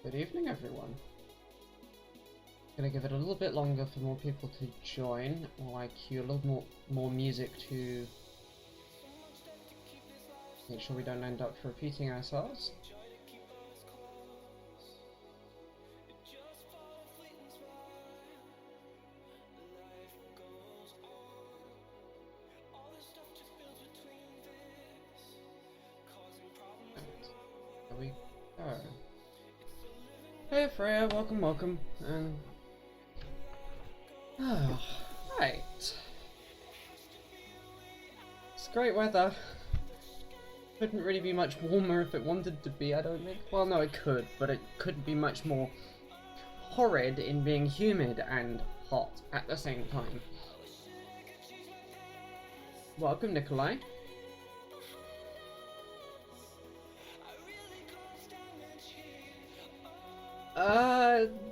Good evening, everyone. Gonna give it a little bit longer for more people to join, while I cue a little more music to make sure we don't end up repeating ourselves. There we go. Hey Freya, welcome, and right. It's great weather. Couldn't really be much warmer if it wanted to be, I don't think. Well, no, it could, but it couldn't be much more horrid in being humid and hot at the same time. Welcome, Nikolai.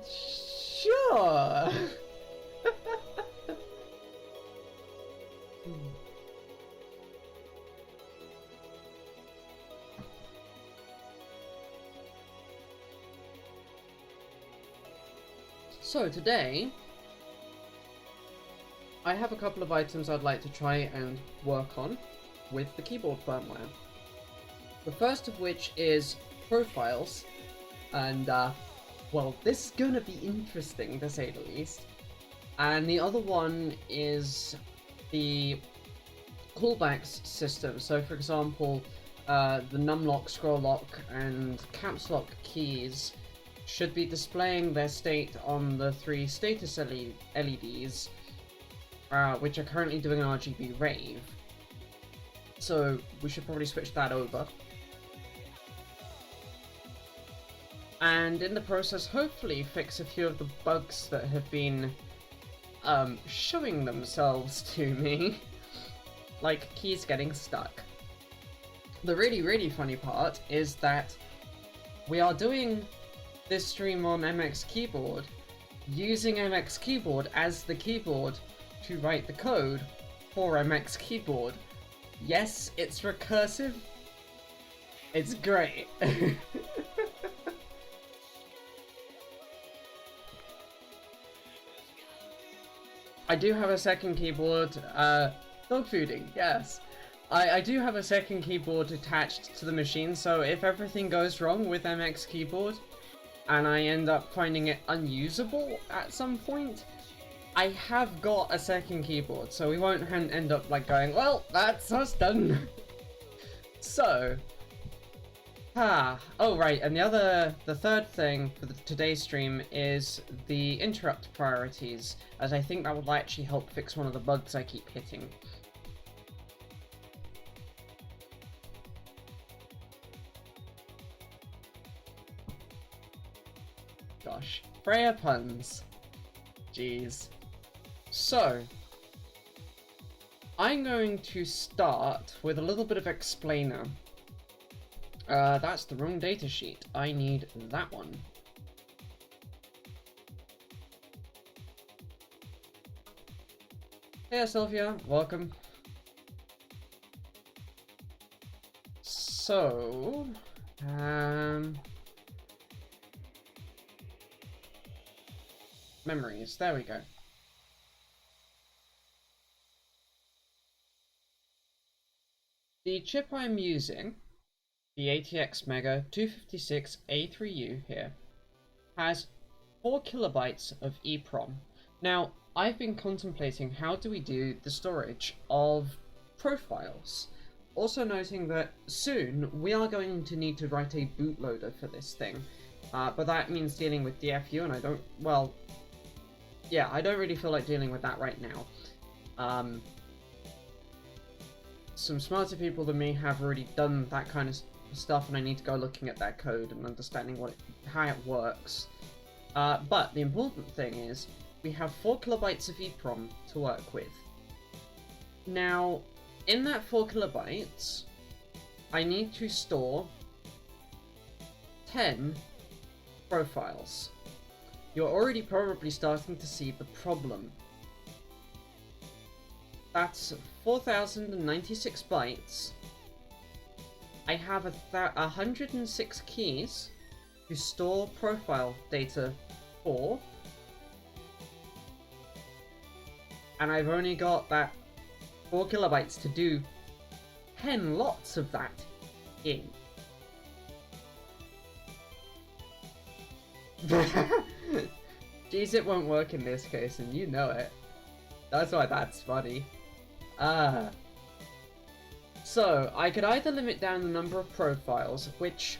Sure. So today, I have a couple of items I'd like to try and work on with the keyboard firmware. The first of which is profiles, and well, this is gonna be interesting to say the least. And the other one is the callbacks system. So for example, the numlock, scroll lock, and caps lock keys should be displaying their state on the 3 status LEDs, which are currently doing an RGB rave. So we should probably switch that over. And in the process, hopefully fix a few of the bugs that have been showing themselves to me, like keys getting stuck. The really funny part is that we are doing this stream on MXKeyboard, using MXKeyboard as the keyboard to write the code for MXKeyboard. Yes, it's recursive. It's great. I do have a second keyboard, dog fooding, yes. I do have a second keyboard attached to the machine, so if everything goes wrong with MXKeyboard, and I end up finding it unusable at some point, I have got a second keyboard, so we won't end up like going, well, that's us done. So, oh right, and the third thing for today's stream is the interrupt priorities, as I think that will actually help fix one of the bugs I keep hitting. Gosh, Freya puns. Jeez. So, I'm going to start with a little bit of explainer. That's the wrong datasheet. I need that one. Hey Sylvia, welcome. So, memories, there we go. The chip I'm using, the ATX Mega 256A3U here, has 4 kilobytes of EEPROM. Now, I've been contemplating how do we do the storage of profiles. Also noting that soon we are going to need to write a bootloader for this thing. But that means dealing with DFU, and I don't, well, yeah, I don't really feel like dealing with that right now. Some smarter people than me have already done that kind of stuff, and I need to go looking at that code and understanding how it works. But the important thing is, we have 4 kilobytes of EEPROM to work with. Now, in that 4 kilobytes, I need to store 10 profiles. You're already probably starting to see the problem. That's 4,096 bytes. I have 106 keys, to store profile data for, and I've only got that 4 kilobytes to do 10 lots of that in. Jeez, it won't work in this case, and you know it. That's why that's funny. So, I could either limit down the number of profiles, which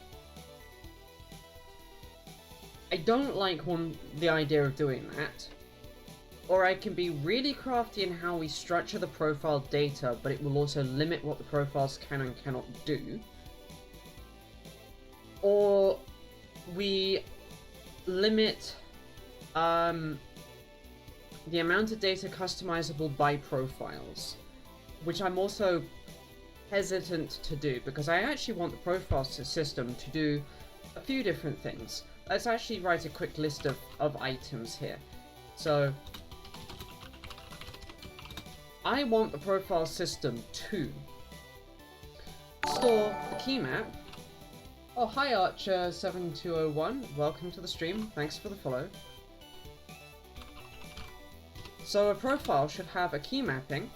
I don't like the idea of doing that, or I can be really crafty in how we structure the profile data, but it will also limit what the profiles can and cannot do. Or we limit the amount of data customizable by profiles, which I'm also hesitant to do, because I actually want the profile system to do a few different things. Let's actually write a quick list of items here. So, I want the profile system to store the key map. Oh, hi Archer7201, welcome to the stream, thanks for the follow. So a profile should have a key mapping,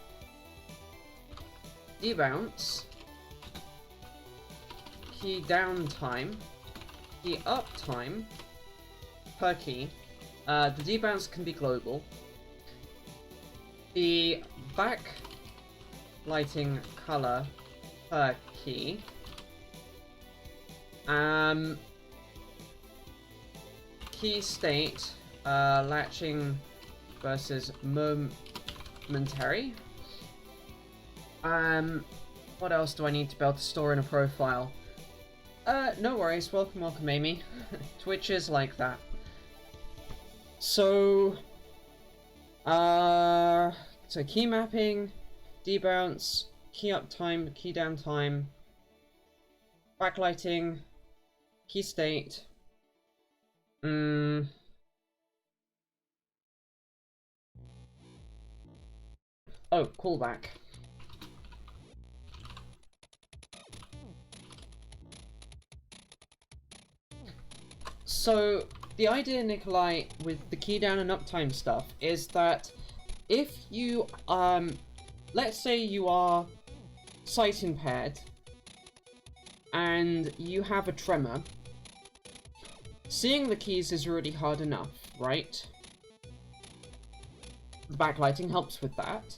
debounce, key down time, key up time per key. The debounce can be global. The backlighting color per key. Key state, latching versus momentary. What else do I need to be able to store in a profile? No worries, welcome Amy. Twitch is like that. So, so key mapping, debounce, key up time, key down time, backlighting, key state. Oh, callback. So, the idea, Nikolai, with the key down and uptime stuff is that if you, let's say you are sight impaired and you have a tremor, seeing the keys is already hard enough, right? The backlighting helps with that.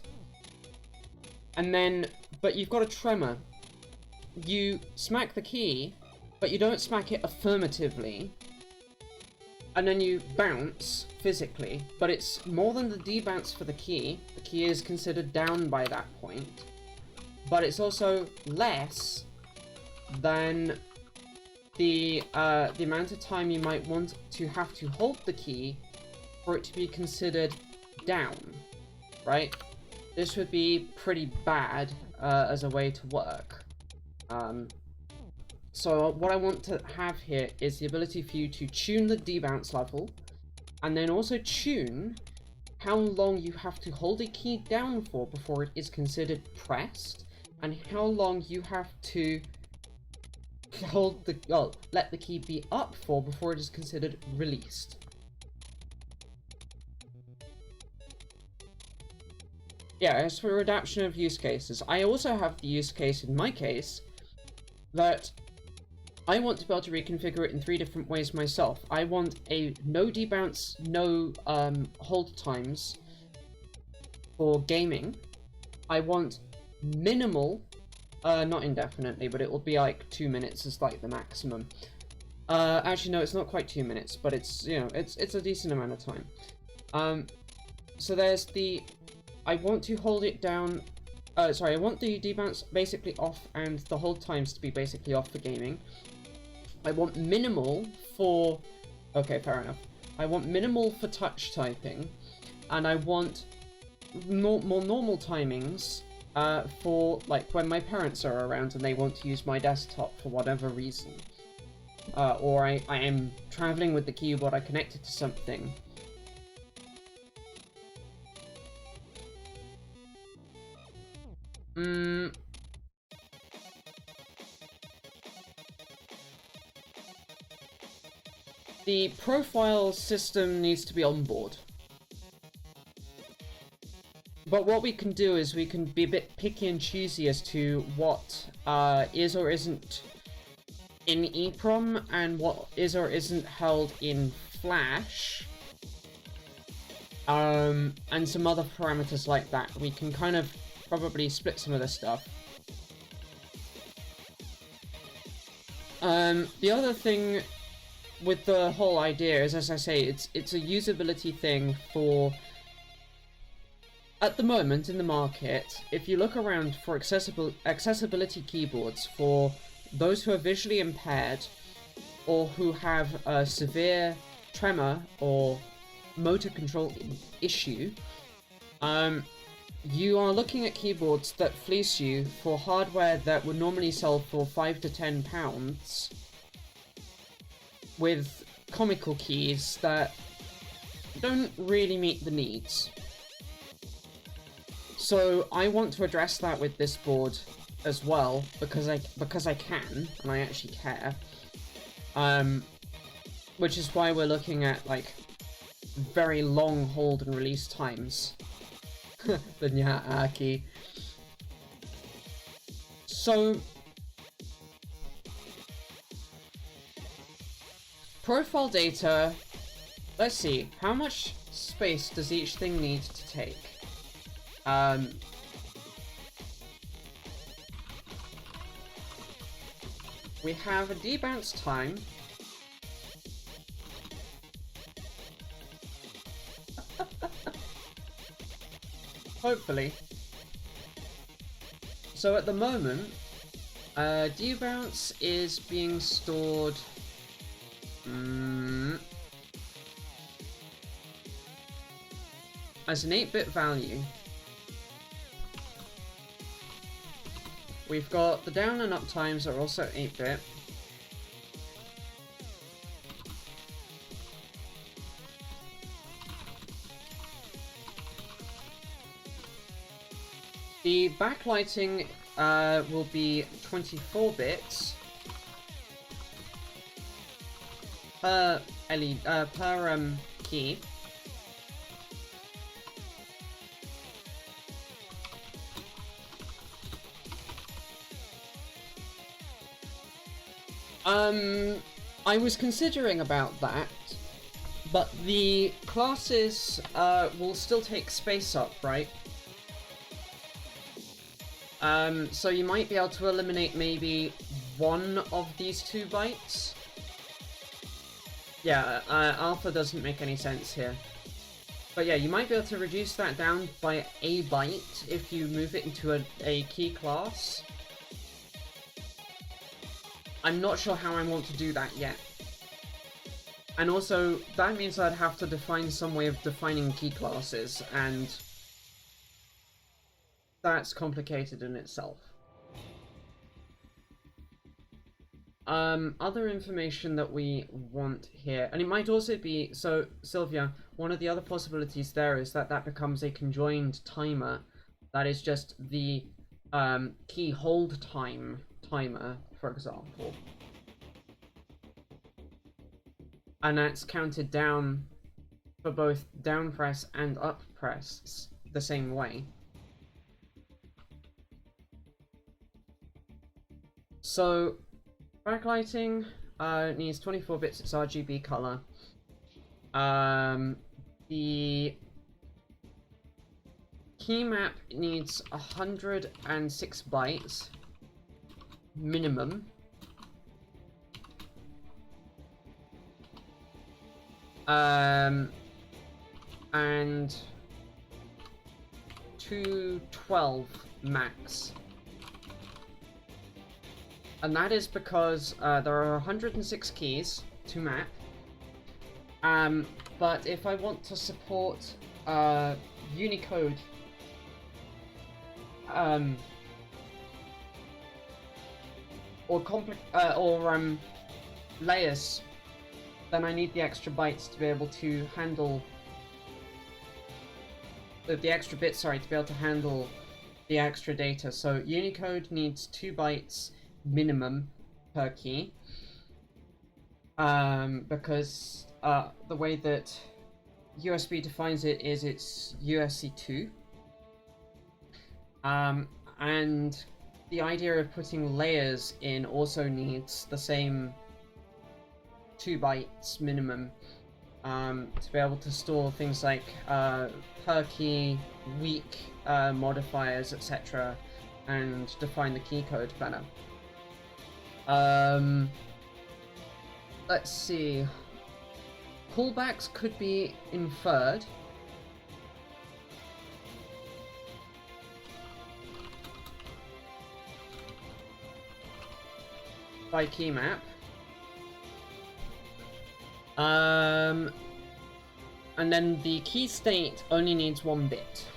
And then, but you've got a tremor. You smack the key, but you don't smack it affirmatively. And then you bounce physically, but it's more than the debounce for the key. The key is considered down by that point. But it's also less than the amount of time you might want to have to hold the key for it to be considered down, right? This would be pretty bad as a way to work. So what I want to have here is the ability for you to tune the debounce level, and then also tune how long you have to hold a key down for before it is considered pressed, and how long you have to hold the let the key be up for before it is considered released. Yeah, as for adaptation of use cases, I also have the use case in my case that I want to be able to reconfigure it in 3 different ways myself. I want a no debounce, no hold times for gaming. I want minimal, not indefinitely, but it will be like 2 minutes is like the maximum. Actually, no, it's not quite 2 minutes, but it's, you know, it's a decent amount of time. So there's the, I want to hold it down, sorry, I want the debounce basically off and the hold times to be basically off for gaming. I want minimal for, okay, fair enough. I want minimal for touch typing, and I want more normal timings for, like, when my parents are around and they want to use my desktop for whatever reason. Or I am traveling with the keyboard, I connect it to something. the profile system needs to be on board. But what we can do is we can be a bit picky and choosy as to what is or isn't in EEPROM and what is or isn't held in Flash. And some other parameters like that. We can kind of probably split some of this stuff. The other thing with the whole idea is, as I say, it's a usability thing for... At the moment in the market, if you look around for accessibility keyboards for those who are visually impaired or who have a severe tremor or motor control issue, you are looking at keyboards that fleece you for hardware that would normally sell for £5 to £10 with comical keys that don't really meet the needs. So I want to address that with this board as well, because I can, and I actually care. Which is why we're looking at, like, very long hold and release times. The Nyaaki. So... profile data... Let's see, how much space does each thing need to take? We have a debounce time. Hopefully. So at the moment, debounce is being stored... as an 8-bit value. We've got the down and up times are also 8-bit. The backlighting will be 24 bits per key. I was considering about that, but the classes will still take space up, right? So you might be able to eliminate maybe one of these 2 bytes. Yeah, alpha doesn't make any sense here. But yeah, you might be able to reduce that down by a byte if you move it into a key class. I'm not sure how I want to do that yet. And also, that means I'd have to define some way of defining key classes, and that's complicated in itself. Other information that we want here, and it might also be, so Sylvia, one of the other possibilities there is that that becomes a conjoined timer. That is just the key hold timer, for example. And that's counted down for both down press and up press the same way. So, backlighting needs 24 bits, it's RGB color. The key map needs 106 bytes minimum. And 212 max. And that is because there are 106 keys to map. But if I want to support Unicode or layers, then I need the extra bytes to be able to handle the extra bits, sorry, to be able to handle the extra data. So Unicode needs 2 bytes minimum per key. because the way that USB defines it is it's USC 2. And the idea of putting layers in also needs the same 2 bytes minimum to be able to store things like perky, weak modifiers, etc., and define the key code better. Let's see. Callbacks could be inferred. By key map. And then the key state only needs 1 bit.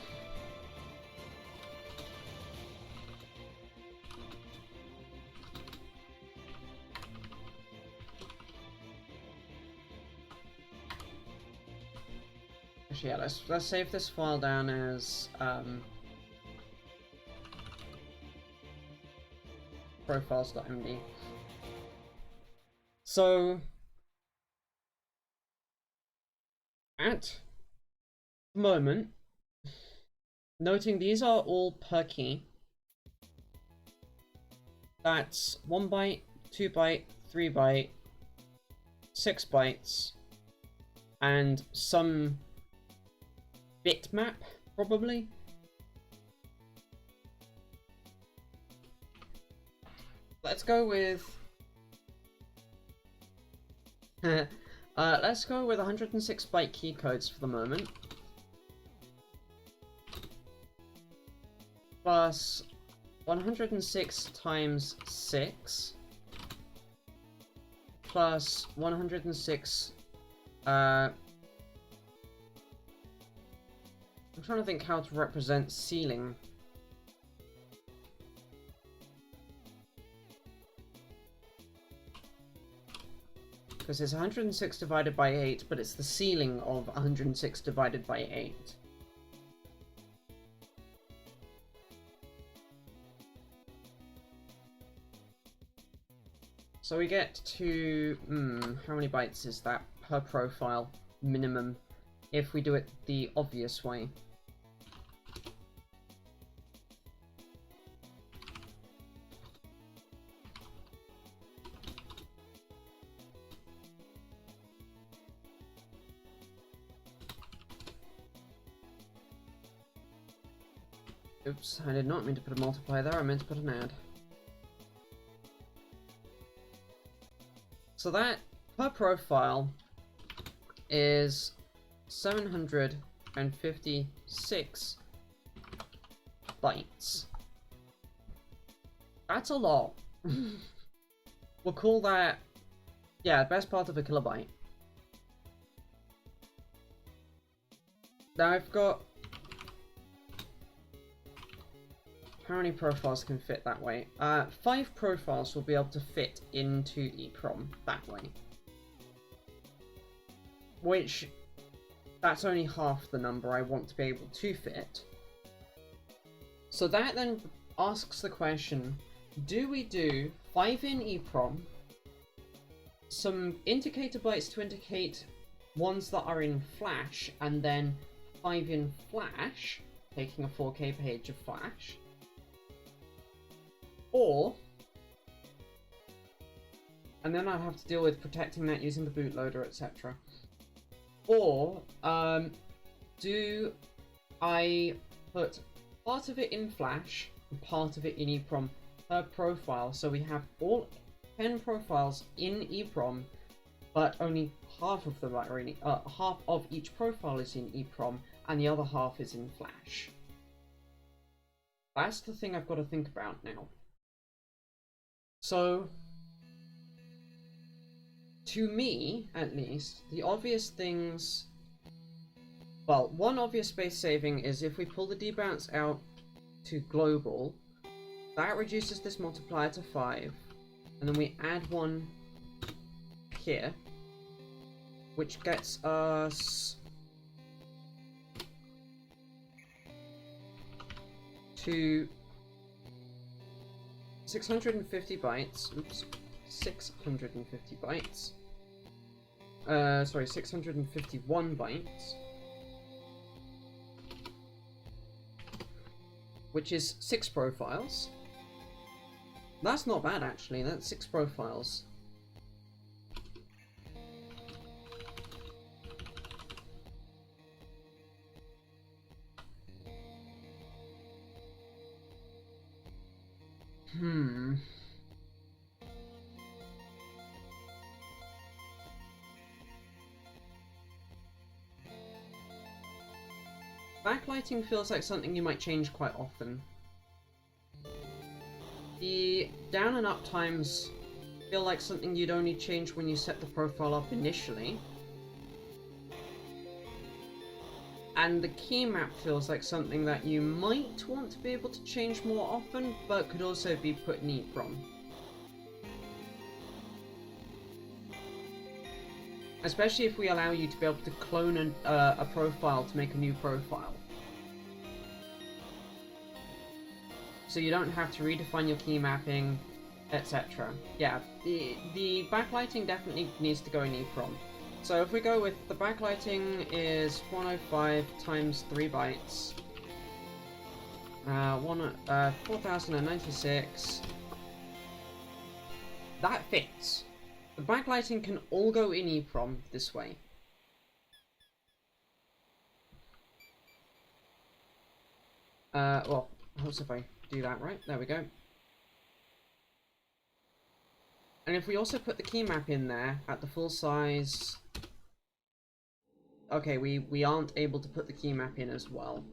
Actually, yeah, let's save this file down as profiles.md. So at the moment, noting these are all per key. That's 1 byte, 2 byte, 3 byte, 6 bytes, and some bitmap, probably. Let's go with let's go with 106 byte key codes for the moment. Plus 106 times 6 plus 106 I'm trying to think how to represent ceiling. Because it's 106 divided by 8, but it's the ceiling of 106 divided by 8. So we get to, how many bytes is that per profile minimum if we do it the obvious way? Oops, I did not mean to put a multiplier there, I meant to put an add. So that, per profile, is 756 bytes. That's a lot. We'll call that, yeah, best part of a kilobyte. Now I've got... How many profiles can fit that way? 5 profiles will be able to fit into EEPROM that way. Which, that's only half the number I want to be able to fit. So that then asks the question, do we do 5 in EEPROM, some indicator bytes to indicate ones that are in Flash, and then 5 in Flash, taking a 4K page of Flash? Or, and then I'd have to deal with protecting that using the bootloader, etc. Or, do I put part of it in Flash and part of it in EEPROM per profile, so we have all 10 profiles in EEPROM, but only half of them are in, half of each profile is in EEPROM, and the other half is in Flash. That's the thing I've got to think about now. So, to me, at least, the obvious things... Well, one obvious space saving is if we pull the debounce out to global, that reduces this multiplier to 5, and then we add one here, which gets us to 650 bytes, oops, 650 bytes, 651 bytes, which is 6 profiles. That's not bad, actually. That's 6 profiles. Backlighting feels like something you might change quite often. The down and up times feel like something you'd only change when you set the profile up initially. And the key map feels like something that you might want to be able to change more often, but could also be put in EEPROM. Especially if we allow you to be able to clone a profile to make a new profile. So you don't have to redefine your key mapping, etc. Yeah, the backlighting definitely needs to go in EEPROM. So if we go with the backlighting is 105 times 3 bytes, 4096. That fits. The backlighting can all go in EEPROM this way. Well, also if I do that right, there we go. And if we also put the key map in there at the full size... Okay, we aren't able to put the key map in as well.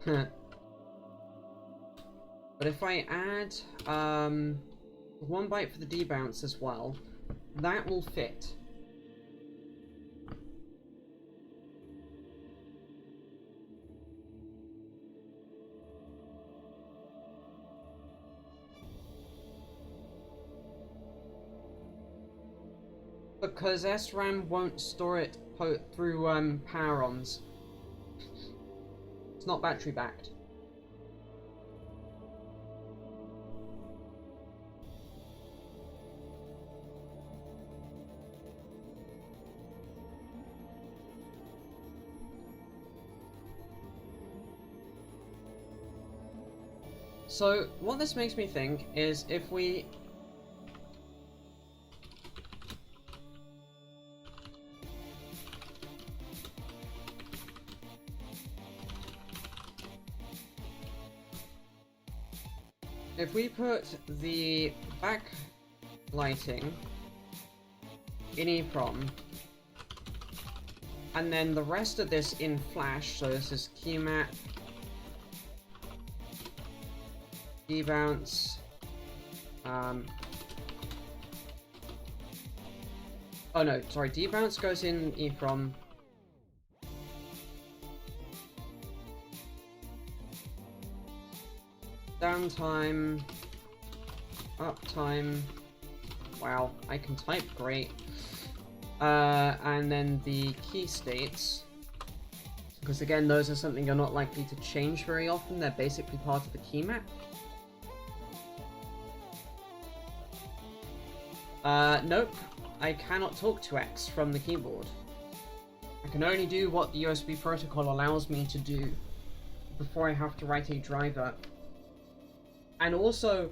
But if I add 1 byte for the debounce as well, that will fit. Because SRAM won't store it through power-ons. It's not battery backed. So what this makes me think is if we put the backlighting in EEPROM, and then the rest of this in Flash, so this is key map, debounce, oh no, sorry, debounce goes in EEPROM. Downtime, uptime, wow, I can type, great. And then the key states, because again, those are something you're not likely to change very often, they're basically part of the key map. Nope, I cannot talk to X from the keyboard. I can only do what the USB protocol allows me to do before I have to write a driver. And also,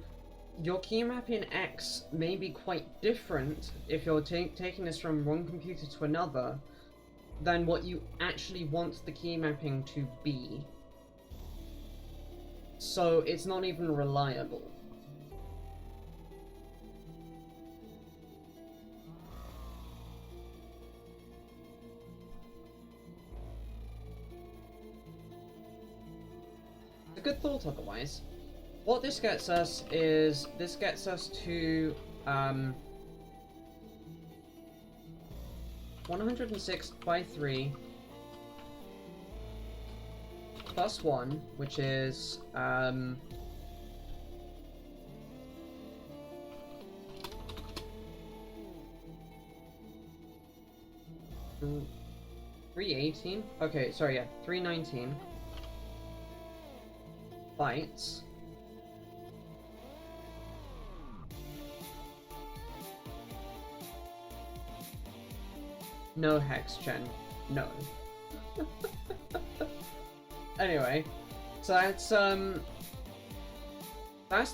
your key map in X may be quite different if you're taking this from one computer to another than what you actually want the key mapping to be. So it's not even reliable. It's a good thought otherwise. What this gets us is, this gets us to 106 by 3 plus 1, which is 318. Okay, sorry, yeah, 319. bytes. No hex gen, no. Anyway, so that's the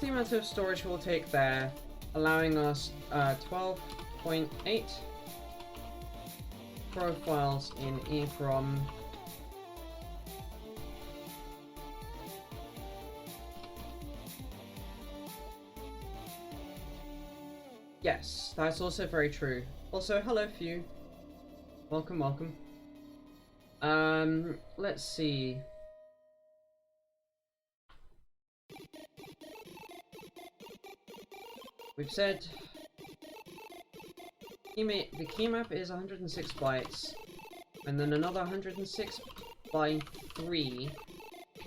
amount of storage we'll take there, allowing us 12.8 profiles in EEPROM. Yes, that's also very true. Also, hello Few. Welcome, welcome. Let's see. We've said the key map is 106 bytes, and then another 106 by 3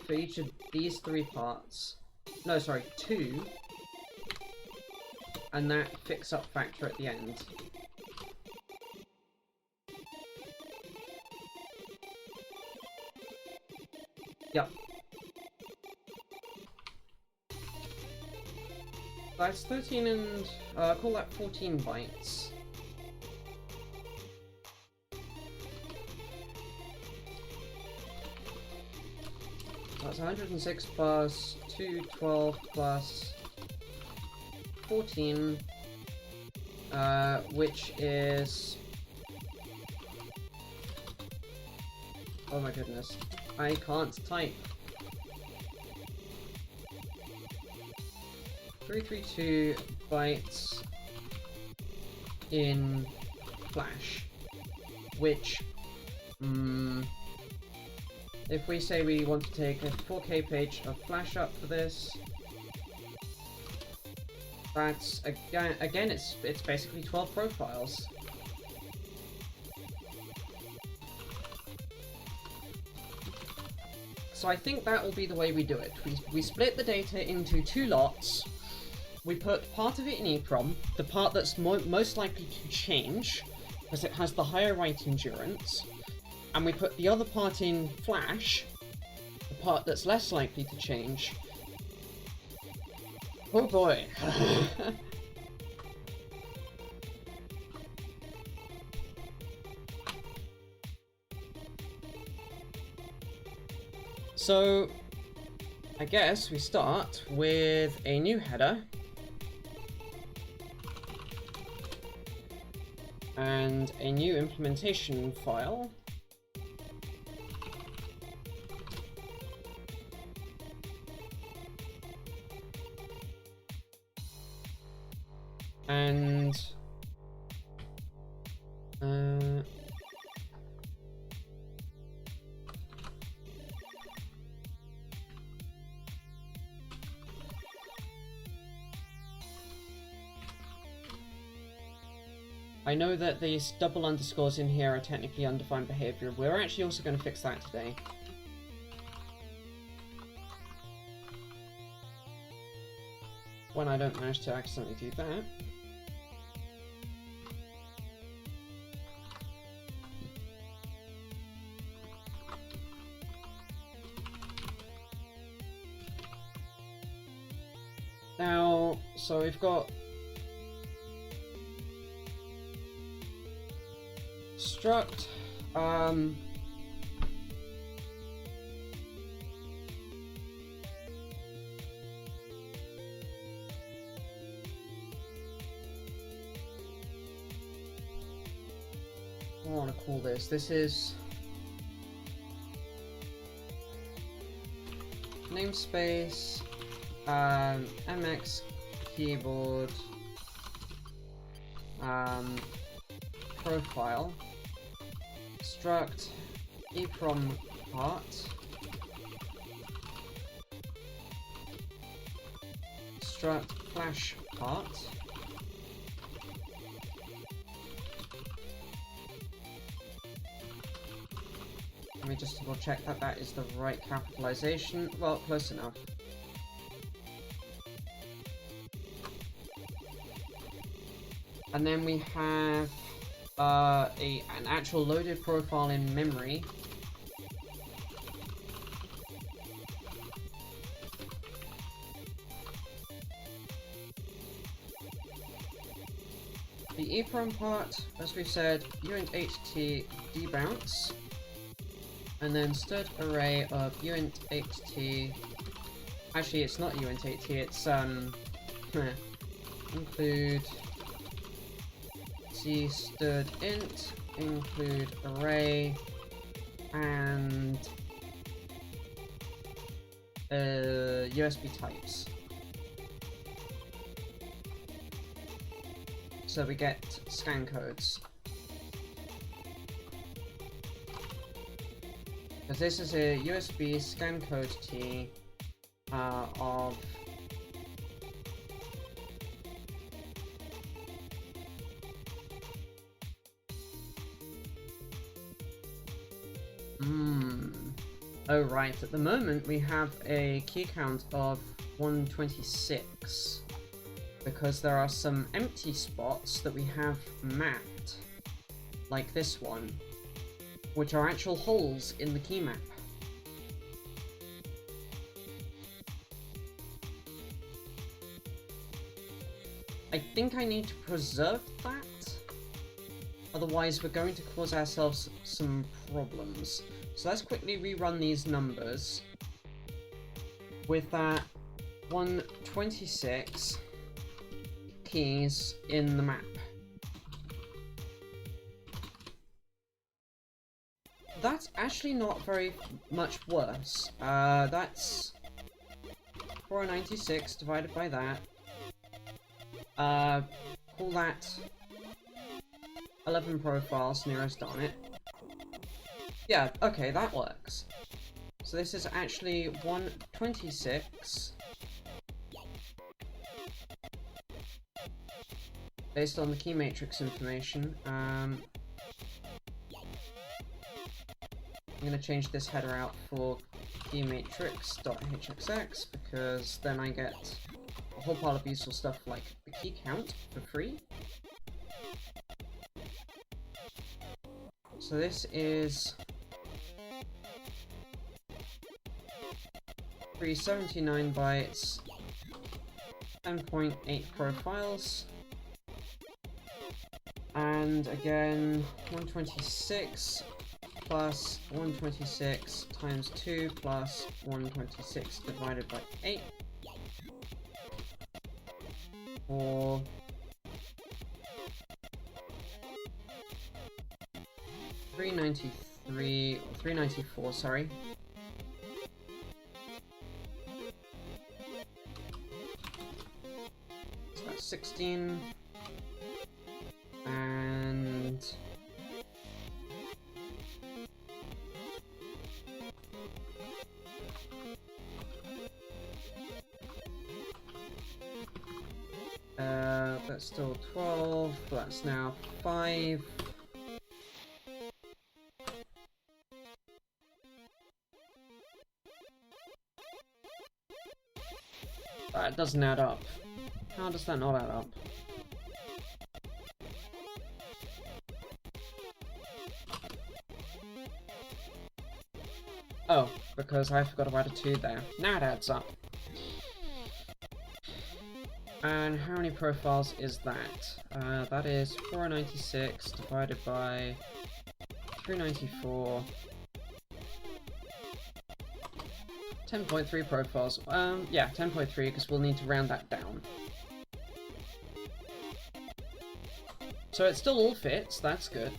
for each of these 3 parts. No, sorry, 2. And that fix-up factor at the end. Yep. That's 13 and, call that 14 bytes. That's 106 plus 212 plus 14, which is... Oh my goodness, I can't type. 332 bytes in Flash, which, if we say we want to take a 4K page of Flash up for this, that's, again it's basically 12 profiles. So I think that will be the way we do it. We split the data into 2 lots. We put part of it in EEPROM, the part that's most likely to change, because it has the higher write endurance, and we put the other part in Flash, the part that's less likely to change. Oh boy! So, I guess we start with a new header. And a new implementation file. And I know that these double underscores in here are technically undefined behavior. We're actually also going to fix that today. When I don't manage to accidentally do that. Now, so we've got struct, I want to call this. This is namespace, MXKeyboard, profile, struct EEPROM part, struct Flash part, let me just double check that that is the right capitalization. Well, close enough. And then we have an actual loaded profile in memory. the EEPROM part, as we said, uint8t debounce, and then stud array of uint8t. Actually, it's not uint8t, it's include c stud int, include array, and USB types. So we get scan codes. Because this is a USB scan code T of Oh right, at the moment we have a key count of 126 because there are some empty spots that we have mapped, like this one, which are actual holes in the key map. I think I need to preserve that, otherwise we're going to cause ourselves some problems. So let's quickly rerun these numbers with that 126 keys in the map. That's actually not very much worse. That's 496 divided by that. Call that 11 profiles nearest on it. Yeah, okay, that works. So this is actually 126 based on the key matrix information. I'm going to change this header out for key matrix.hxx because then I get a whole pile of useful stuff like the key count for free. So this is 379 bytes, 10.8 profiles, and again 126 plus 126 times 2 plus 126 divided by 8 for 393 or 394, sorry. So that's 16 and that's still 12, that's now 5. That doesn't add up. How does that not add up? Oh, because I forgot about a 2 there. Now it adds up. And how many profiles is that? That is 496 divided by 394. 10.3 profiles. Yeah, 10.3 because we'll need to round that down. So it still all fits, that's good.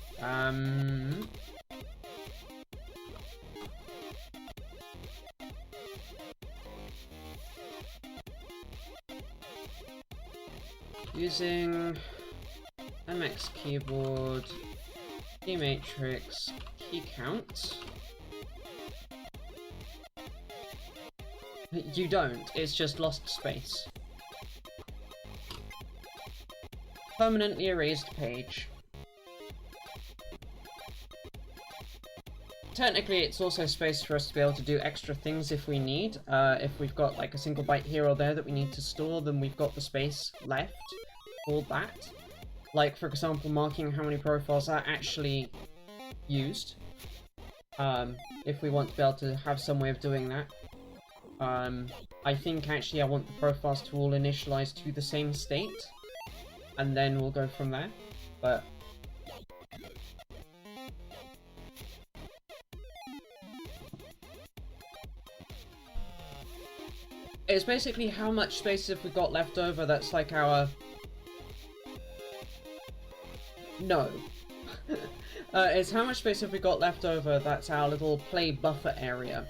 Using MXKeyboard, key matrix, key count. You don't, it's just lost space. Permanently erased page. Technically, it's also space for us to be able to do extra things if we need. If we've got like a single byte here or there that we need to store, then we've got the space left for that. Like, for example, marking how many profiles are actually used. If we want to be able to have some way of doing that. I think actually I want the profiles to all initialize to the same state. and then we'll go from there. But it's basically how much space have we got left over. That's like our... No. It's how much space have we got left over. That's our little play buffer area.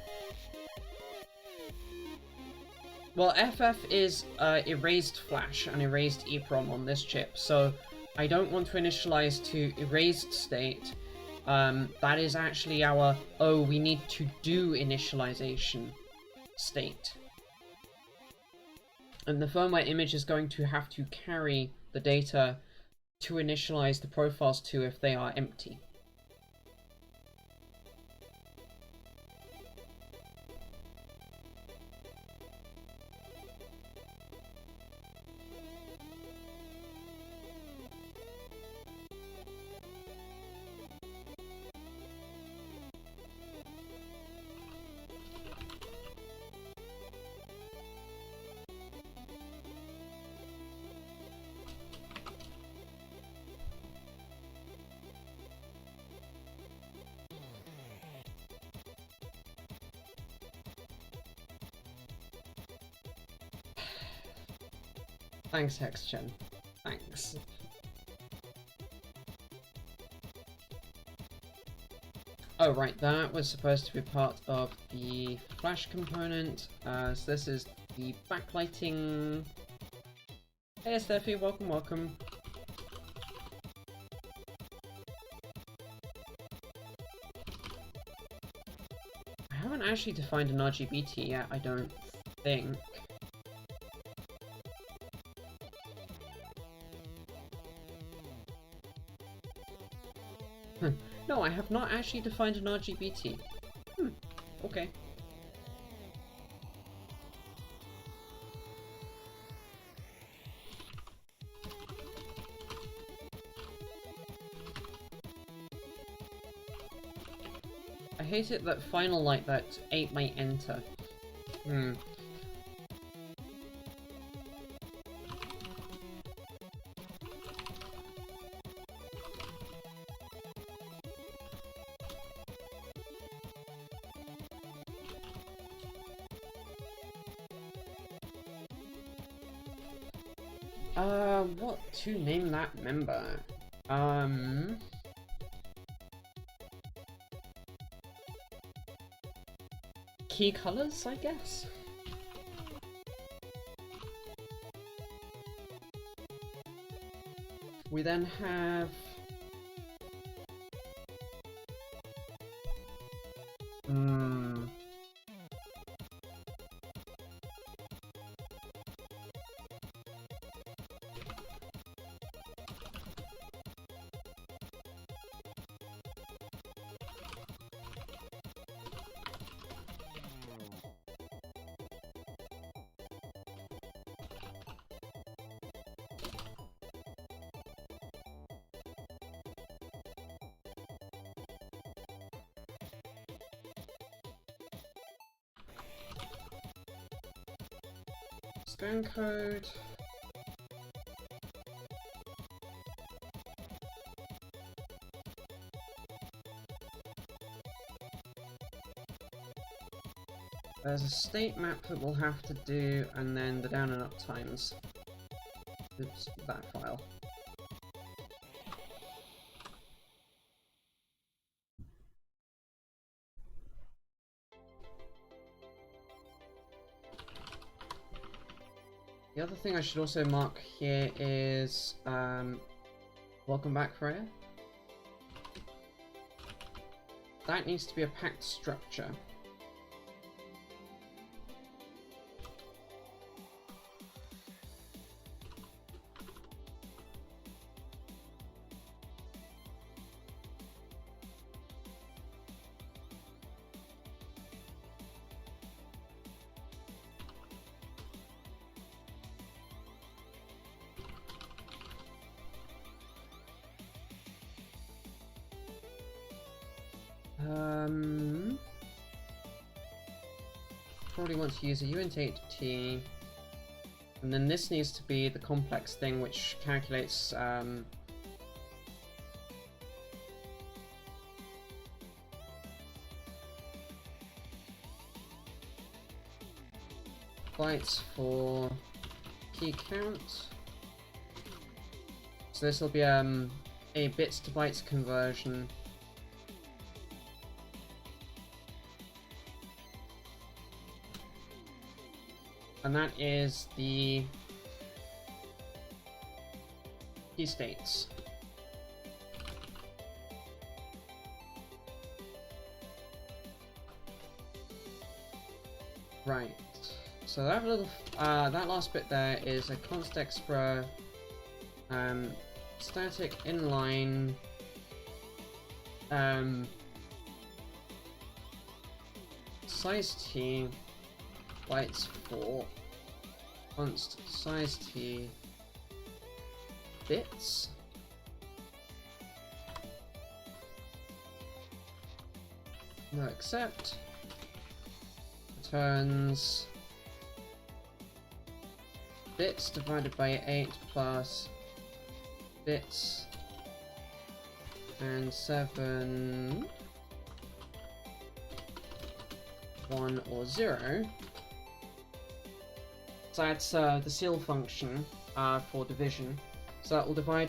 Well, FF is erased flash and erased EEPROM on this chip, so I don't want to initialize to erased state. That is actually our, oh, we need to do initialization state. And the firmware image is going to have to carry the data to initialize the profiles to if they are empty. Thanks, HexGen. Thanks. Oh, right, that was supposed to be part of the flash component. So this is the backlighting. Hey, Steffi, welcome, welcome. I haven't actually defined an RGBT yet, I don't think. No, I have not actually defined an RGBT. Okay. I hate it that final like that 8 might enter. What to name that member? Key colors, I guess? We then have... scan code. There's a state map that we'll have to do, and then the down and up times. Oops, that file. The other thing I should also mark here is, welcome back, Freya. That needs to be a packed structure. Probably want to use a uint8t. And then this needs to be the complex thing which calculates bytes for key count. So this will be a bits to bytes conversion. And that is the key states. Right. So that little, that last bit there is a const expr, static inline, size t, bytes for const size t bits. No accept. Returns bits divided by 8 plus bits and 7, 1 or 0. So that's the ceil function for division. So that will divide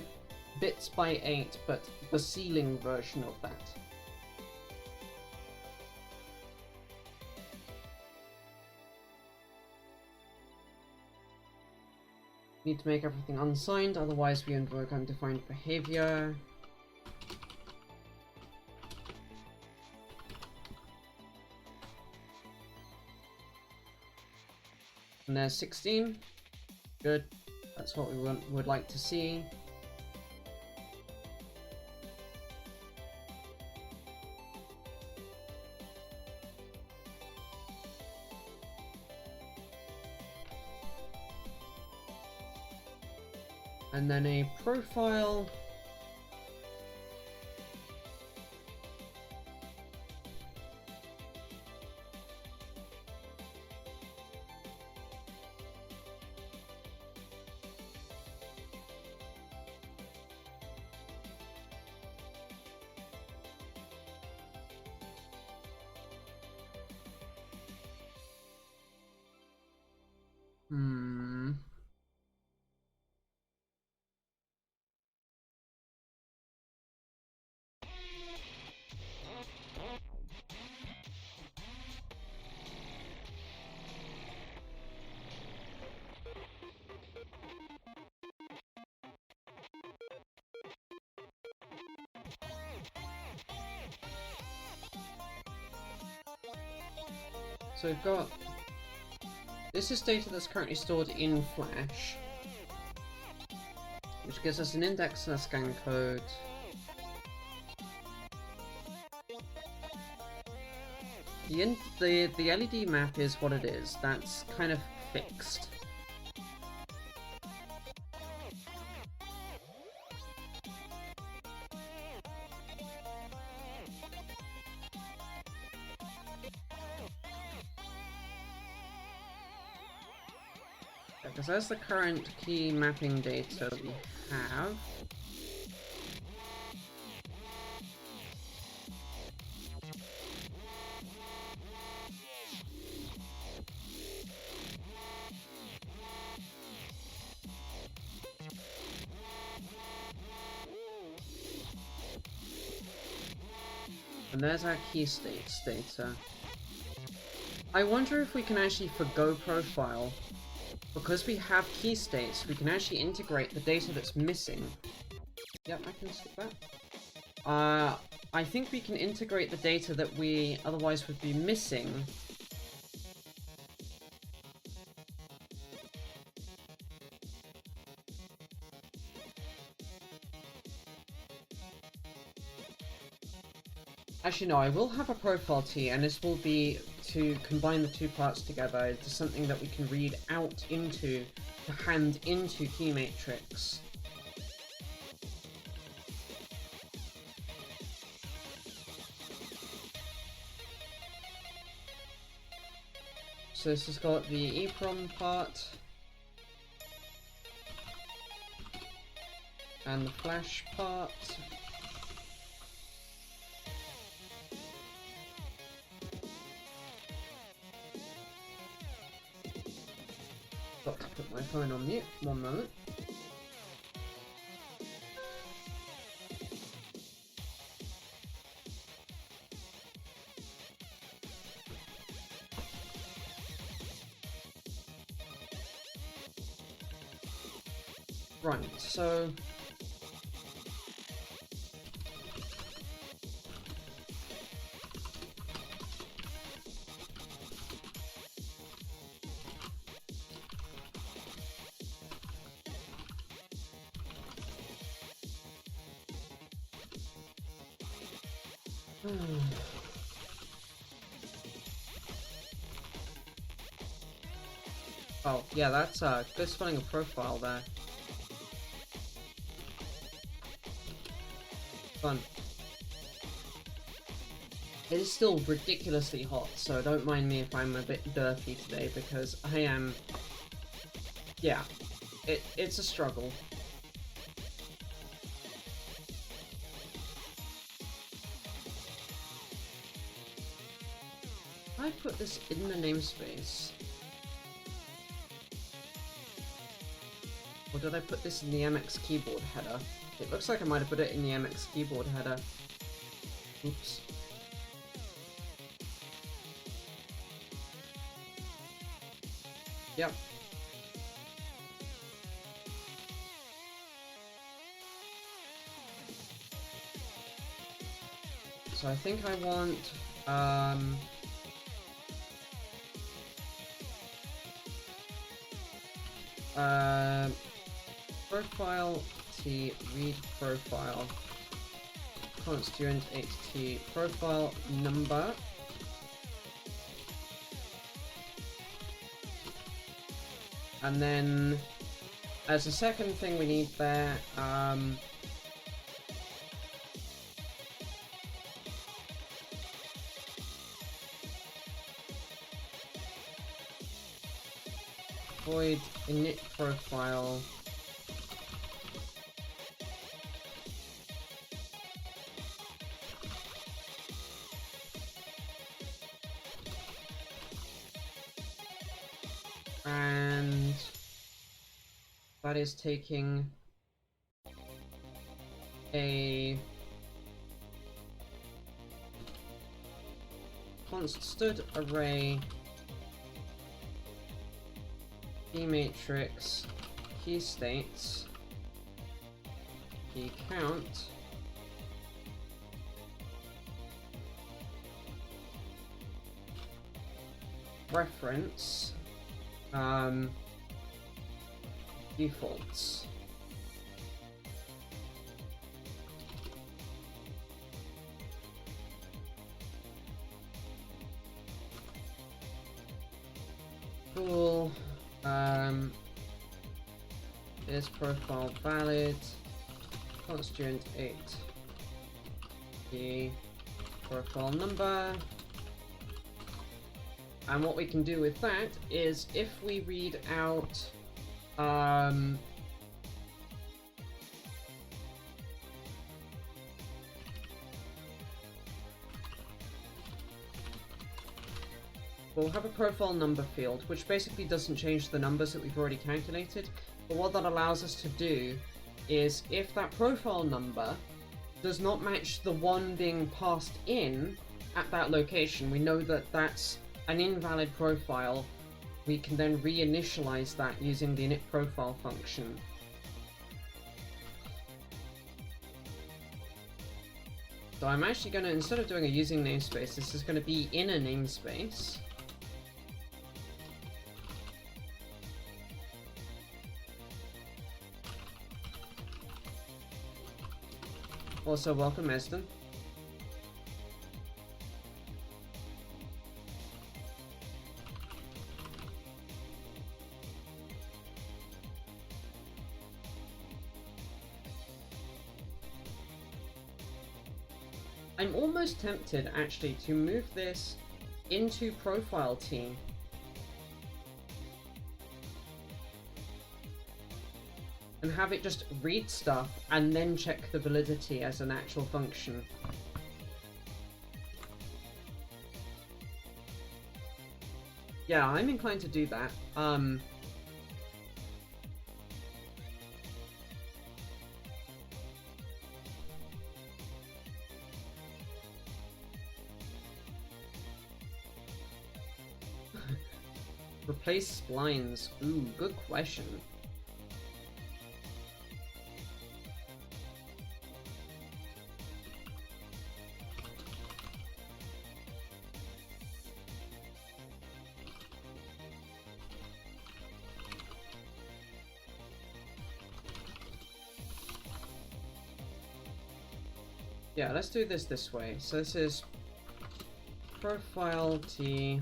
bits by 8, but the ceiling version of that. Need to make everything unsigned, otherwise we invoke undefined behavior. And there's 16. Good. That's what we would like to see. And then a profile. So we've got, this is data that's currently stored in Flash, which gives us an index and a scan code. The LED map is what it is. That's kind of fixed. Because that's the current key mapping data we have. And there's our key states data. I wonder if we can actually forgo profile. Because we have key states, we can actually integrate the data that's missing. Yep, I can skip that. I think we can integrate the data that we otherwise would be missing. Actually, no, I will have a profile T, and this will be to combine the two parts together into something that we can read out into, to hand into key matrix. So this has got the EEPROM part, and the flash part. Got to put my phone on mute, one moment. Right, so oh, yeah, that's good spelling of profile there. Fun. It is still ridiculously hot, so don't mind me if I'm a bit dirty today, because I am... yeah, it's a struggle. I put this in the namespace. Or did I put this in the MXKeyboard header? It looks like I might have put it in the MXKeyboard header. Oops. Yep. So I think I want, profile t read profile constituent ht profile number, and then as a second thing we need there, void init profile and that is taking a const array key matrix key states key count reference defaults. Cool. Is profile valid? Constituent 8. The profile number. And what we can do with that is if we read out we'll have a profile number field, which basically doesn't change the numbers that we've already calculated, but what that allows us to do is if that profile number does not match the one being passed in at that location, we know that that's an invalid profile. We can then reinitialize that using the init profile function. So I'm actually going to, instead of doing a using namespace, this is going to be in a namespace. Also, welcome, Esden. I'm almost tempted, actually, to move this into profile team. and have it just read stuff and then check the validity as an actual function. Yeah, I'm inclined to do that. Replace splines. Ooh, good question. Yeah, let's do this way. So this is profile T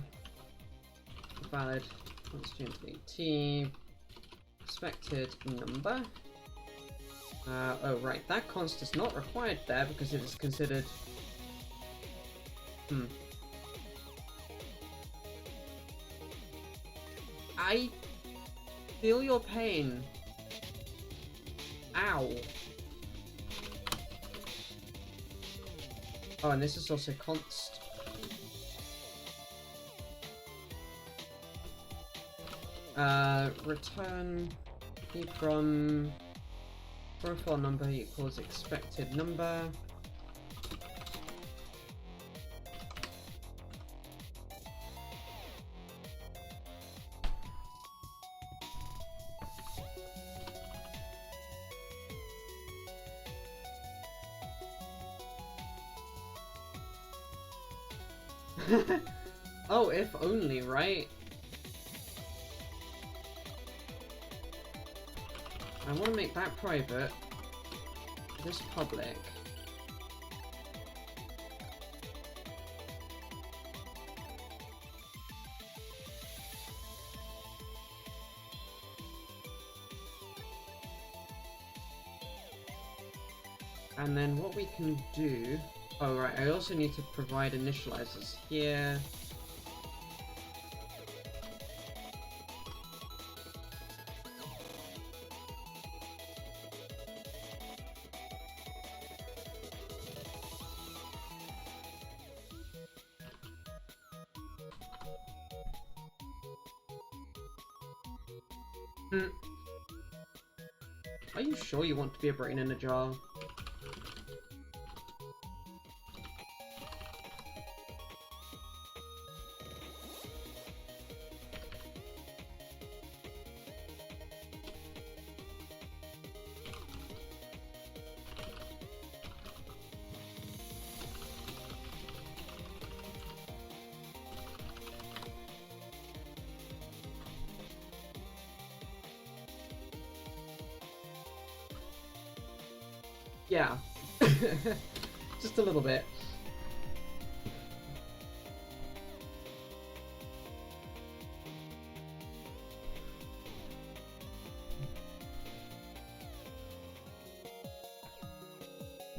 valid constituent T expected number. Oh right, that const is not required there because it is considered. I feel your pain. Ow. Oh, and this is also const. Return from profile number equals expected number. Oh, if only, right? I want to make that private, this public. And then what we can do... Oh right, I also need to provide initializers here. Are you sure you want to be a brain in a jar? Yeah. Just a little bit.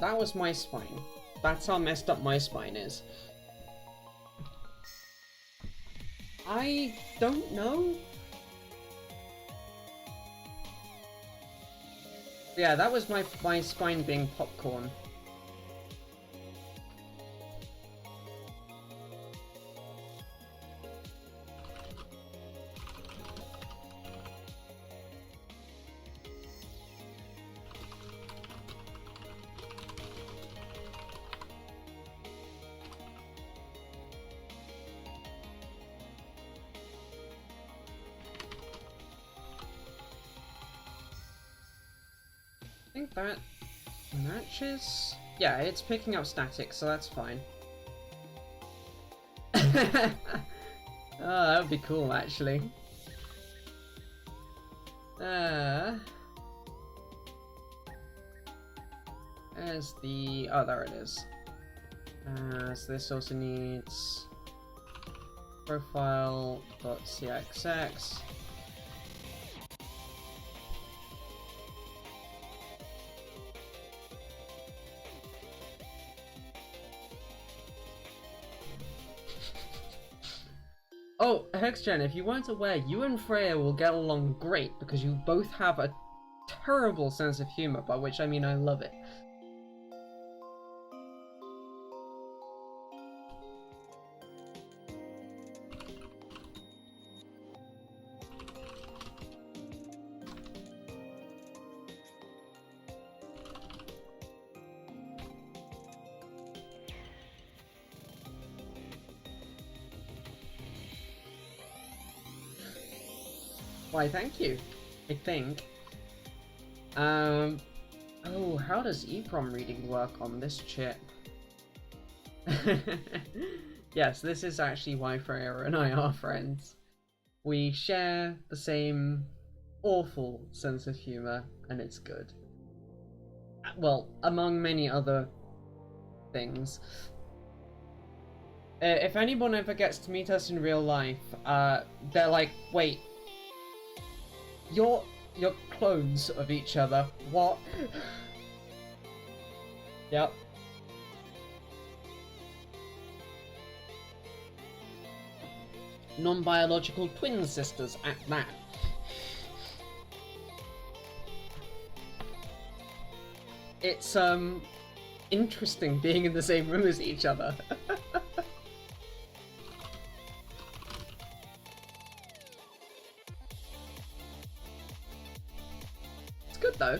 That was my spine. That's how messed up my spine is. I don't know. Yeah, that was my spine being popcorn. I think that matches. Yeah, it's picking up static, so that's fine. Oh, that would be cool, actually. There's the... Oh, there it is. So this also needs profile.cxx. Oh, Hexgen, if you weren't aware, you and Freya will get along great because you both have a terrible sense of humor, by which I mean I love it. Why, thank you, I think. Oh, how does EEPROM reading work on this chip? Yes, this is actually why Freya and I are friends. We share the same awful sense of humor, and it's good. Well, among many other things. If anyone ever gets to meet us in real life, they're like, wait, you're clones of each other. What? Yep. Non-biological twin sisters at that. It's interesting being in the same room as each other. It's good though.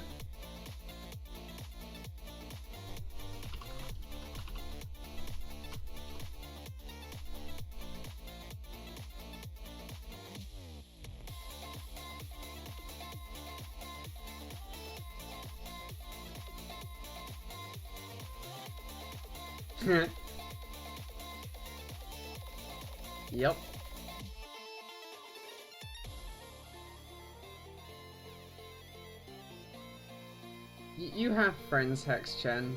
Yep. You have friends, HexChen.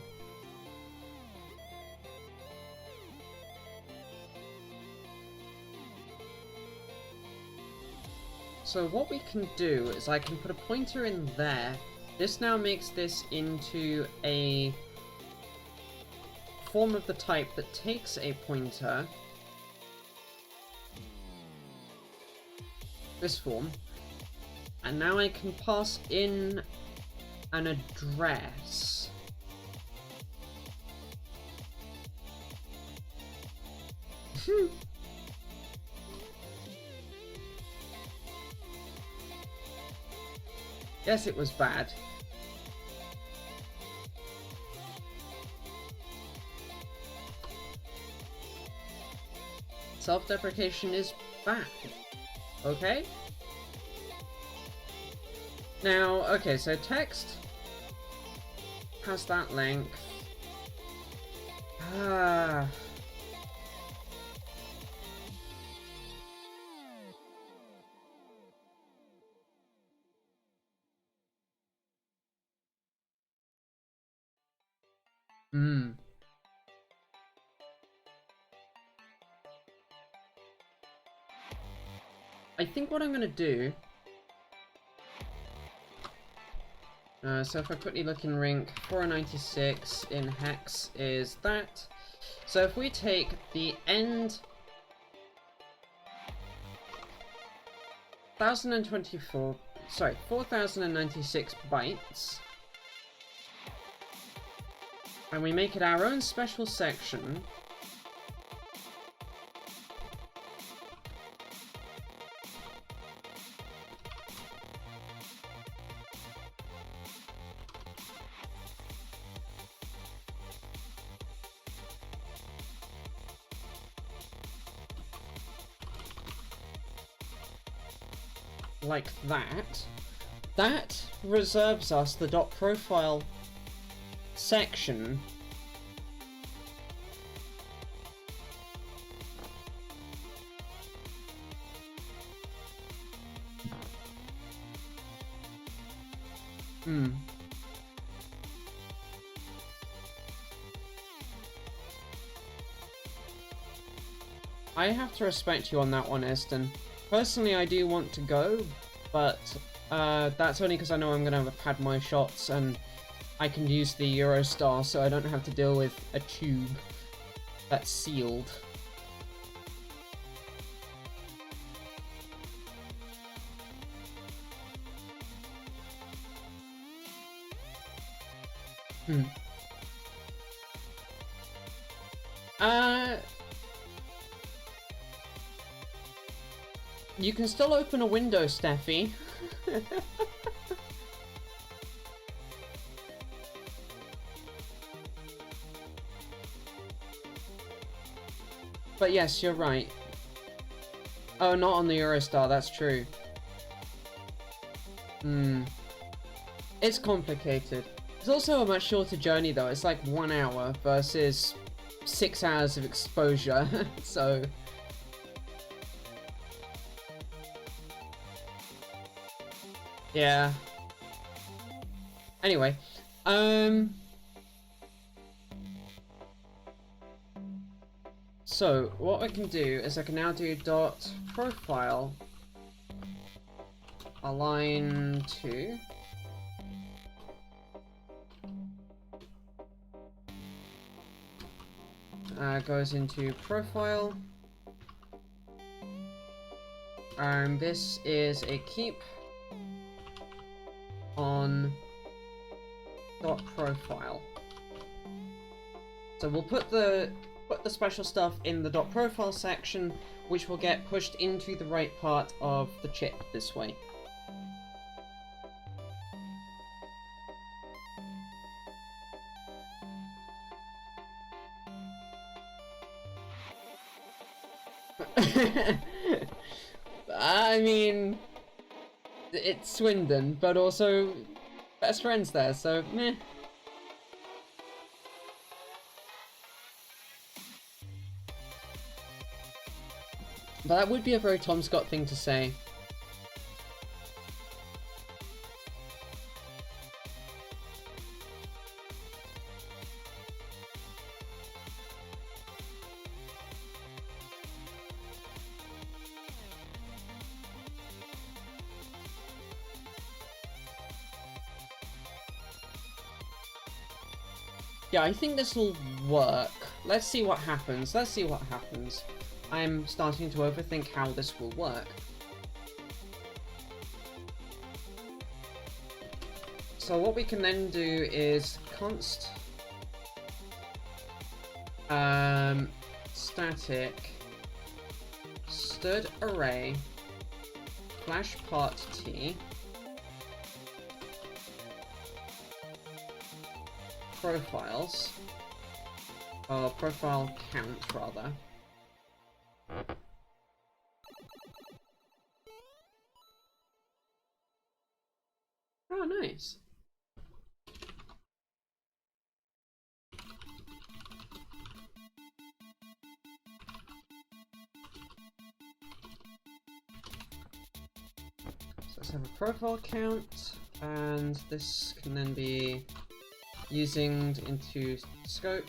So what we can do is I can put a pointer in there. This now makes this into a form of the type that takes a pointer. This form. And now I can pass in an address. Yes, it was bad. Self-deprecation is bad. Okay? Now, okay, so text has that length. Ah. I think what I'm gonna do... so if I quickly look in Rink, 496 in Hex is that. So if we take the end 4096 bytes, and we make it our own special section, like that, that reserves us the .profile section I have to respect you on that one, Eston. Personally, I do want to go, but that's only because I know I'm going to have had my shots and I can use the Eurostar so I don't have to deal with a tube that's sealed. Hmm. You can still open a window, Steffi. But yes, you're right. Oh, not on the Eurostar, that's true. It's complicated. It's also a much shorter journey though, it's like 1 hour versus 6 hours of exposure, so... Yeah. Anyway, so what I can do is I can now do dot profile align to goes into profile, and this is a keep on dot profile. So we'll put the special stuff in the dot profile section, which will get pushed into the right part of the chip this way. I mean, it's Swindon, but also best friends there, so meh. But that would be a very Tom Scott thing to say. Yeah, I think this will work. Let's see what happens. Let's see what happens. I'm starting to overthink how this will work. So what we can then do is const static stud array flash part t profiles, profile count rather. Oh, nice. So let's have a profile count, and this can then be using into scope.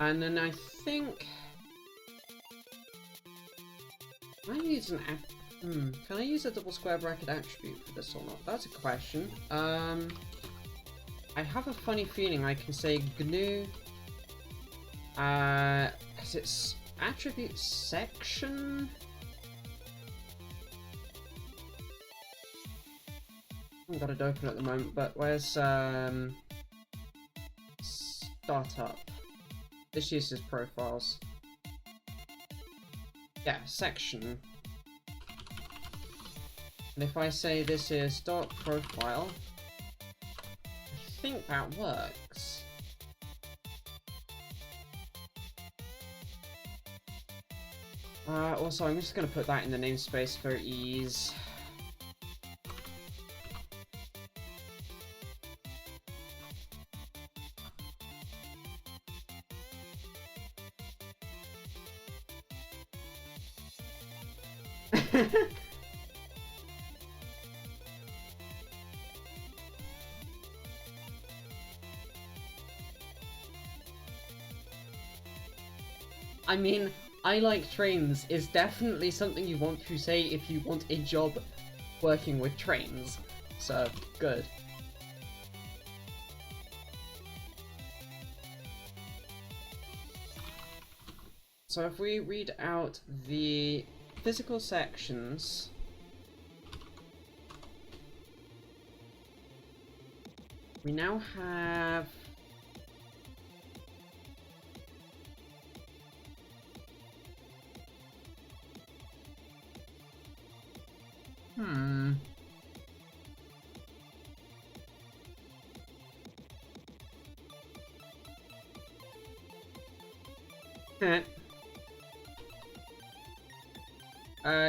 And then I think can I use an can I use a double square bracket attribute for this or not? That's a question. I have a funny feeling I can say GNU because it's attribute section. I haven't got it open at the moment, but where's startup? This uses profiles. Yeah, section. And if I say this is dot profile, I think that works. Also, I'm just going to put that in the namespace for ease. I mean, I like trains is definitely something you want to say if you want a job working with trains. So, good. So if we read out the physical sections, we now have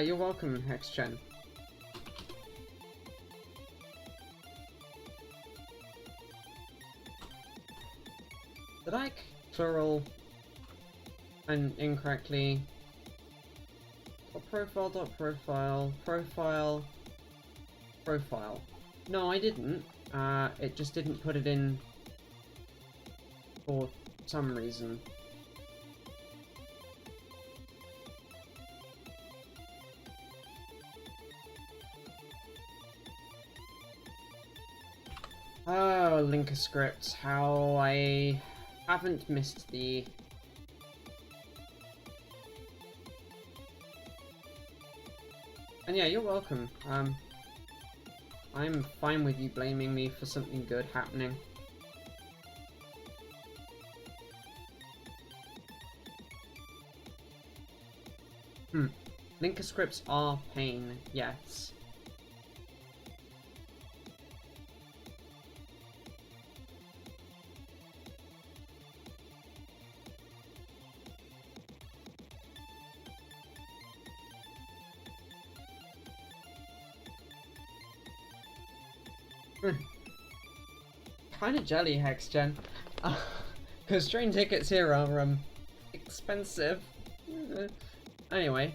you're welcome, HexChen. Did I plural and incorrectly? Profile. No, I didn't. It just didn't put it in for some reason. Oh, linker scripts, how I haven't missed the... And yeah, you're welcome. I'm fine with you blaming me for something good happening. Linker scripts are pain, yes. Kinda jelly, HexGen. Because train tickets here are, expensive. Anyway.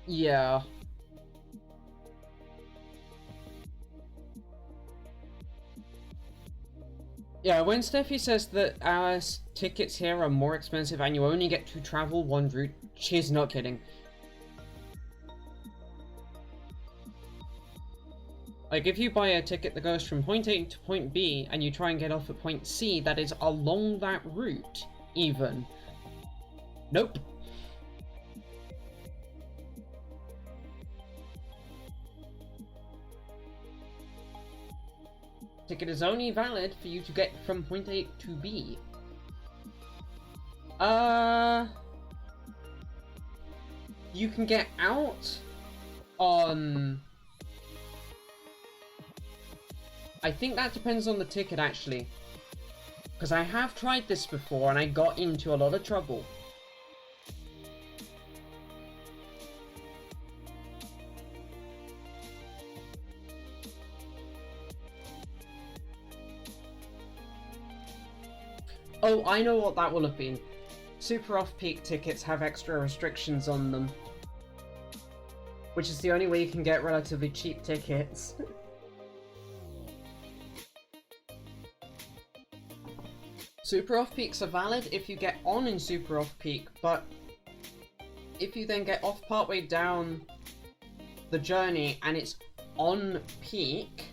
Yeah. Yeah, when Steffi says that our tickets here are more expensive and you only get to travel one route, she's not kidding. Like, if you buy a ticket that goes from point A to point B and you try and get off at point C that is along that route, even. Nope. Ticket is only valid for you to get from point A to B. You can get out on... I think that depends on the ticket, actually. Because I have tried this before and I got into a lot of trouble. Oh, I know what that will have been. Super off-peak tickets have extra restrictions on them. Which is the only way you can get relatively cheap tickets. Super off-peaks are valid if you get on in super off-peak, but if you then get off partway down the journey and it's on peak,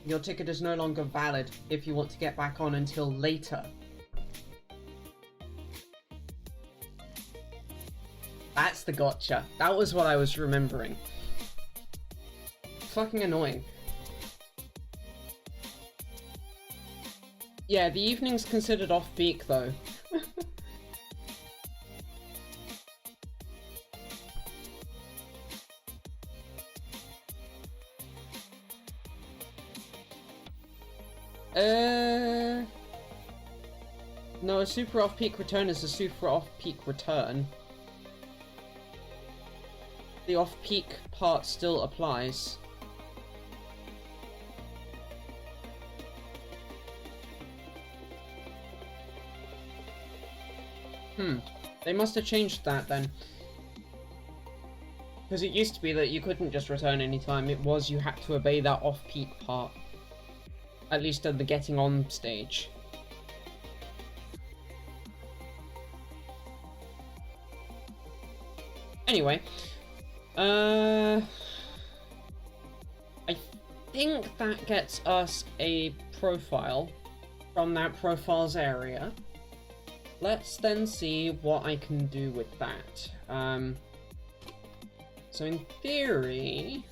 your ticket is no longer valid if you want to get back on until later. That's the gotcha. That was what I was remembering. Fucking annoying. Yeah, the evening's considered off-peak, though. No, a super off-peak return is a super off-peak return. The off-peak part still applies. They must have changed that then. Because it used to be that you couldn't just return anytime, it was you had to obey that off-peak part. At least at the getting on stage. Anyway, I think that gets us a profile from that profiles area. Let's then see what I can do with that. So in theory,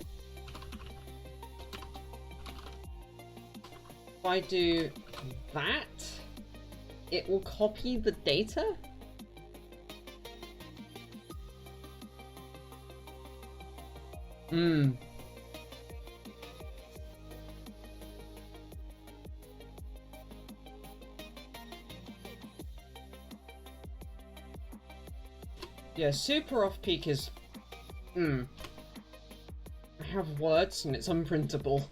if I do that, it will copy the data? Yeah, super off-peak is... I have words and it's unprintable.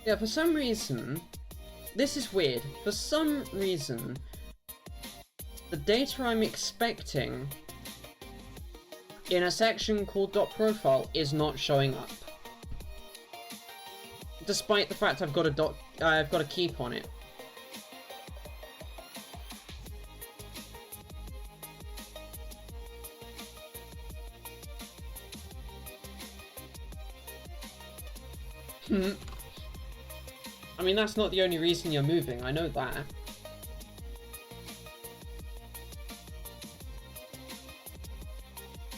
Yeah, for some reason, this is weird. For some reason, the data I'm expecting in a section called .profile is not showing up, despite the fact I've got a keep on it. I mean, that's not the only reason you're moving, I know that.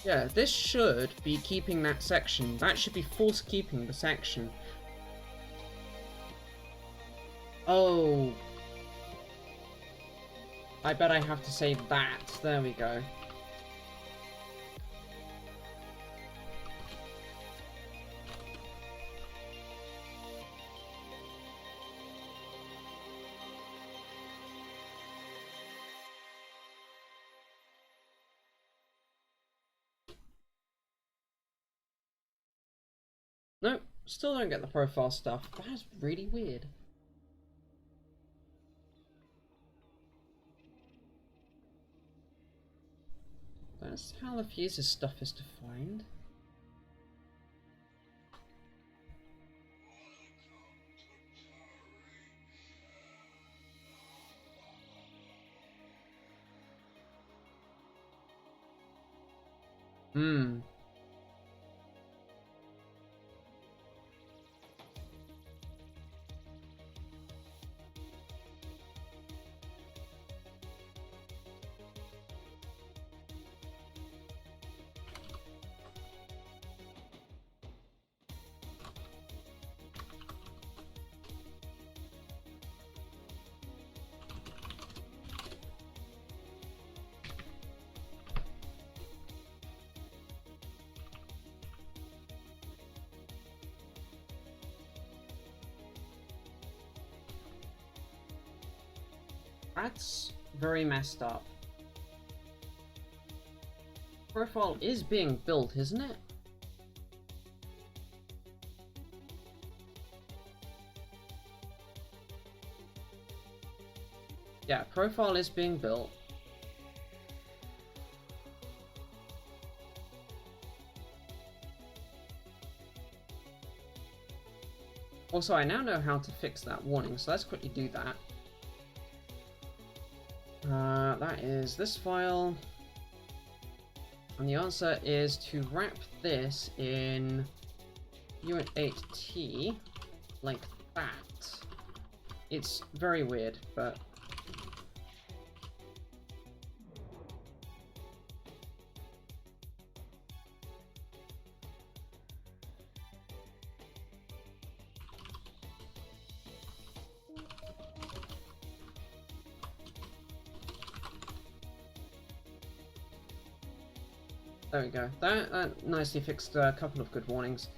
Yeah, this should be keeping that section. That should be force keeping the section. Oh. I bet I have to say that. There we go. Nope, still don't get the profile stuff. That's really weird. That's how the fuse's stuff is defined. That's very messed up. Profile is being built, isn't it? Yeah, profile is being built. Also, I now know how to fix that warning, so let's quickly do that. That is this file. And the answer is to wrap this in unit 8T, like that. It's very weird, but... There we go. That nicely fixed a couple of good warnings.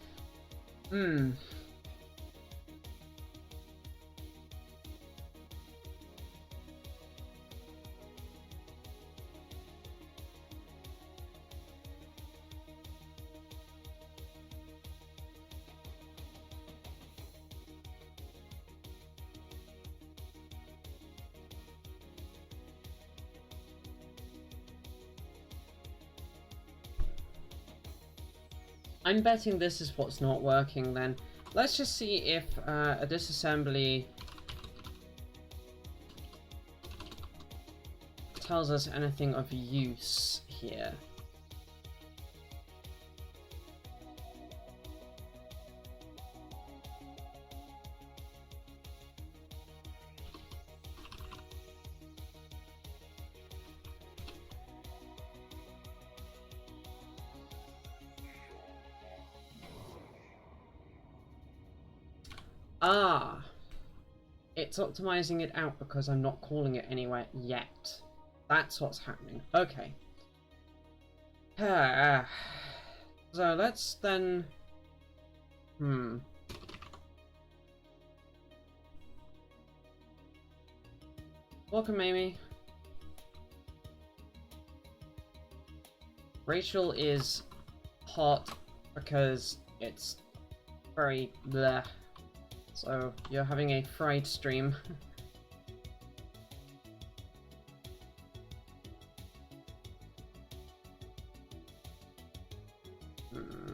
I'm betting this is what's not working then. Let's just see if a disassembly tells us anything of use here. Ah, it's optimizing it out because I'm not calling it anywhere yet. That's what's happening. Okay. So let's then... Welcome, Amy. Rachel is hot because it's very bleh. So you're having a fried stream.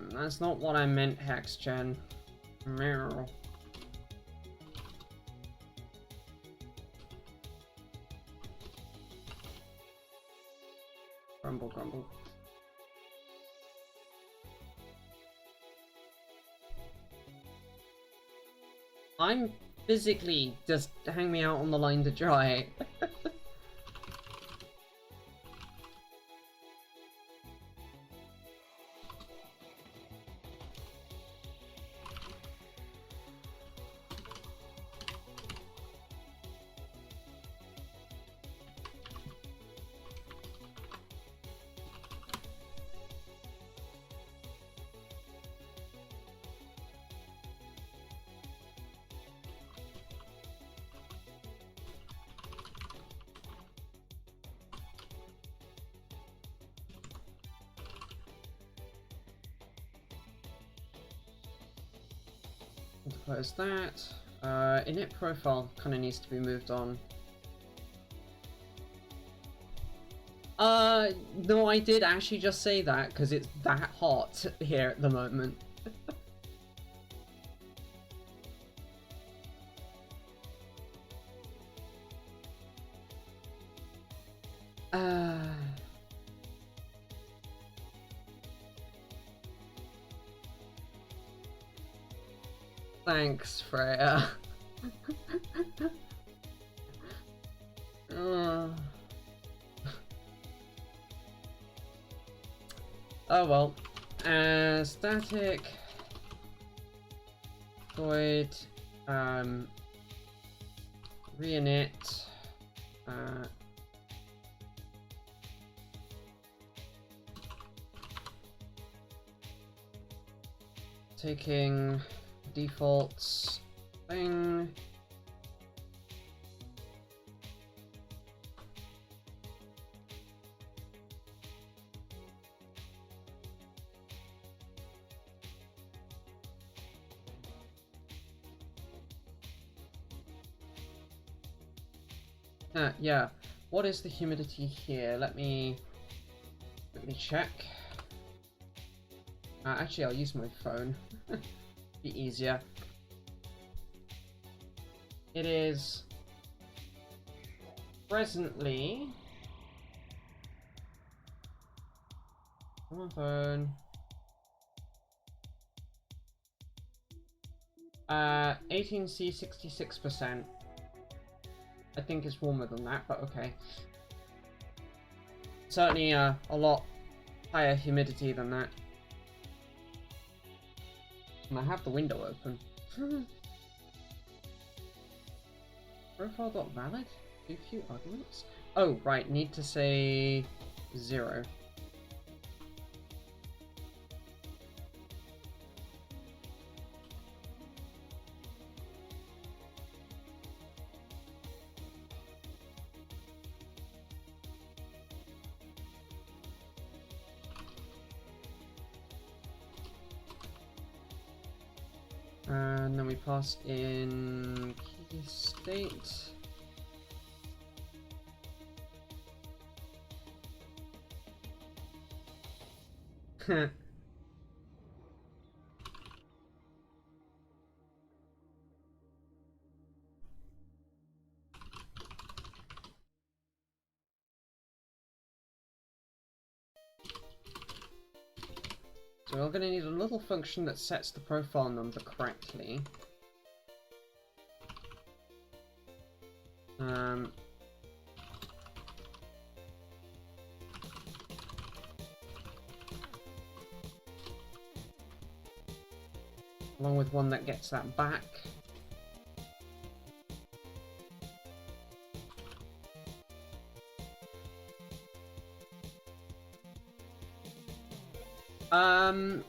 That's not what I meant, HexGen. Meow. Grumble, grumble. I'm physically just hang me out on the line to dry. Close that. Init profile kind of needs to be moved on. No, I did actually just say that because it's that hot here at the moment. Thanks, Freya. Oh well. Static void reinit taking defaults thing. Yeah. What is the humidity here? Let me quickly check. Actually, I'll use my phone. Be easier. It is presently... Come on, phone. 18C, 66%. I think it's warmer than that, but okay. Certainly a lot higher humidity than that. And I have the window open. Profile.valid? Too few arguments? Oh, right, need to say 0. And then we pass in key state. So we're going to need a little function that sets the profile number correctly. Along with one that gets that back.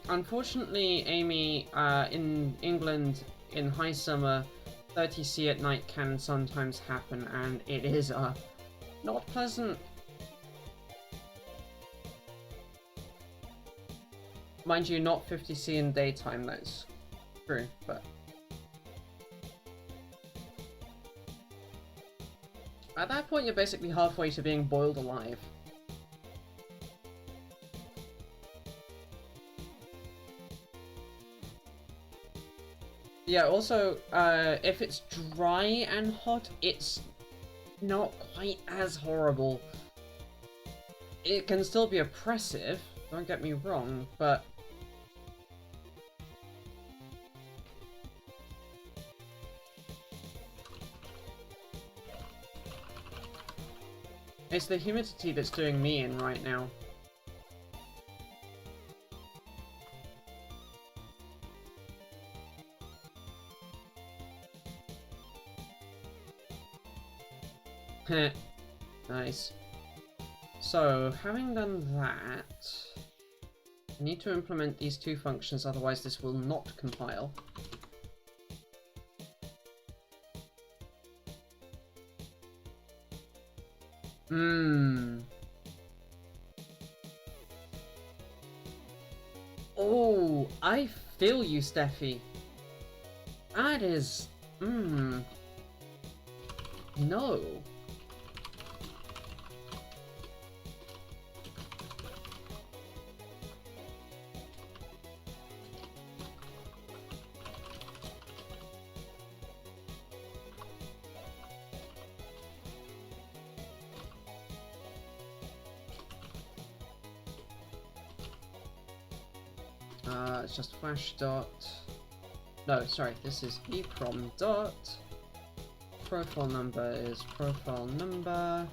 Unfortunately, Amy, in England, in high summer, 30C at night can sometimes happen, and it is, not pleasant. Mind you, not 50C in daytime, that's true, but... At that point, you're basically halfway to being boiled alive. Yeah, also, if it's dry and hot, it's not quite as horrible. It can still be oppressive, don't get me wrong, but... It's the humidity that's doing me in right now. Nice. So, having done that, I need to implement these two functions, otherwise this will not compile. Oh, I feel you, Steffi. That is... No. It's just flash dot. No, sorry, this is EEPROM dot. Profile number is profile number.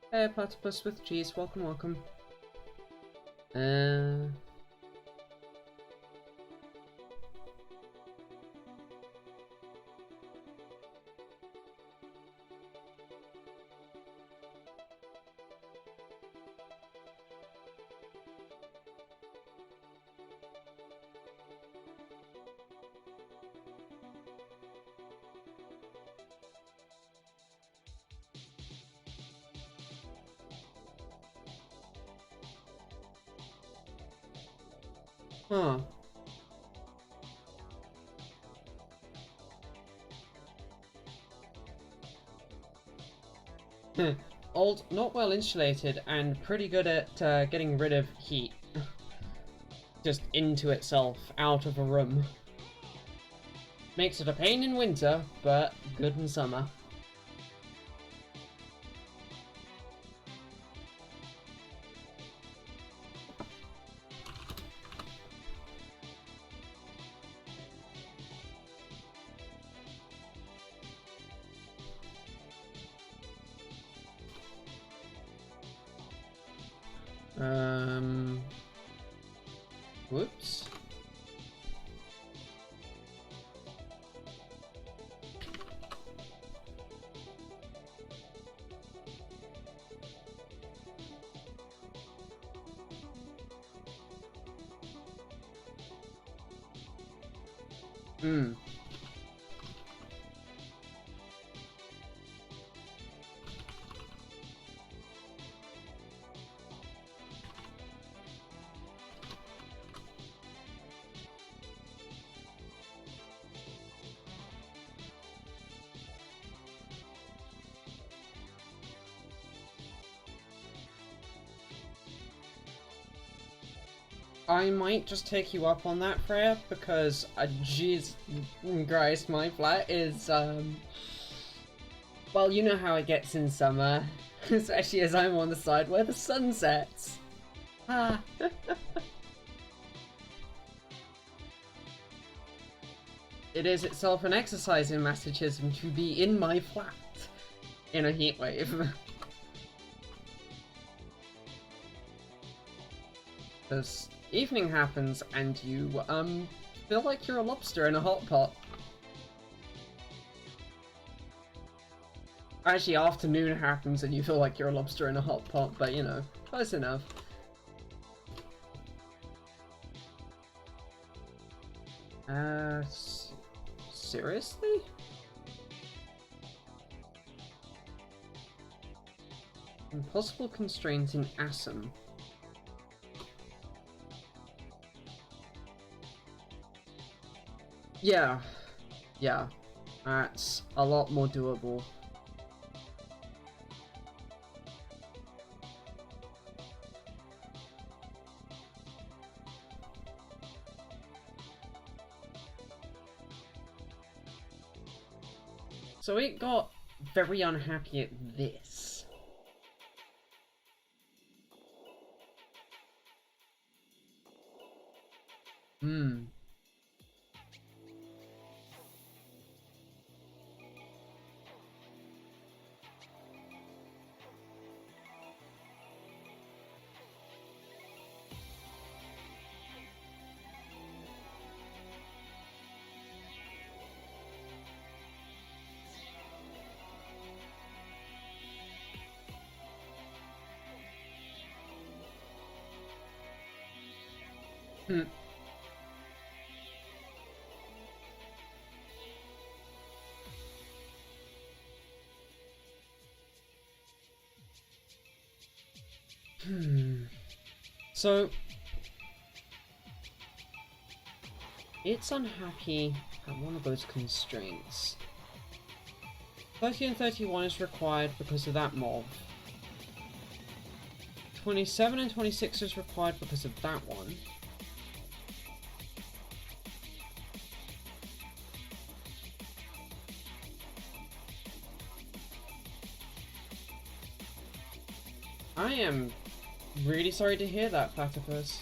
Hey, Platypus with cheese, welcome, welcome. Huh. Old, not well insulated, and pretty good at getting rid of heat. Just into itself, out of a room. Makes it a pain in winter, but good in summer. Whoops. I might just take you up on that, Freya, because, jeez Christ, my flat is, well, you know how it gets in summer, especially as I'm on the side where the sun sets. Ah. It is itself an exercise in masochism to be in my flat in a heatwave. Because evening happens and you, feel like you're a lobster in a hot pot. Actually, afternoon happens and you feel like you're a lobster in a hot pot, but you know, close enough. Seriously? Impossible constraint in ASM. Yeah, that's a lot more doable. So it got very unhappy at this. So it's unhappy at one of those constraints. 30 and 31 is required because of that mob. 27 and 26 is required because of that one. I am really sorry to hear that, Platypus.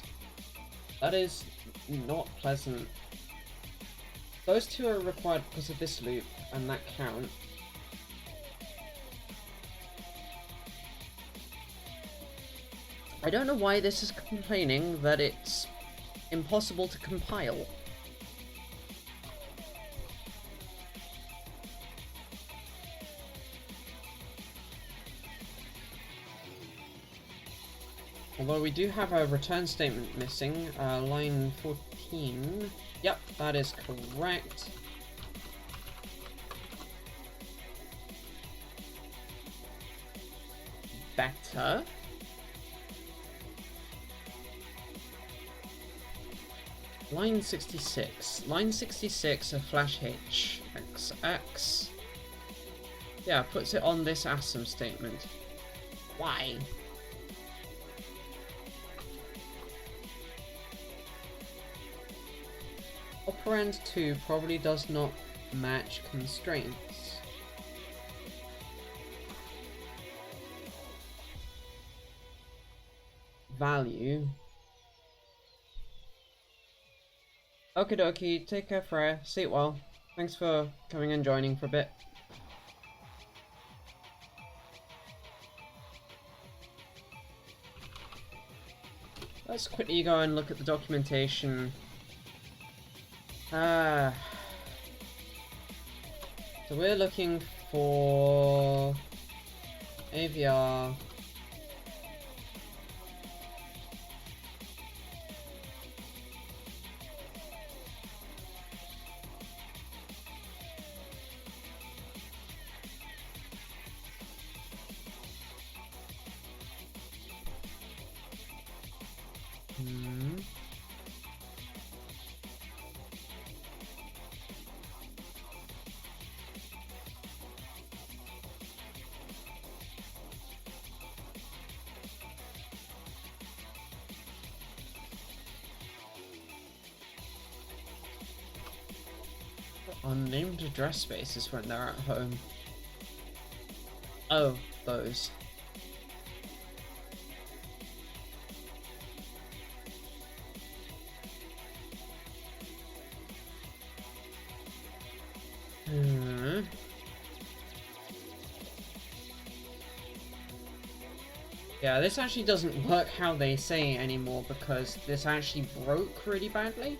That is not pleasant. Those two are required because of this loop, and that count. I don't know why this is complaining that it's impossible to compile. Although we do have a return statement missing, line 14. Yep, that is correct. Better. Line 66. Line 66, a flash hitch. XX. Yeah, puts it on this ASM statement. Why? Operand 2 probably does not match constraints. Value. Okie dokie, take care, Freya. See you well. Thanks for coming and joining for a bit. Let's quickly go and look at the documentation. So we're looking for AVR. Unnamed address spaces when they're at home. Oh, those. Yeah, this actually doesn't work how they say anymore because this actually broke really badly.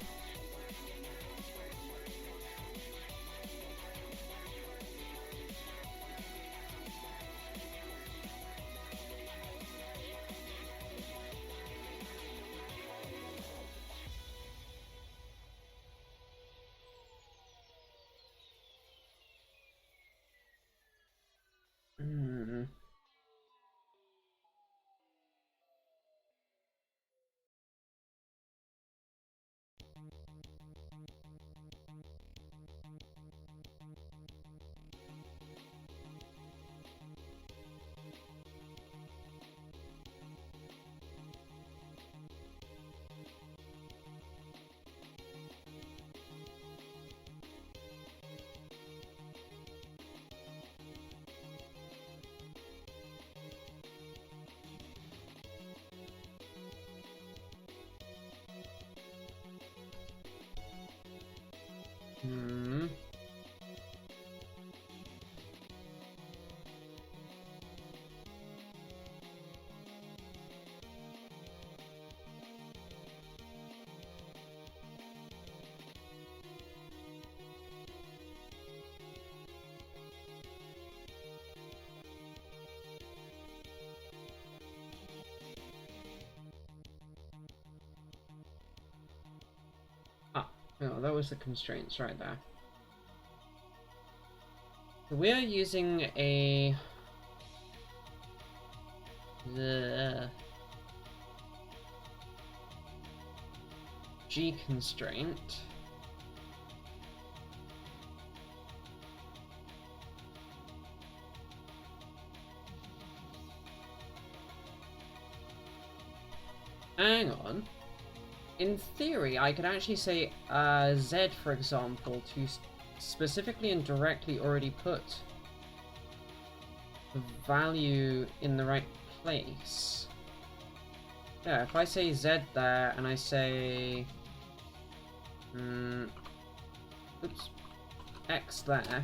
Oh, that was the constraints right there. So we are using a G constraint. Hang on. In theory, I could actually say Z, for example, to specifically and directly already put the value in the right place. Yeah, if I say Z there and I say oops, X there,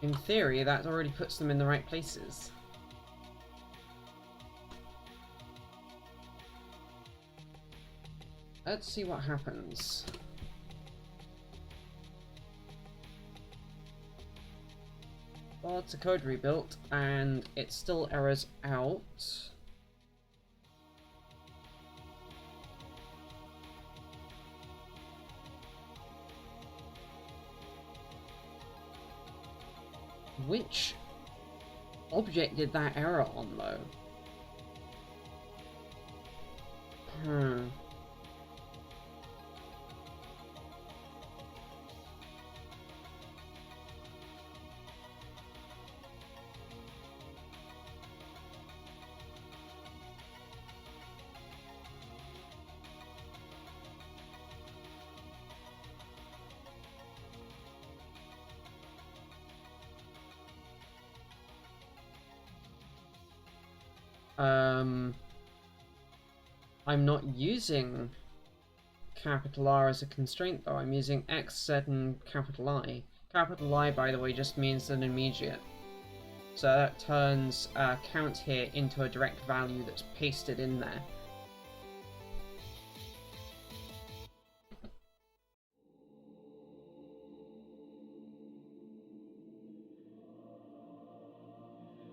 in theory that already puts them in the right places. Let's see what happens. Well, it's a code rebuilt, and it still errors out. Which object did that error on, though? I'm not using capital R as a constraint though. I'm using X, Z, and capital I. Capital I, by the way, just means an immediate. So that turns count here into a direct value that's pasted in there.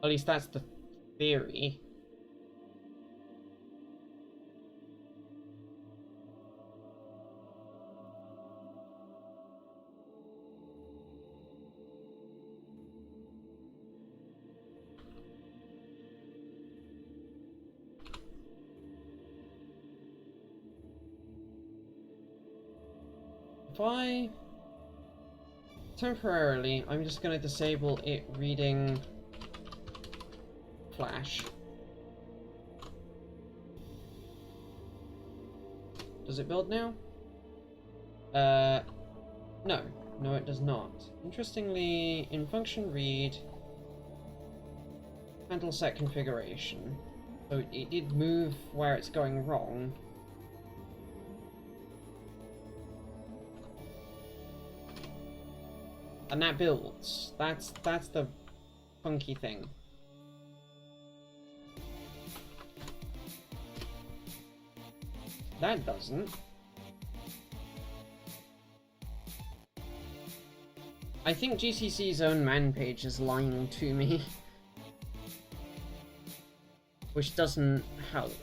At least that's the theory. If I temporarily, I'm just going to disable it reading flash. Does it build now? No. No, it does not. Interestingly, in function read, handle set configuration. So it did move where it's going wrong. And that builds. That's the funky thing. That doesn't. I think GCC's own man page is lying to me. Which doesn't help.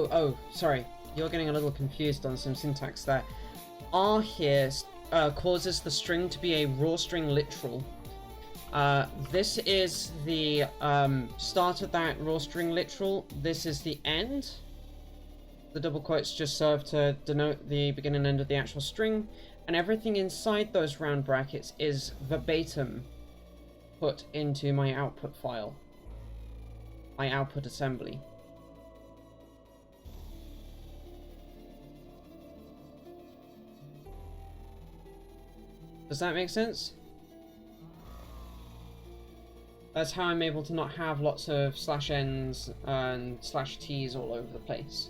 Oh, sorry. You're getting a little confused on some syntax there. R here causes the string to be a raw string literal. This is the start of that raw string literal. This is the end. The double quotes just serve to denote the beginning and end of the actual string. And everything inside those round brackets is verbatim put into my output file. My output assembly. Does that make sense? That's how I'm able to not have lots of /n's and /t's all over the place.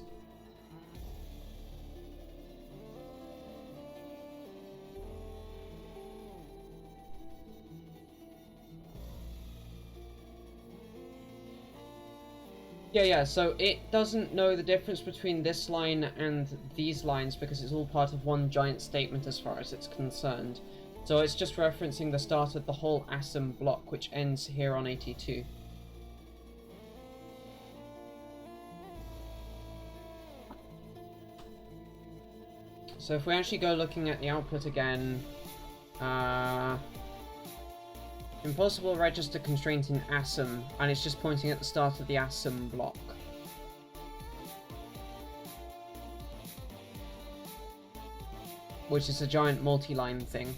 Yeah, so it doesn't know the difference between this line and these lines because it's all part of one giant statement as far as it's concerned. So it's just referencing the start of the whole ASM block, which ends here on 82. So if we actually go looking at the output again, impossible register constraint in ASM, and it's just pointing at the start of the ASM block. Which is a giant multi-line thing.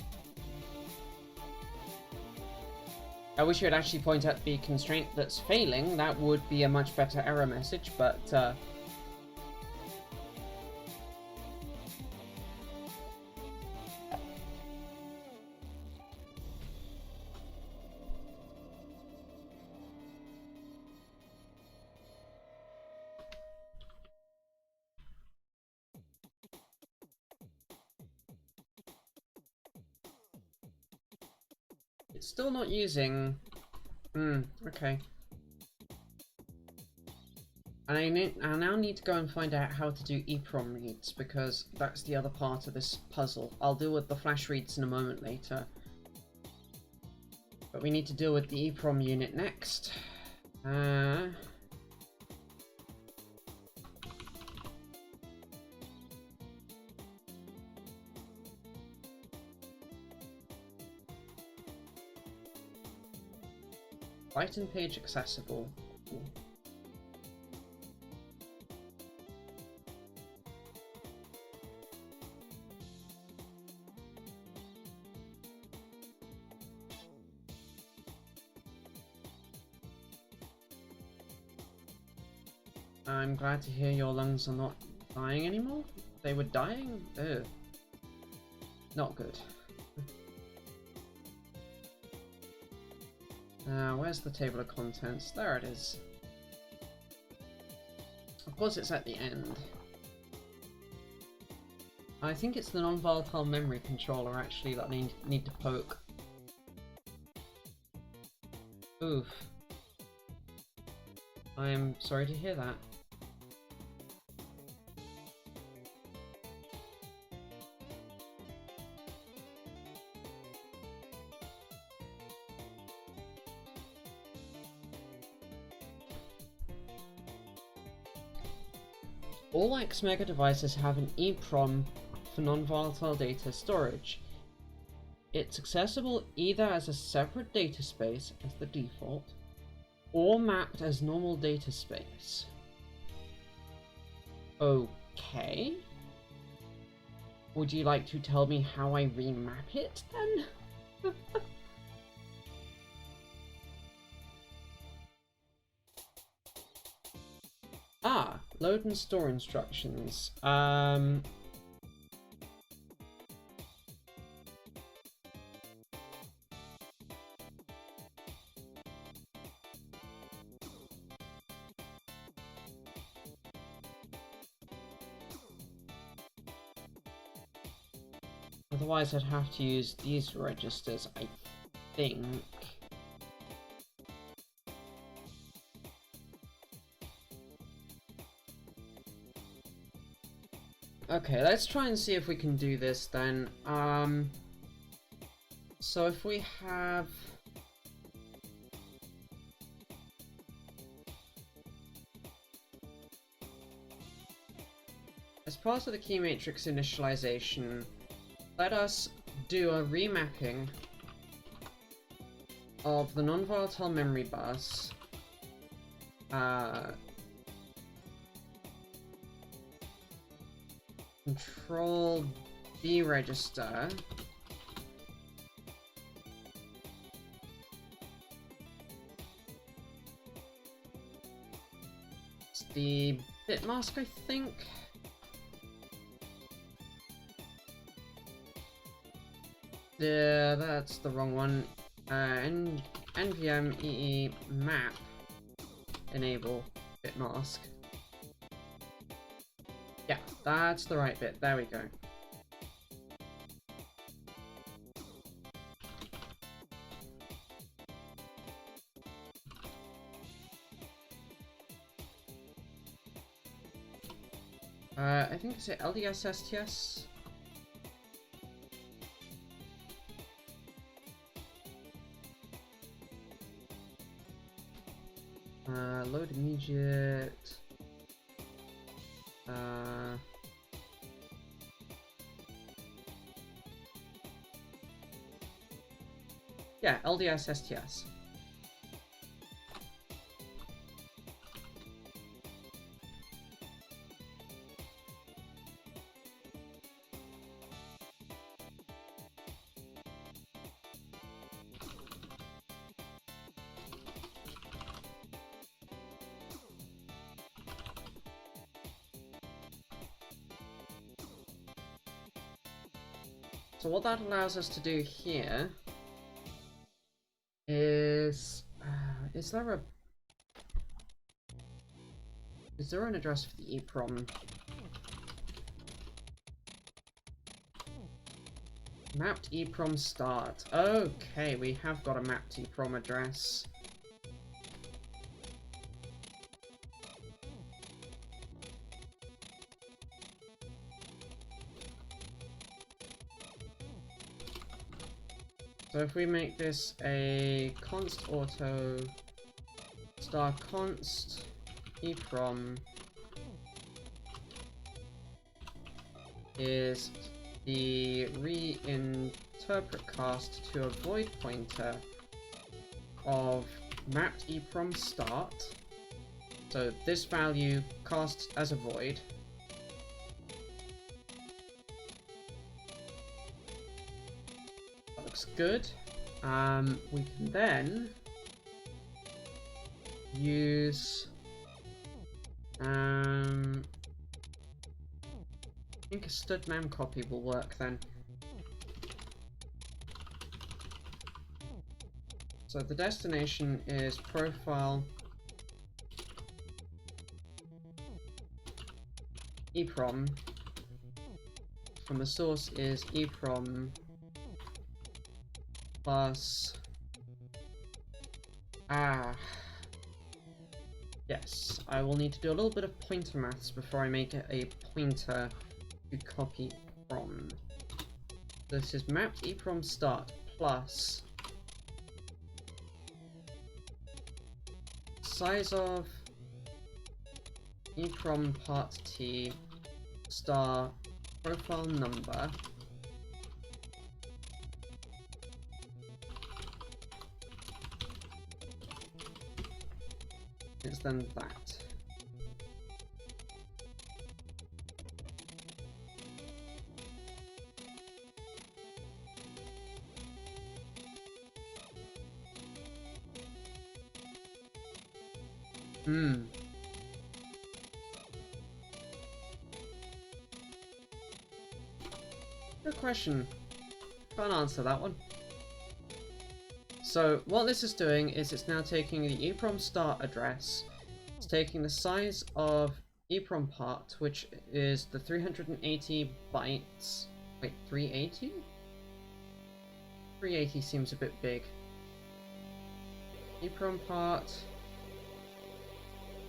I wish it would actually point at the constraint that's failing. That would be a much better error message, but it's still not using... okay. And I now need to go and find out how to do EEPROM reads, because that's the other part of this puzzle. I'll deal with the flash reads in a moment later. But we need to deal with the EEPROM unit next. Item page accessible. Ooh. I'm glad to hear your lungs are not dying anymore. They were dying? Ugh. Not good. Where's the table of contents? There it is. Of course it's at the end. I think it's the non-volatile memory controller actually that I need to poke. Oof. I'm sorry to hear that. All XMega devices have an EEPROM for non-volatile data storage. It's accessible either as a separate data space as the default, or mapped as normal data space. Okay. Would you like to tell me how I remap it then? Ah, load and store instructions. Otherwise I'd have to use these registers, I think. Okay, let's try and see if we can do this then. So if we have... As part of the key matrix initialization, let us do a remapping of the non-volatile memory bus control B register it's the bit mask, I think. Yeah, that's the wrong one. nvm ee map enable bit mask. Yeah, that's the right bit. There we go. I think it's LDS STS. Load immediate. Yeah, LDS STS. So what that allows us to do here is there an address for the EEPROM? Mapped EEPROM start. Okay, we have got a mapped EEPROM address. So if we make this a const auto star const EEPROM is the reinterpret cast to a void pointer of mapped EEPROM start. So this value cast as a void. That looks good. We can then use I think a stud mem copy will work then. So the destination is profile EEPROM. From the source is EEPROM plus yes, I will need to do a little bit of pointer maths before I make it a pointer to copy from. This is mapped EEPROM start plus size of EEPROM part T star profile number is then that. Good question. Can't answer that one. So what this is doing is it's now taking the EEPROM start address, it's taking the size of EEPROM part, which is the 380 bytes. Wait, 380? 380 seems a bit big. EEPROM part,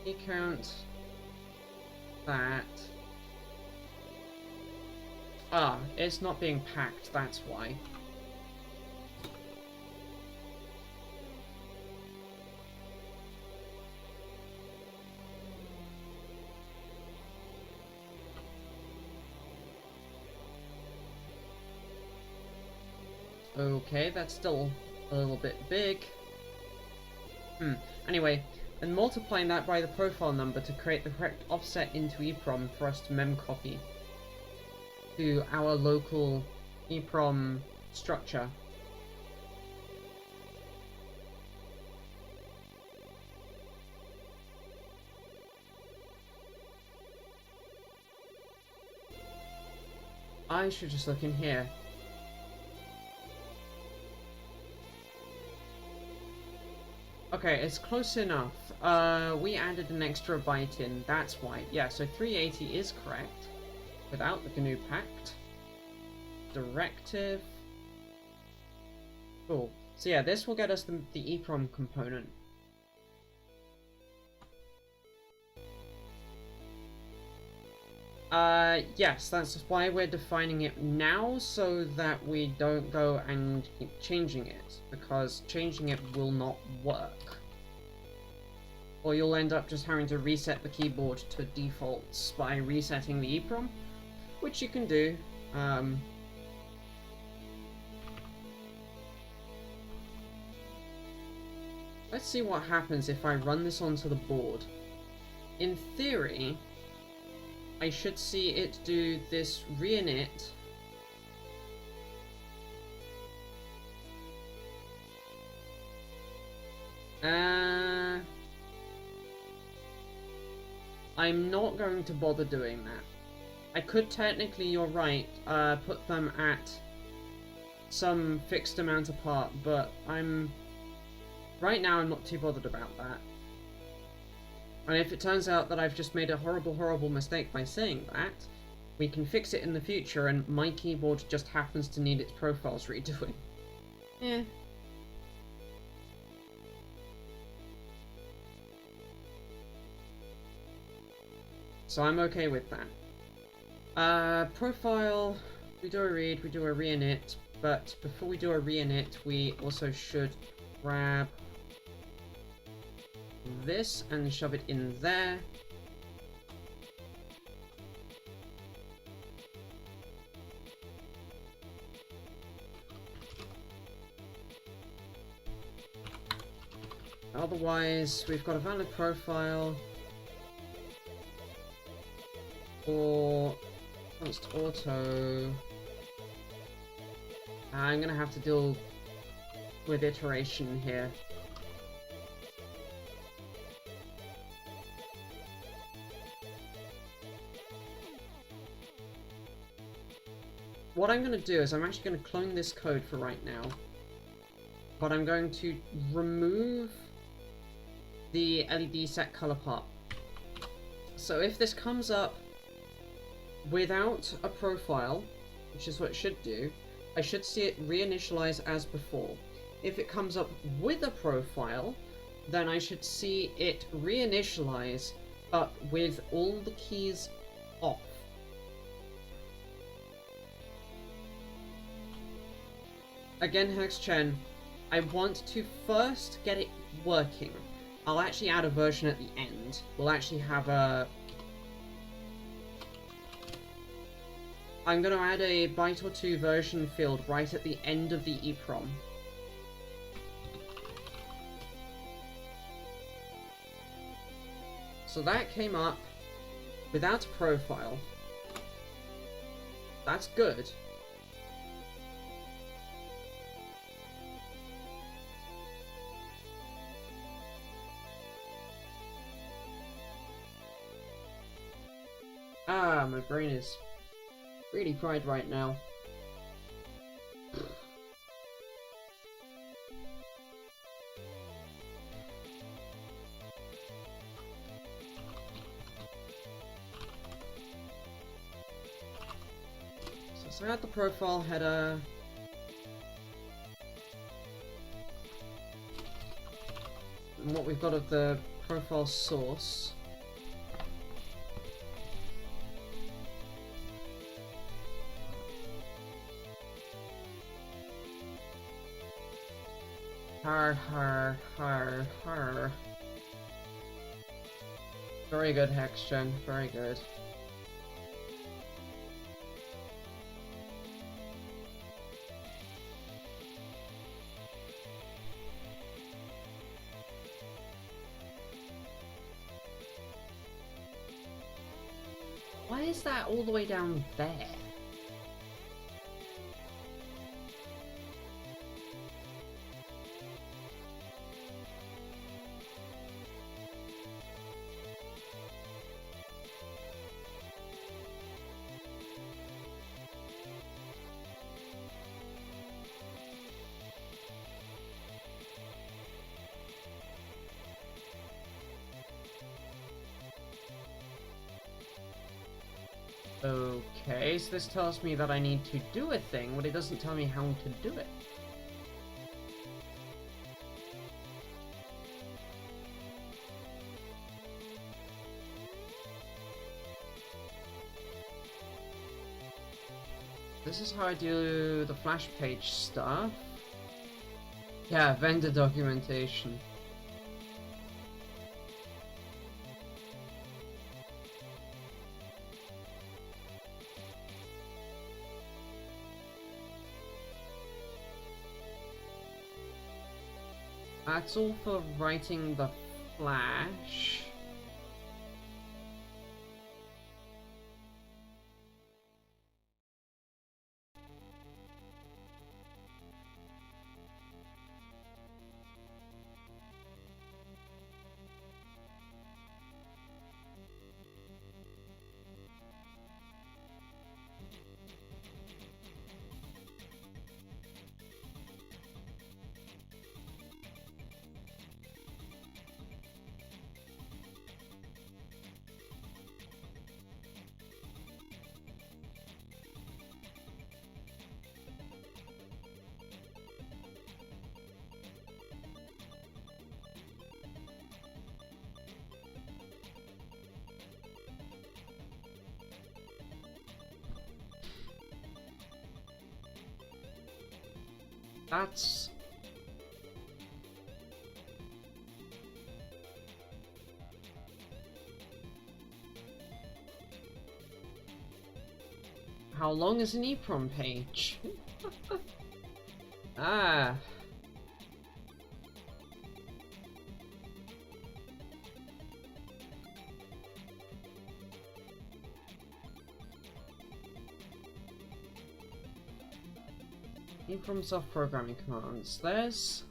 key count, that. Ah, it's not being packed, that's why. Okay, that's still a little bit big. Anyway, and multiplying that by the profile number to create the correct offset into EEPROM for us to memcopy to our local EEPROM structure. I should just look in here. Okay, it's close enough. We added an extra byte in, that's why. Yeah, so 380 is correct. Without the GNU pact. Directive. Cool. So yeah, this will get us the EEPROM component. Yes, that's why we're defining it now, so that we don't go and keep changing it, because changing it will not work. Or you'll end up just having to reset the keyboard to defaults by resetting the EEPROM, which you can do. Let's see what happens if I run this onto the board. In theory, I should see it do this reinit. I'm not going to bother doing that. I could technically, you're right, put them at some fixed amount apart, but right now I'm not too bothered about that. And if it turns out that I've just made a horrible, horrible mistake by saying that, we can fix it in the future and my keyboard just happens to need its profiles redoing. Eh. So I'm okay with that. Profile, we do a read, we do a reinit, but before we do a reinit, we also should grab this and shove it in there. Otherwise, we've got a valid profile for const auto. I'm gonna have to deal with iteration here. What I'm going to do is I'm actually going to clone this code for right now, but I'm going to remove the LED set color part. So if this comes up without a profile, which is what it should do, I should see it reinitialize as before. If it comes up with a profile, then I should see it reinitialize, but with all the keys off. Again, HexChen, I want to first get it working. I'll actually add a version at the end. We'll actually have a... I'm going to add a byte or two version field right at the end of the EEPROM. So that came up without a profile. That's good. Ah, my brain is really fried right now. So I got the profile header. And what we've got of the profile source. Har. Very good, HexGen. Very good. Why is that all the way down there? Okay, so this tells me that I need to do a thing, but it doesn't tell me how to do it. This is how I do the flash page stuff. Yeah, vendor documentation. That's all for writing the flash. That's... How long is an EEPROM page? Ah. EEPROM soft programming commands. That's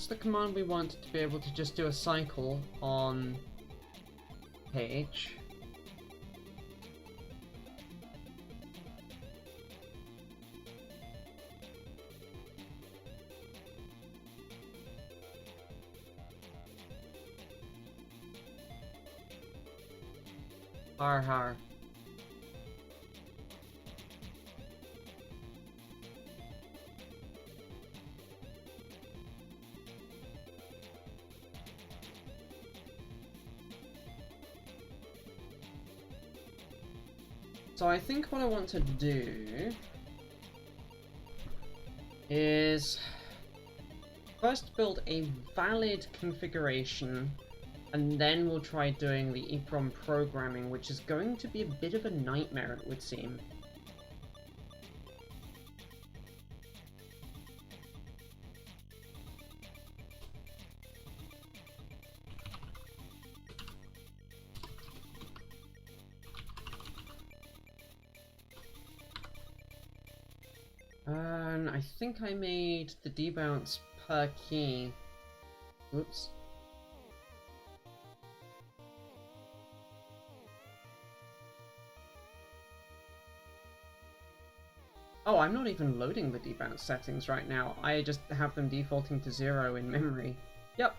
the command we want to be able to just do a cycle on page. Har. So I think what I want to do is first build a valid configuration, and then we'll try doing the EEPROM programming, which is going to be a bit of a nightmare, it would seem. And I think I made the debounce per key. Oops. Oh, I'm not even loading the debounce settings right now. I just have them defaulting to 0 in memory. Yep.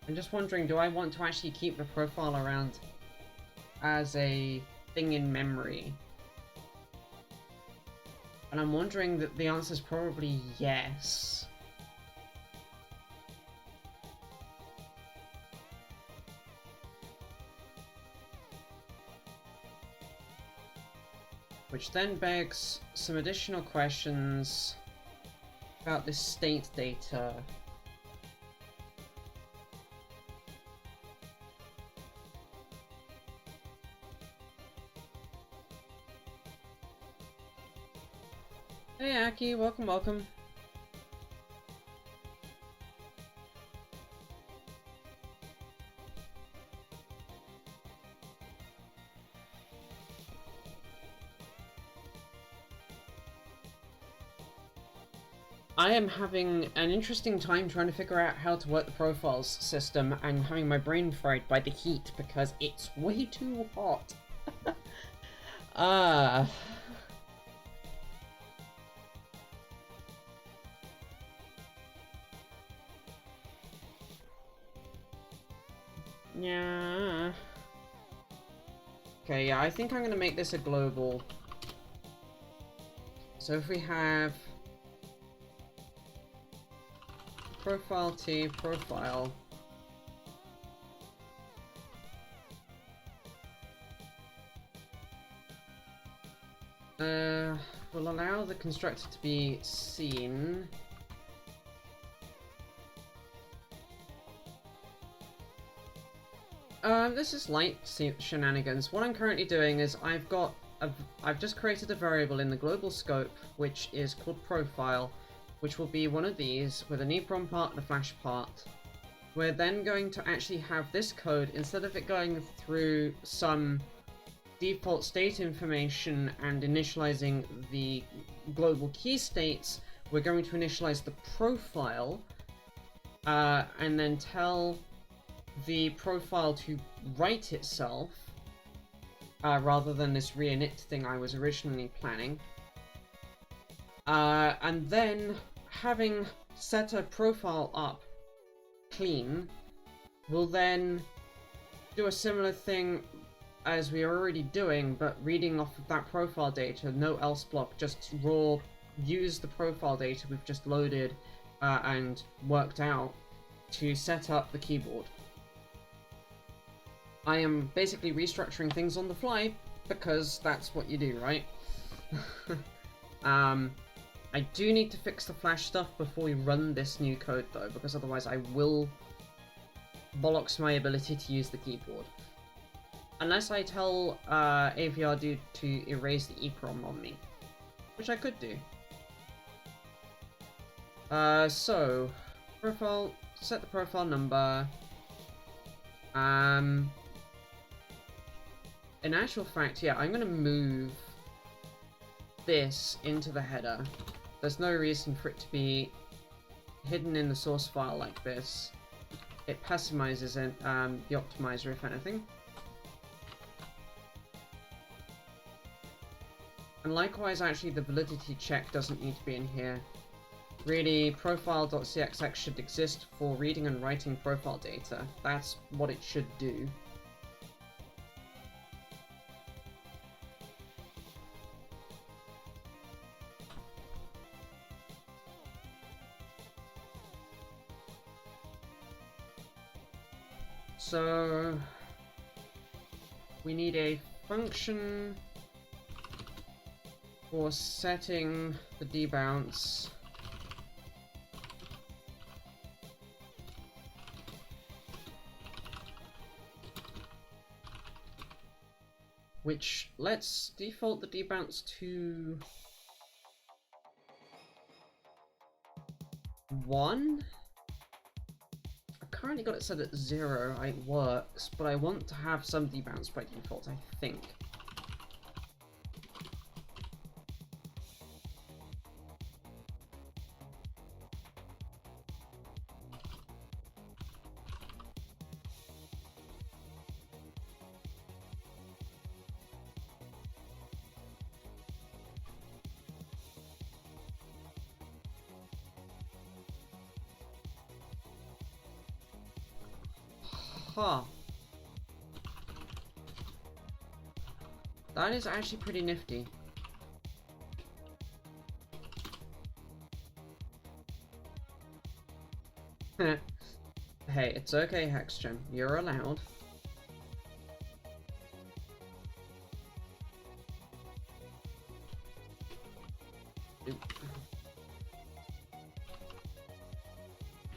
I'm just wondering, do I want to actually keep the profile around as a thing in memory? And I'm wondering that the answer is probably yes. Which then begs some additional questions about this state data. Hey Aki, welcome. I am having an interesting time trying to figure out how to work the profiles system and having my brain fried by the heat because it's way too hot. Yeah. Okay, yeah, I think I'm gonna make this a global. So if we have profile T, profile. Will allow the constructor to be seen. This is light shenanigans. What I'm currently doing is I've just created a variable in the global scope, which is called profile, which will be one of these with an EEPROM part and a flash part. We're then going to actually have this code, instead of it going through some default state information and initializing the global key states, we're going to initialize the profile, and then tell the profile to write itself, rather than this reinit thing I was originally planning. And then, having set a profile up clean, we'll then do a similar thing as we are already doing, but reading off of that profile data, no else block, just raw, use the profile data we've just loaded and worked out to set up the keyboard. I am basically restructuring things on the fly, because that's what you do, right? I do need to fix the flash stuff before we run this new code though, because otherwise I will bollocks my ability to use the keyboard. Unless I tell AVR dude to erase the EEPROM on me, which I could do. So, profile, set the profile number. In actual fact, yeah, I'm gonna move this into the header. There's no reason for it to be hidden in the source file like this. It pessimizes it, the optimizer, if anything. And likewise, actually, the validity check doesn't need to be in here. Really, profile.cxx should exist for reading and writing profile data. That's what it should do. So, we need a function for setting the debounce. Which, let's default the debounce to 1. I've currently got it set at 0, it works, but I want to have some debounce by default, I think. Huh. That is actually pretty nifty. Hey, it's okay, Hexgen. You're allowed.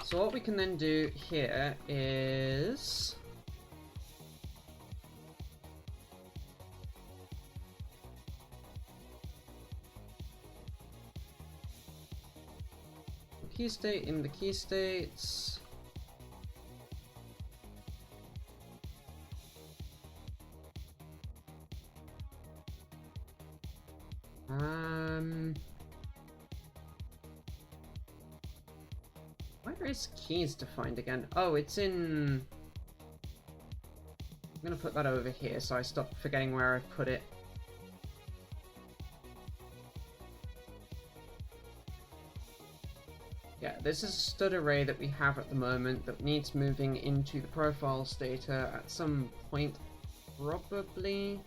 So what we can then do here is key state in the key states. Where is keys defined again? Oh, it's in... I'm gonna put that over here so I stop forgetting where I put it. Yeah, this is a stud array that we have at the moment that needs moving into the profiles data at some point, probably.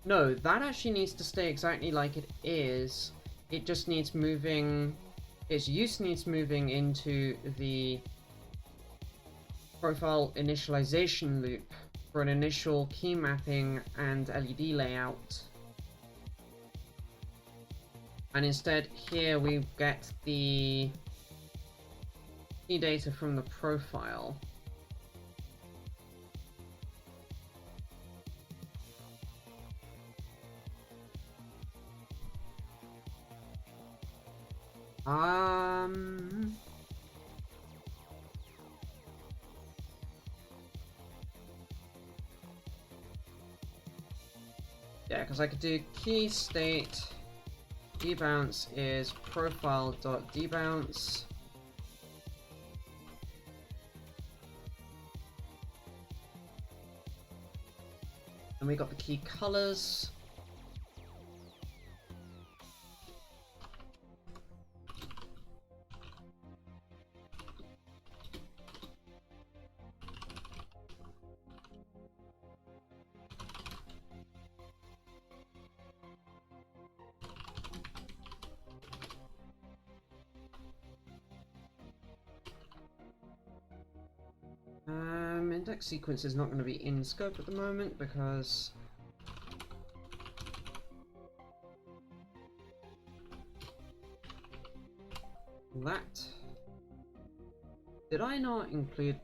No, that actually needs to stay exactly like it is. It just needs moving, its use needs moving into the profile initialization loop for an initial key mapping and LED layout. And instead here we get the key data from the profile. Yeah, because I could do key state debounce is profile.debounce. And we got the key colors. Index sequence is not going to be in scope at the moment because that. Did I not include?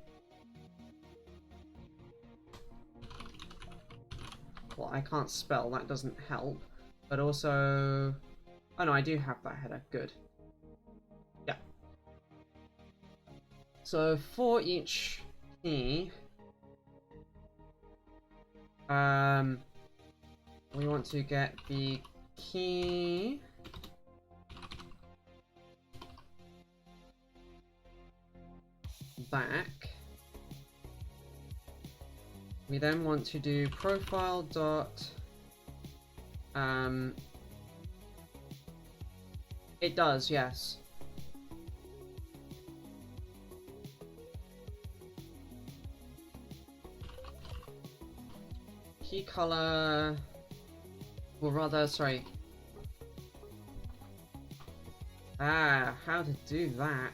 Well, I can't spell, that doesn't help. But also, oh no, I do have that header. Good. Yeah. So for each key, we want to get the key back. We then want to do profile dot. It does, yes. Key color, or rather, sorry. Ah, how to do that?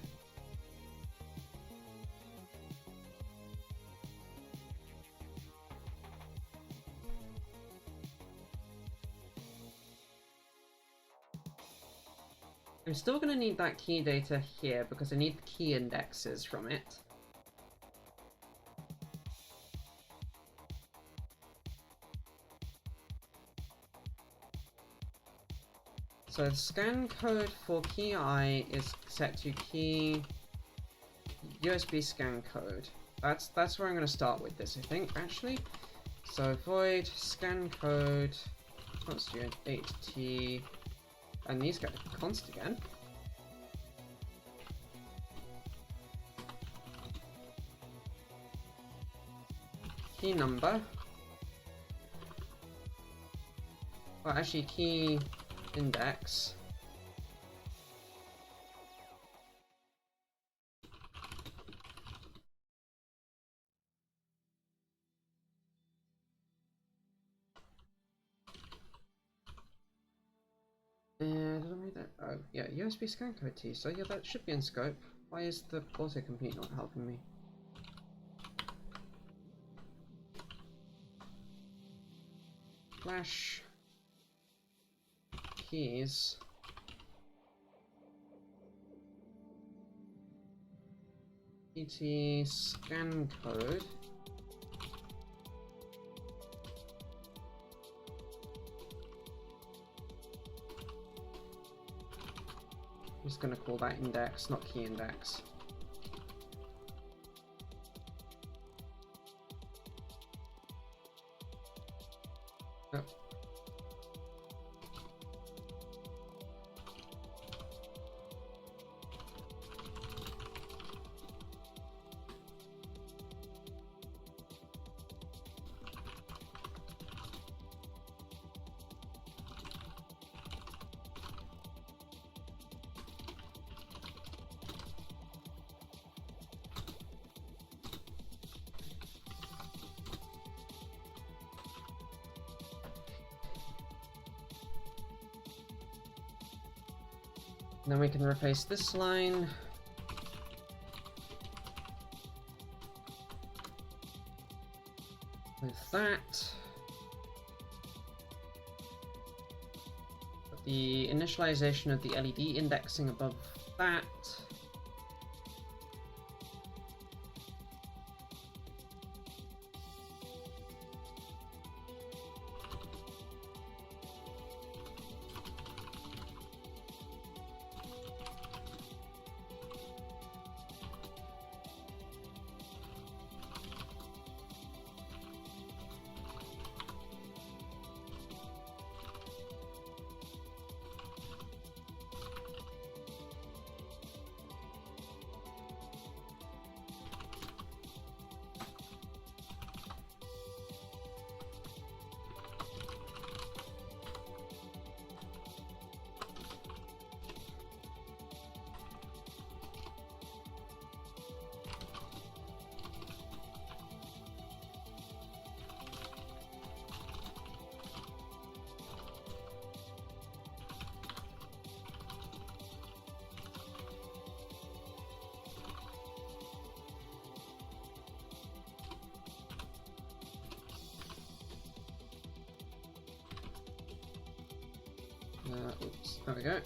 I'm still going to need that key data here because I need the key indexes from it. So the scan code for key I is set to key USB scan code. That's where I'm going to start with this, I think, actually. So void scan code const 8t. And these get const again. Key number. Well, actually, key index. Did I read that? Oh, yeah, USB scan code T. So yeah, that should be in scope. Why is the autocomplete not helping me? Flash keys. ET scan code. I'm just going to call that index, not key index. Oh. Then we can replace this line. With that. Put the initialization of the LED indexing above that. Oops, there we go.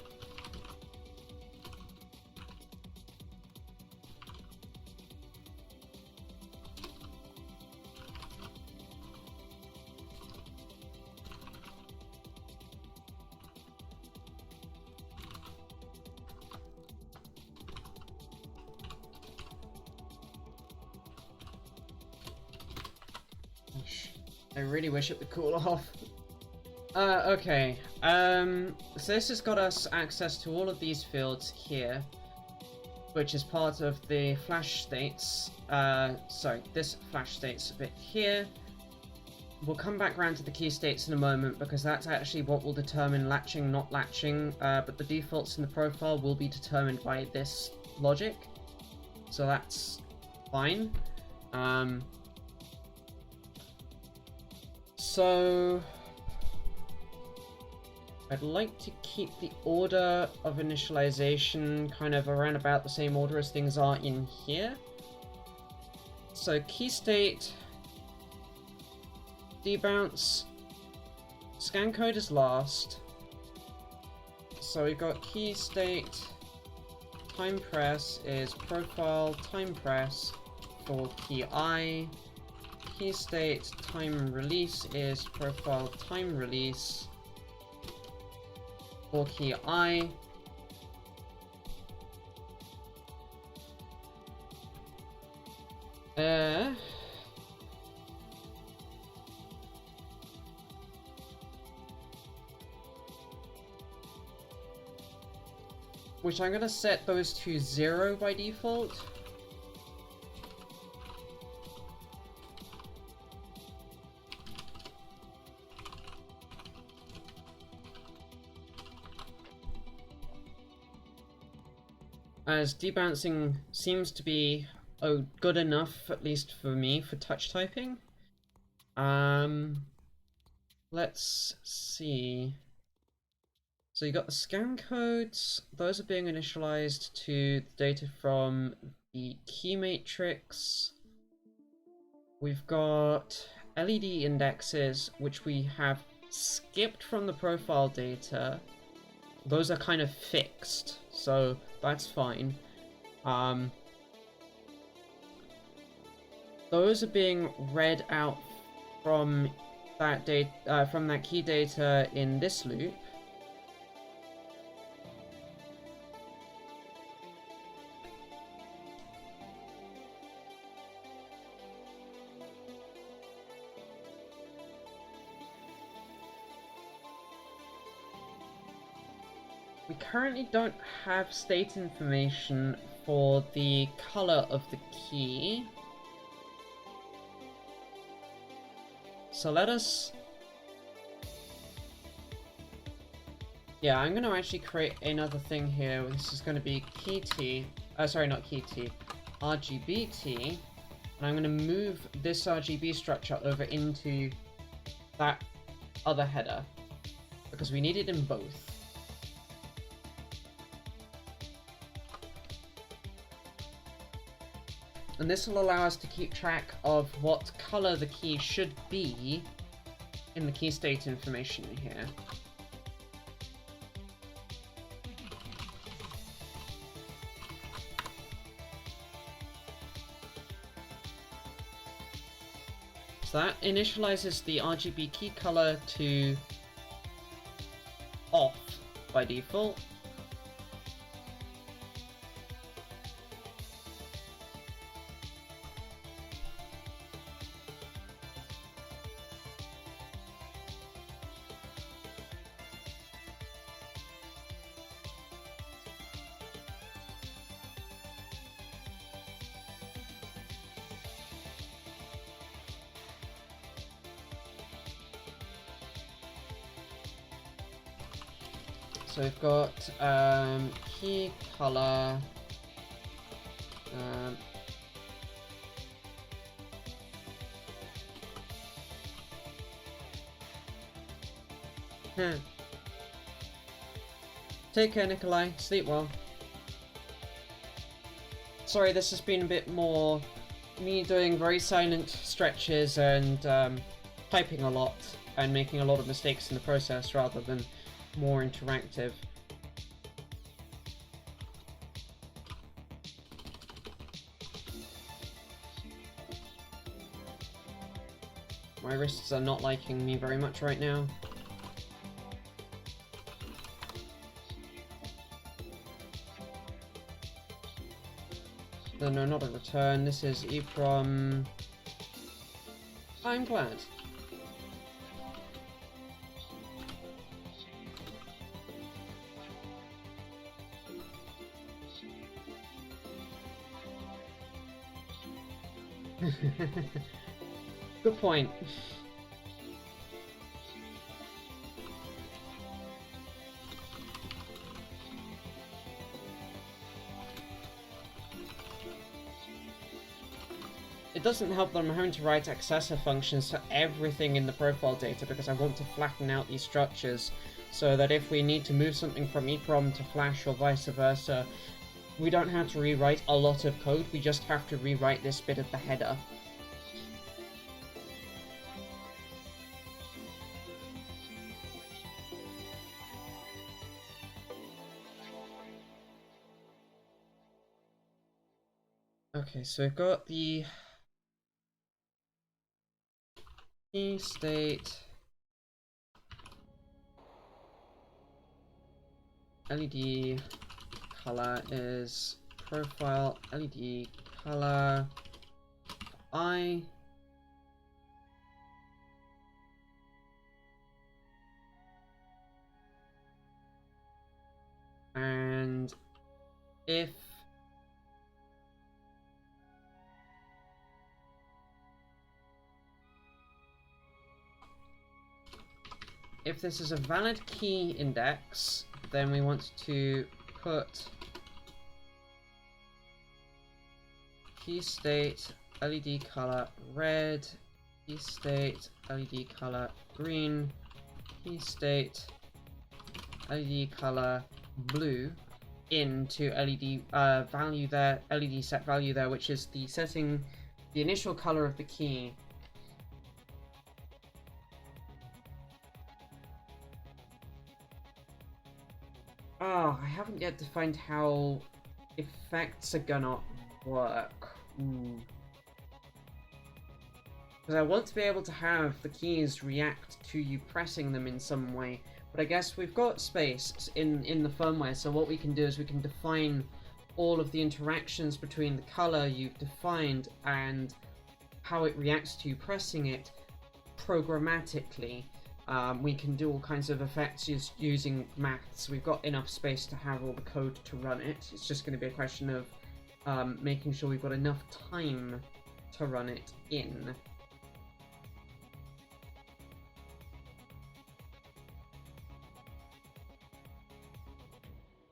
I really wish it would cool off. Okay. So this has got us access to all of these fields here, which is part of the flash states. Sorry, this flash states bit here. We'll come back around to the key states in a moment because that's actually what will determine latching, not latching. But the defaults in the profile will be determined by this logic, so that's fine. So I'd like to keep the order of initialization kind of around about the same order as things are in here. So key state, debounce, scan code is last. So we've got key state, time press is profile, time press for key I. Key state, time release is profile, time release for key I. Which I'm gonna set those to 0 by default. As debouncing seems to be good enough, at least for me, for touch typing. Let's see. So you got the scan codes, those are being initialized to the data from the key matrix. We've got LED indexes, which we have skipped from the profile data. Those are kind of fixed, so that's fine. Those are being read out from that data, from that key data in this loop. We currently don't have state information for the color of the key. So let us... Yeah, I'm going to actually create another thing here. This is going to be key T. Sorry, not key T. RGB T. And I'm going to move this RGB structure over into that other header, because we need it in both. And this will allow us to keep track of what color the key should be in the key state information here. So that initializes the RGB key color to off by default. So we've got key color, Take care, Nikolai. Sleep well. Sorry, this has been a bit more me doing very silent stretches and typing a lot and making a lot of mistakes in the process rather than more interactive. My wrists are not liking me very much right now. No, not a return. This is EEPROM. I'm glad. Good point. It doesn't help that I'm having to write accessor functions for everything in the profile data because I want to flatten out these structures so that if we need to move something from EEPROM to Flash or vice versa, we don't have to rewrite a lot of code, we just have to rewrite this bit of the header. Okay, so we've got the key state LED color is profile LED color I. And if this is a valid key index, then we want to put key state LED color red, key state LED color green, key state LED color blue into LED value there, LED set value there, which is the setting, the initial color of the key. Oh, I haven't yet defined how effects are gonna work. Because I want to be able to have the keys react to you pressing them in some way. But I guess we've got space in the firmware, so what we can do is we can define all of the interactions between the color you've defined and how it reacts to you pressing it programmatically. We can do all kinds of effects using maths. We've got enough space to have all the code to run it. It's just going to be a question of making sure we've got enough time to run it in.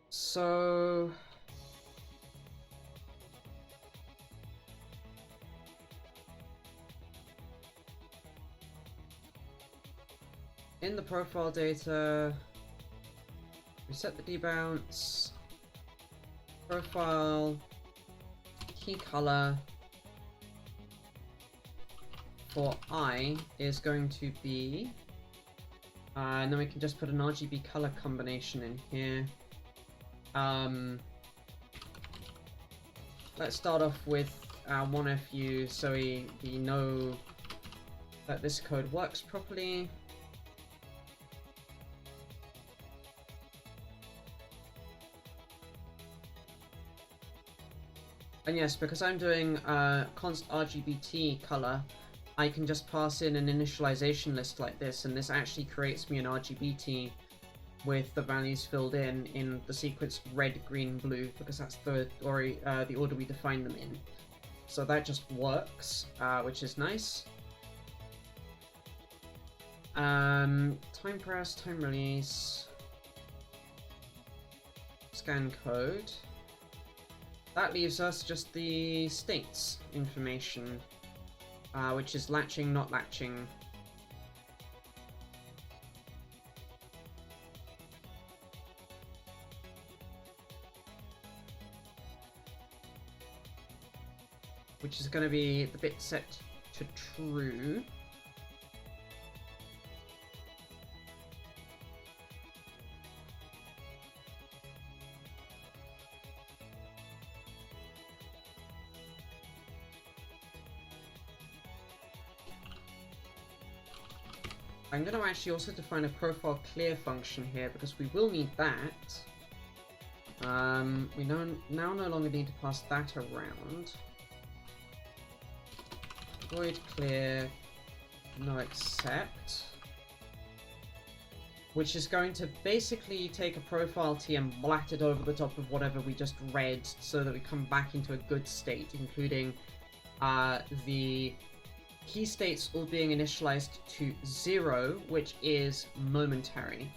So in the profile data, we set the debounce, profile, key color for I is going to be, and then we can just put an RGB color combination in here. Let's start off with our 1FU so we know that this code works properly. And yes, because I'm doing const RGBT color, I can just pass in an initialization list like this, and this actually creates me an RGBT with the values filled in the sequence red, green, blue, because that's the order we define them in. So that just works, which is nice. Time press, time release, scan code. That leaves us just the states information, which is latching, not latching. Which is going to be the bit set to true. I'm going to actually also define a profile clear function here because we will need that. We now no longer need to pass that around. Void clear, no accept. Which is going to basically take a profile T and blat it over the top of whatever we just read so that we come back into a good state, including the key states all being initialized to 0, which is momentary.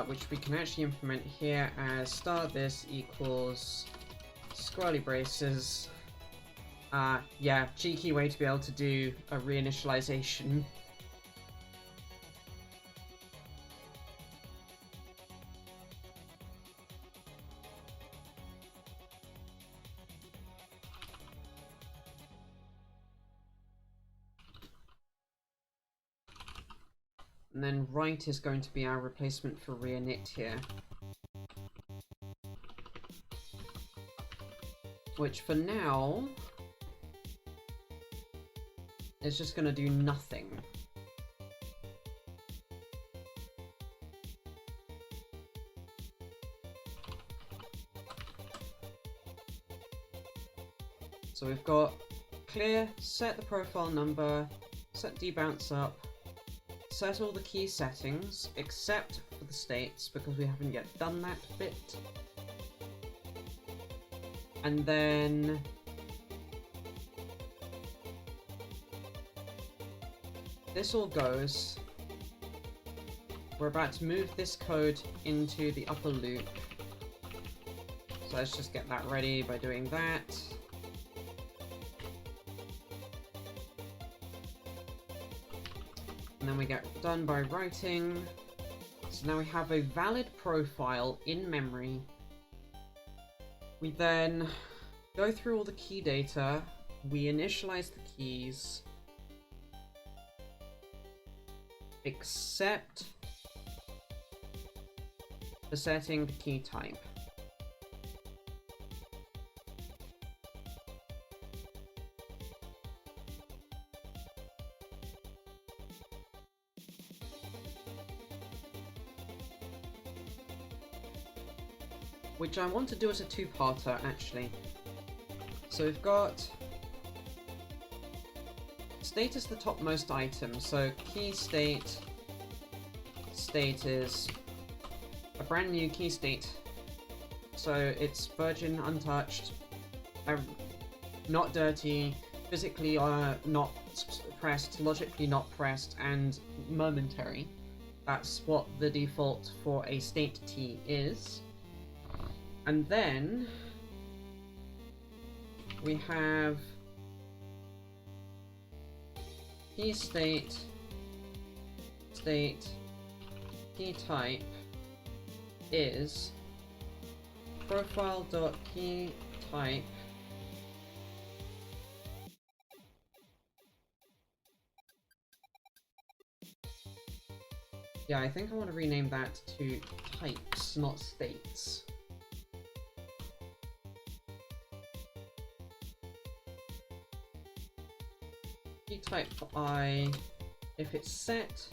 Which we can actually implement here as start this equals squirrely braces. Yeah, cheeky way to be able to do a reinitialization. And then right is going to be our replacement for reinit here. Which for now is just going to do nothing. So we've got clear, set the profile number, set debounce up, set all the key settings, except for the states, because we haven't yet done that bit. And then this all goes. We're about to move this code into the upper loop. So let's just get that ready by doing that. And then we get done by writing. So now we have a valid profile in memory. We then go through all the key data, we initialize the keys, except for setting the key type. Which I want to do as a two-parter, actually. So we've got state is the topmost item, so key state is a brand new key state. So it's virgin, untouched, not dirty, physically not pressed, logically not pressed, and momentary. That's what the default for a state T is. And then we have key state, key type is profile.key type Yeah, I think I want to rename that to types, not states. Key type for I, if it's set,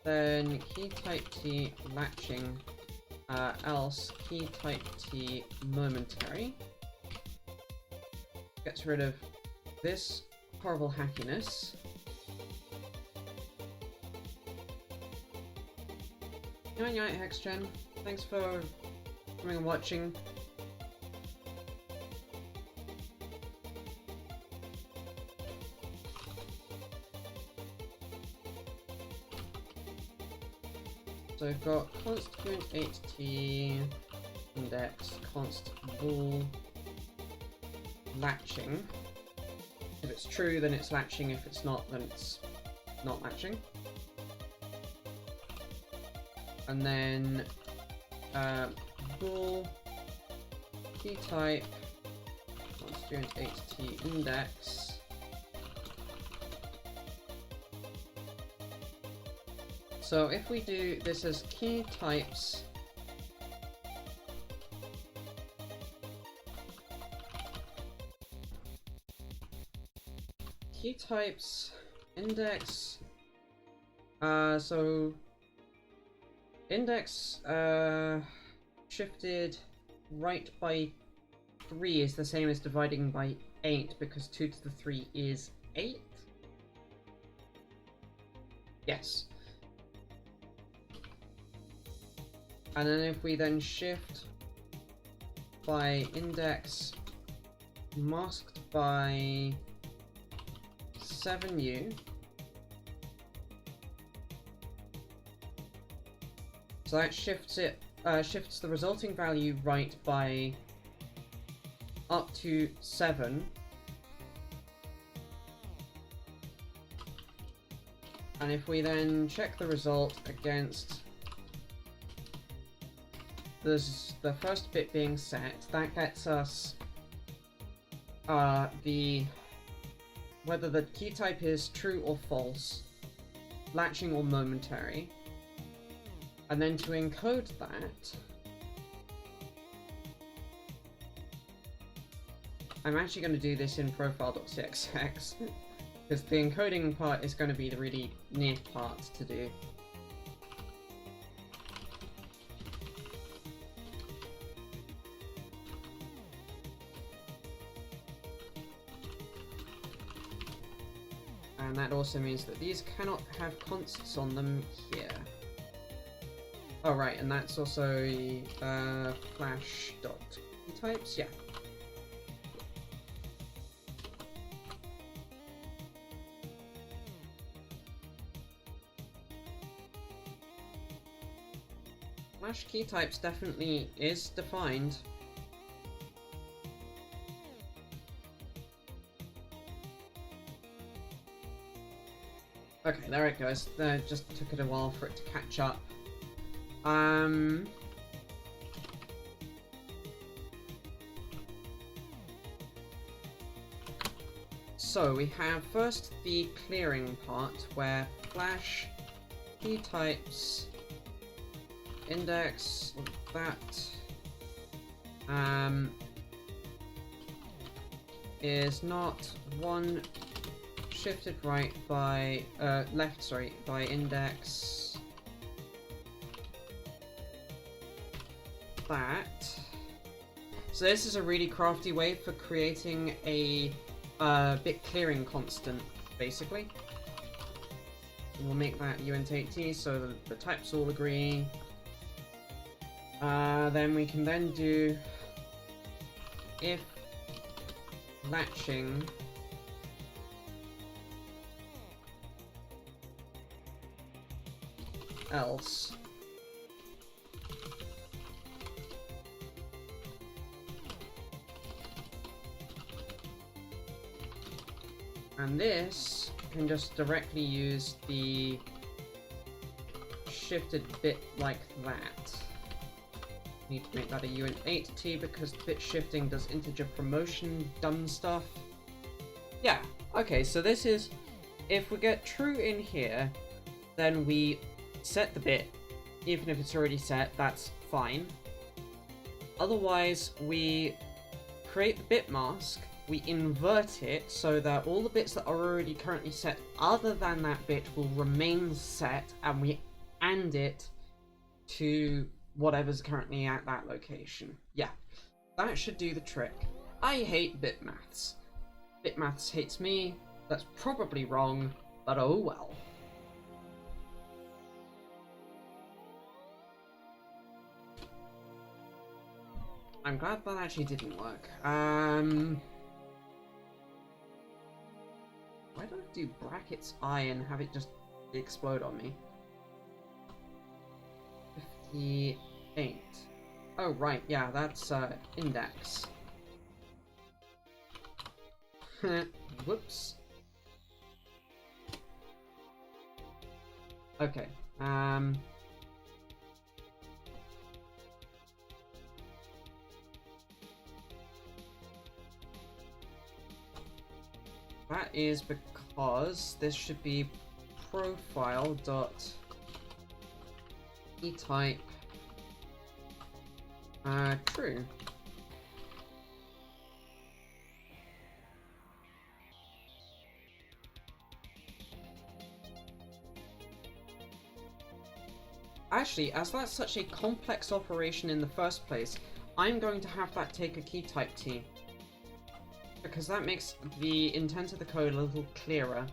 then key type T latching, else key type T momentary. Gets rid of this horrible hackiness. Yeah, Hexgen, thanks for coming and watching. So I've got const 8t index const bool latching. If it's true, then it's latching. If it's not, then it's not latching. And then bool key type const 8t index. So if we do this as key types types index. So index shifted right by 3 is the same as dividing by 8 because 2 to the 3 is 8. Yes. And then if we then shift by index masked by 7u, so that shifts it, shifts the resulting value right by up to 7. And if we then check the result against the first bit being set, that gets us whether the key type is true or false, latching or momentary. And then to encode that, I'm actually going to do this in profile.cxx because the encoding part is going to be the really near part to do. And that also means that these cannot have constants on them here. Oh right, and that's also flash.types, yeah. Flash key types definitely is defined. Okay, there it goes. Just took it a while for it to catch up. So we have first the clearing part where flash key types index that is not one shifted right by left, sorry, by index that. So this is a really crafty way for creating a bit clearing constant, basically. We'll make that uint8t so that the types all agree. Then we can then do if latching else and this can just directly use the shifted bit like that. Need to make that a uint8t because bit shifting does integer promotion dumb stuff. Yeah, okay, so this is, if we get true in here, then we set the bit. Even if it's already set, that's fine. Otherwise, we create the bit mask, we invert it so that all the bits that are already currently set other than that bit will remain set, and we AND it to whatever's currently at that location. Yeah, that should do the trick. I hate bit maths. Bit maths hates me. That's probably wrong, but oh well. I'm glad that actually didn't work. Why don't I do brackets I and have it just explode on me? 58. Oh right, yeah, that's index. Whoops. Okay. That is because this should be profile dot eType true. Actually, as that's such a complex operation in the first place, I'm going to have that take a key type T. Because that makes the intent of the code a little clearer.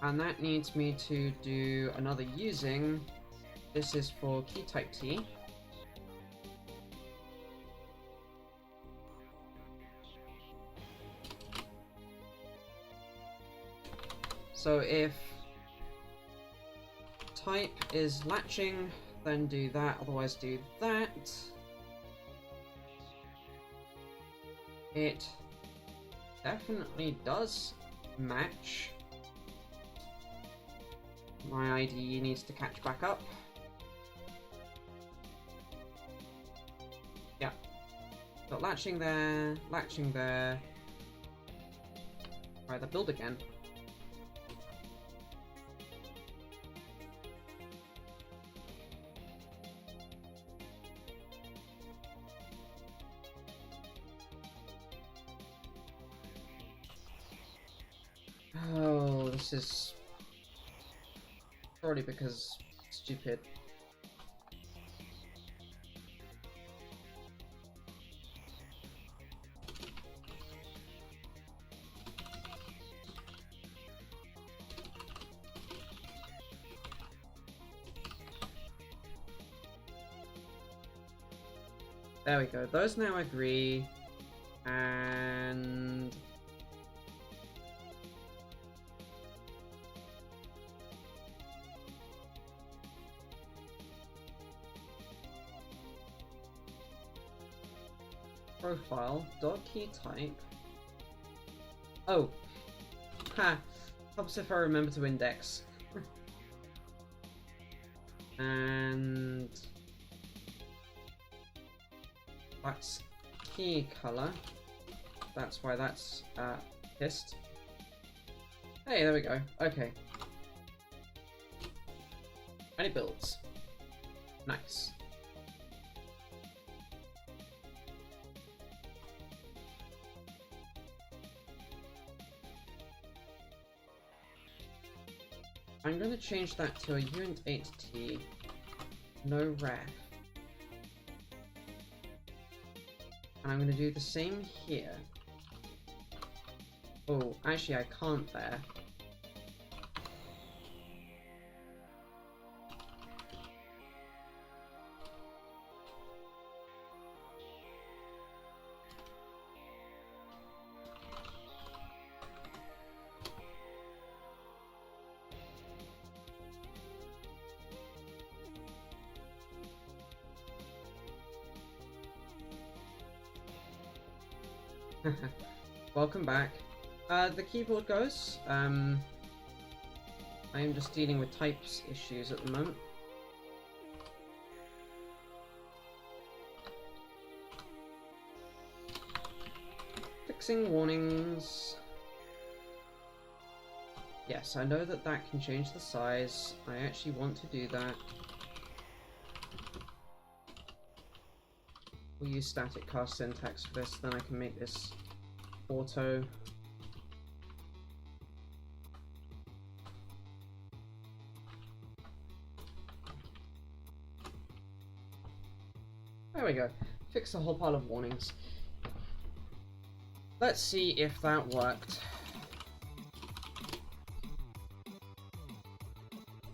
And that needs me to do another using. This is for key type T. So if type is latching, then do that, otherwise do that. It definitely does match. My IDE needs to catch back up. Yeah. Got latching there, latching there. Try the build again. Oh, this is probably because stupid. There we go. Those now agree, and profile dot key type. Oh, ha! Helps if I remember to index. And that's key color. That's why that's pissed. Hey, there we go. Okay. And it builds. Nice. I'm going to change that to a Uint 8T, no ref. And I'm going to do the same here. Oh, actually I can't there. Welcome back. The keyboard goes. I am just dealing with types issues at the moment. Fixing warnings. Yes, I know that that can change the size. I actually want to do that. We'll use static cast syntax for this, then I can make this auto. There we go. Fix a whole pile of warnings. Let's see if that worked.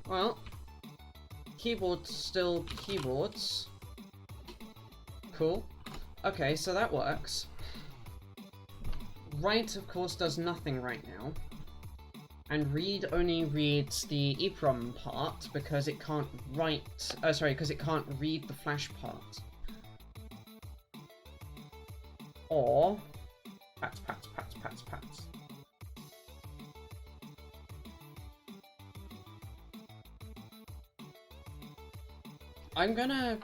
Well, keyboards still keyboards. Cool. Okay, so that works. Write, of course, does nothing right now. And read only reads the EEPROM part because it can't write... because it can't read the flash part. Or... pats, pats, pats, pats, pats. I'm gonna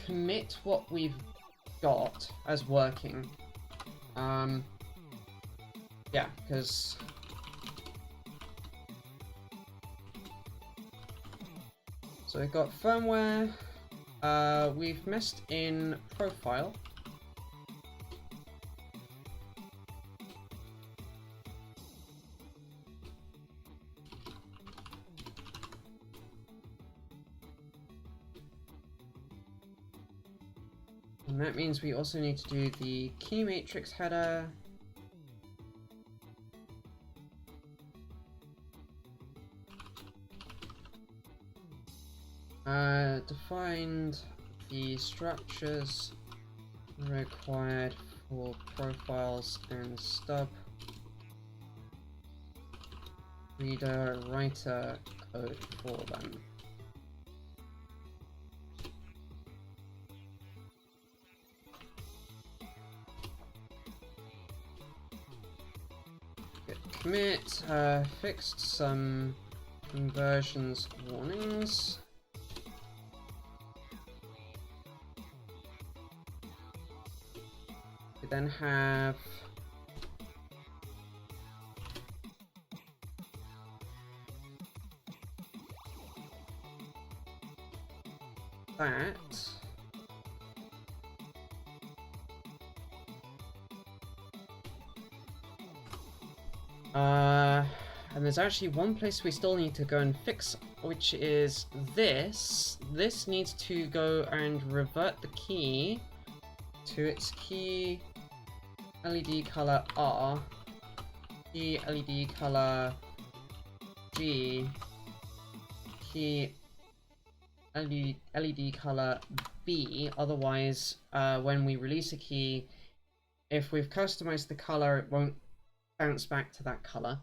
commit what we've got as working. Yeah, because... So we've got firmware, We've messed in profile. And that means we also need to do the key matrix header. Defined the structures required for profiles and stub reader writer code for them. Git commit, fixed some conversions warnings. We then have that. And there's actually one place we still need to go and fix, which is this. This needs to go and revert the key to its key LED color R, key LED color G, key LED color B. Otherwise, when we release a key, if we've customized the color, it won't bounce back to that color.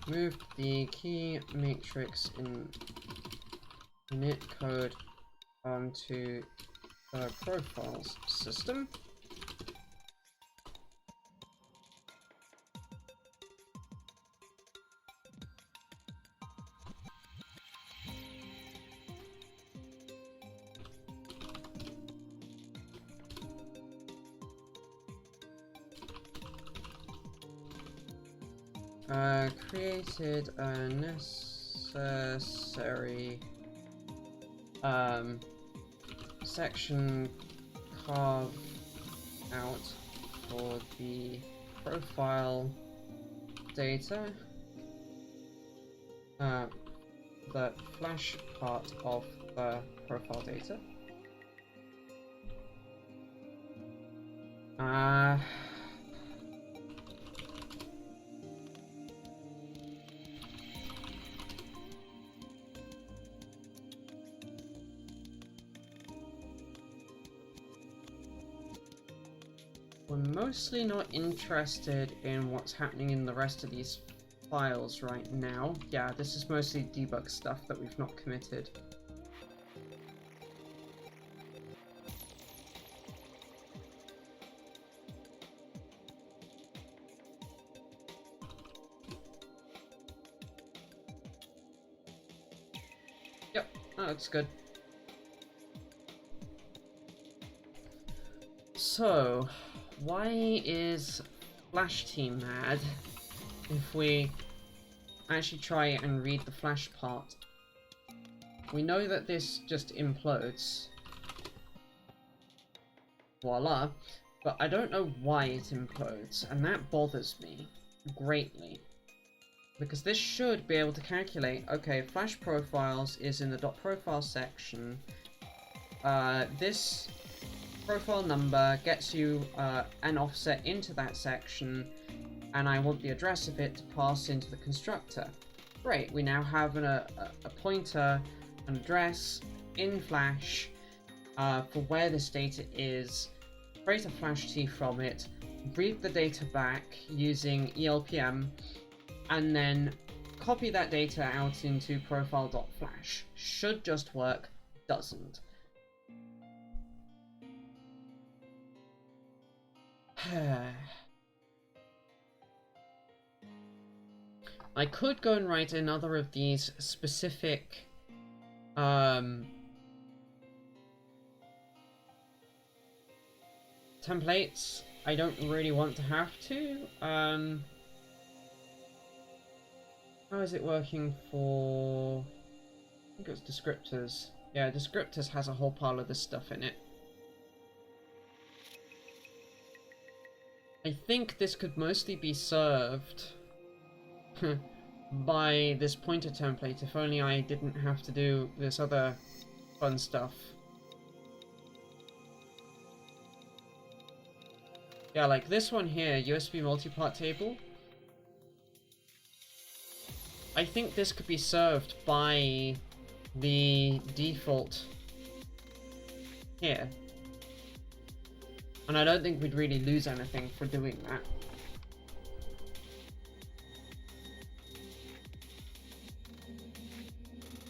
Move the key matrix in init code onto the profiles system. Created a necessary section carve out for the profile data, the flash part of the profile data. We're mostly not interested in what's happening in the rest of these files right now. Yeah, this is mostly debug stuff that we've not committed. Yep, that looks good. So, why is Flash Team mad if we actually try and read the flash part? We know that this just implodes. Voila. But I don't know why it implodes, and that bothers me greatly. Because this should be able to calculate, okay, flash profiles is in the .profile section. This profile number gets you an offset into that section, and I want the address of it to pass into the constructor. Great, we now have a pointer, an address in Flash for where this data is, create a Flash T from it, read the data back using ELPM, and then copy that data out into profile.flash. Should just work, doesn't. I could go and write another of these specific templates. I don't really want to have to. How is it working for... I think it's descriptors. Yeah, descriptors has a whole pile of this stuff in it. I think this could mostly be served by this pointer template, if only I didn't have to do this other fun stuff. Yeah, like this one here, USB multipart table. I think this could be served by the default here. And I don't think we'd really lose anything for doing that.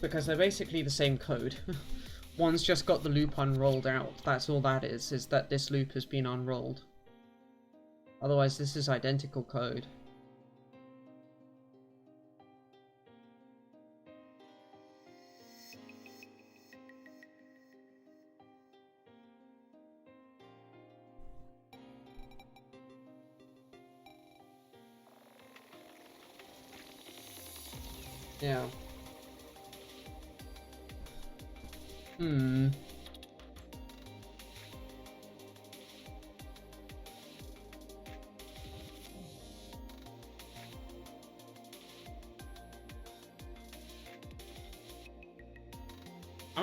Because they're basically the same code. One's just got the loop unrolled out. That's all that is that this loop has been unrolled. Otherwise, this is identical code. Yeah. I'm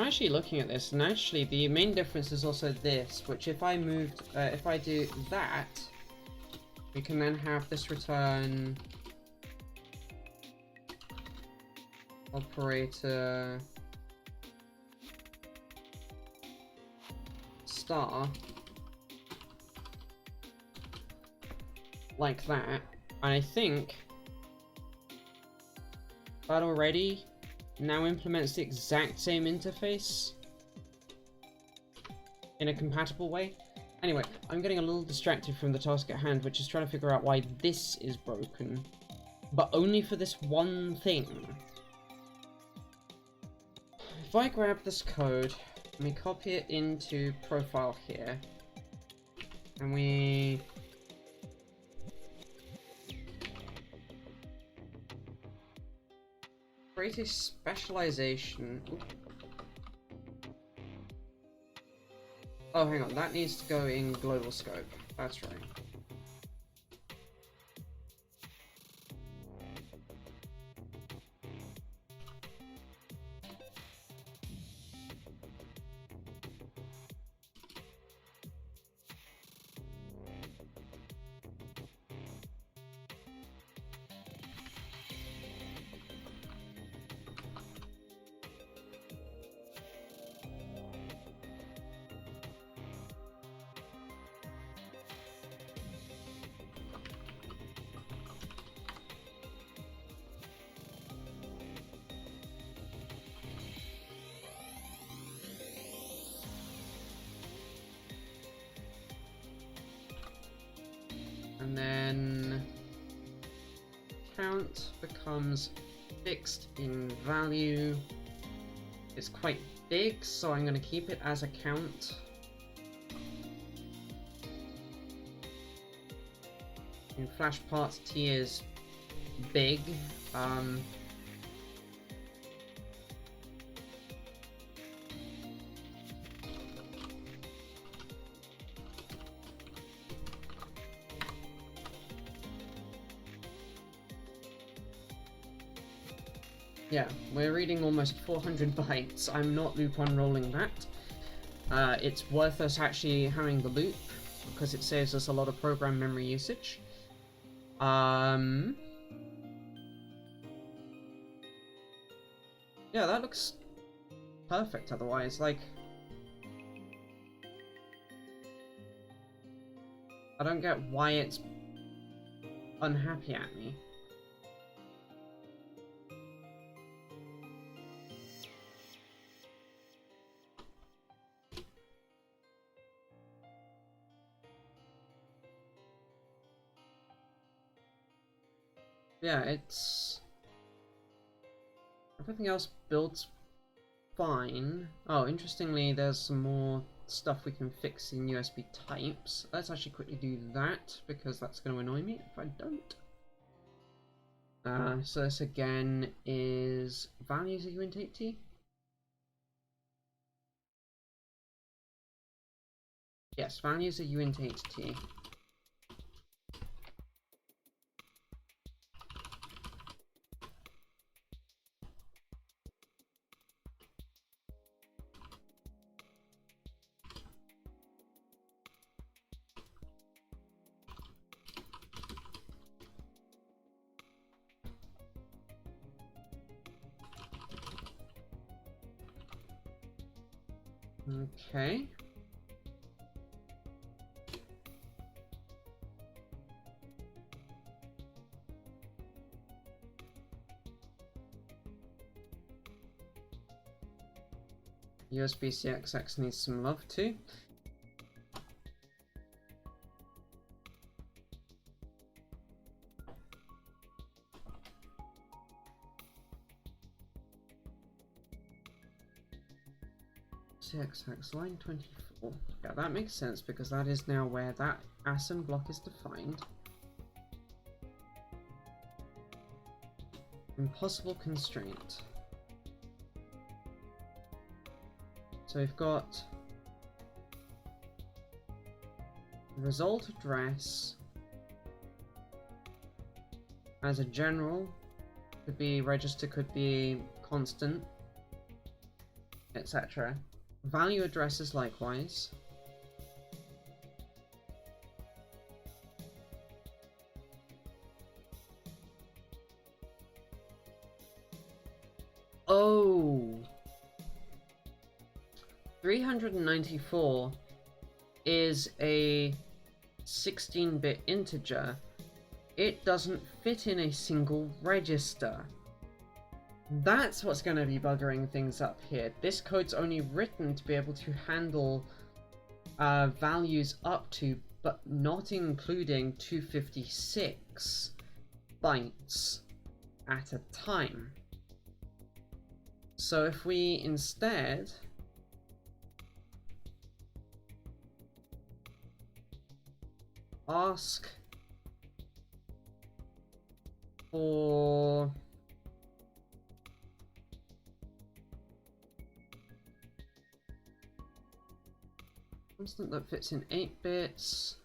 actually looking at this, and actually the main difference is also this, which if I moved, if I do that, we can then have this return operator star like that, and I think that already now implements the exact same interface in a compatible way. Anyway, I'm getting a little distracted from the task at hand, which is trying to figure out why this is broken, but only for this one thing. If I grab this code and we copy it into profile here, and we create a specialization. Oh, hang on, that needs to go in global scope. That's right. And then count becomes fixed in value. It's quite big, so I'm going to keep it as a count. In flash parts, T is big. Yeah, we're reading almost 400 bytes. I'm not loop unrolling that. It's worth us actually having the loop, because it saves us a lot of program memory usage. Yeah, that looks perfect otherwise. Like, I don't get why it's unhappy at me. Yeah, it's... everything else builds fine. Oh, interestingly, there's some more stuff we can fix in USB types. Let's actually quickly do that, because that's going to annoy me if I don't. So this again is values of uint8t. Yes, values of uint8t. Okay. USB CXX needs some love too. CXX line 24. Yeah, that makes sense because that is now where that ASM block is defined. Impossible constraint. So we've got result address as a general, could be register, could be constant, etc. Value addresses likewise. Oh, 394 is a 16-bit integer. It doesn't fit in a single register. That's what's going to be buggering things up here. This code's only written to be able to handle values up to, but not including 256 bytes at a time. So if we instead ask for constant that fits in 8 bits,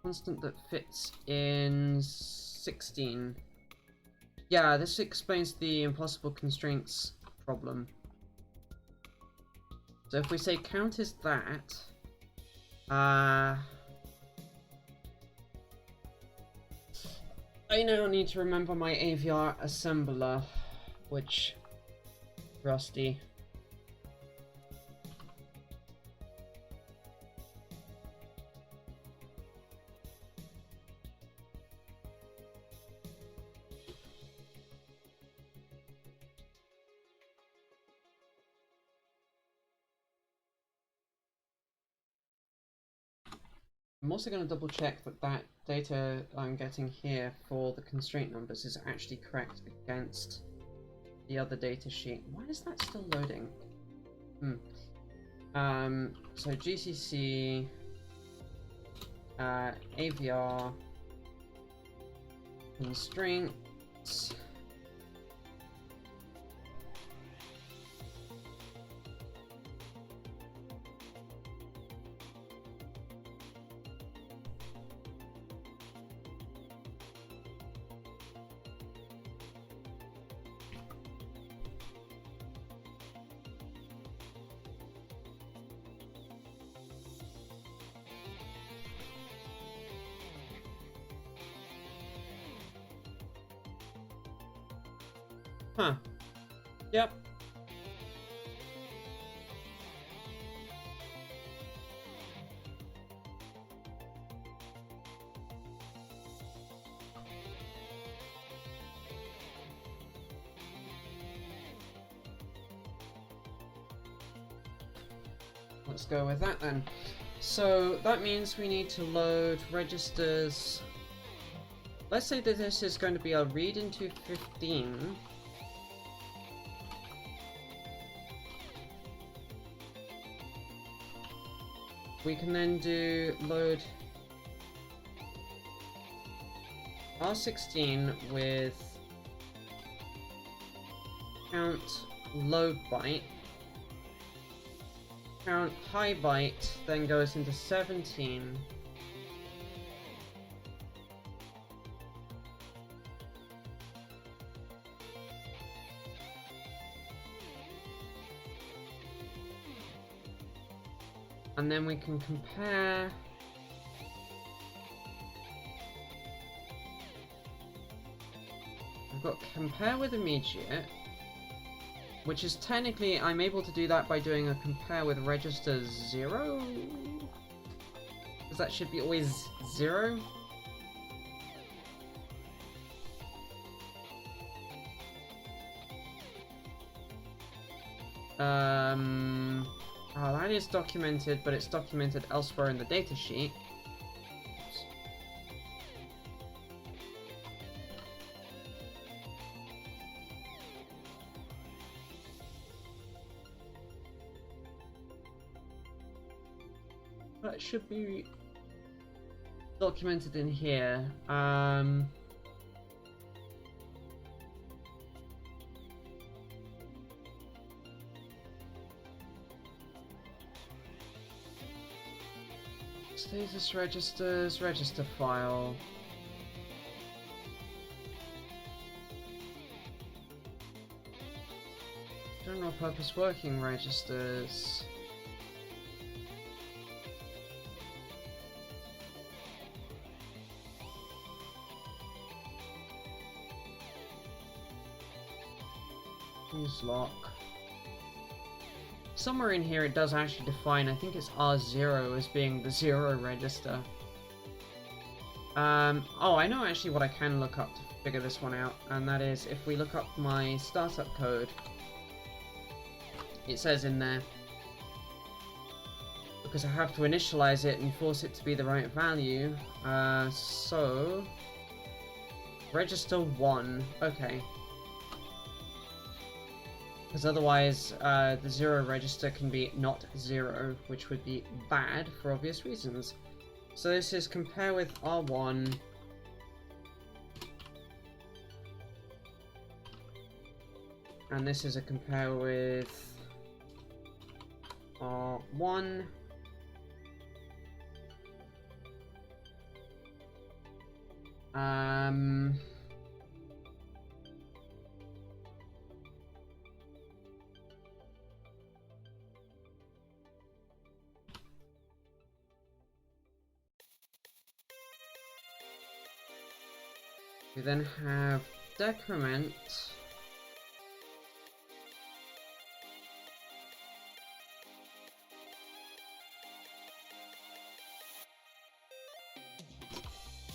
constant that fits in 16. Yeah, this explains the impossible constraints problem. So if we say count is that, I now need to remember my AVR assembler, which rusty. I'm also going to double check that that data I'm getting here for the constraint numbers is actually correct against the other data sheet. Why is that still loading? So GCC, AVR, constraints, huh. Yep. Let's go with that then. So that means we need to load registers. Let's say that this is going to be a read into 15. we can then do load R16 with count low byte, count high byte, then goes into 17. And then we can compare. I've got compare with immediate, which is technically, I'm able to do that by doing a compare with register 0? Because that should be always 0. Oh, that is documented, but it's documented elsewhere in the datasheet. That should be documented in here. Status registers, register file. General purpose working registers. Use lock. Somewhere in here it does actually define, I think it's R0 as being the 0 register. Oh, I know actually what I can look up to figure this one out, and that is if we look up my startup code, it says in there, because I have to initialize it and force it to be the right value, so register 1, okay. Because otherwise, the 0 register can be not 0, which would be bad for obvious reasons. So this is compare with R1. And this is a compare with R1. We then have decrement.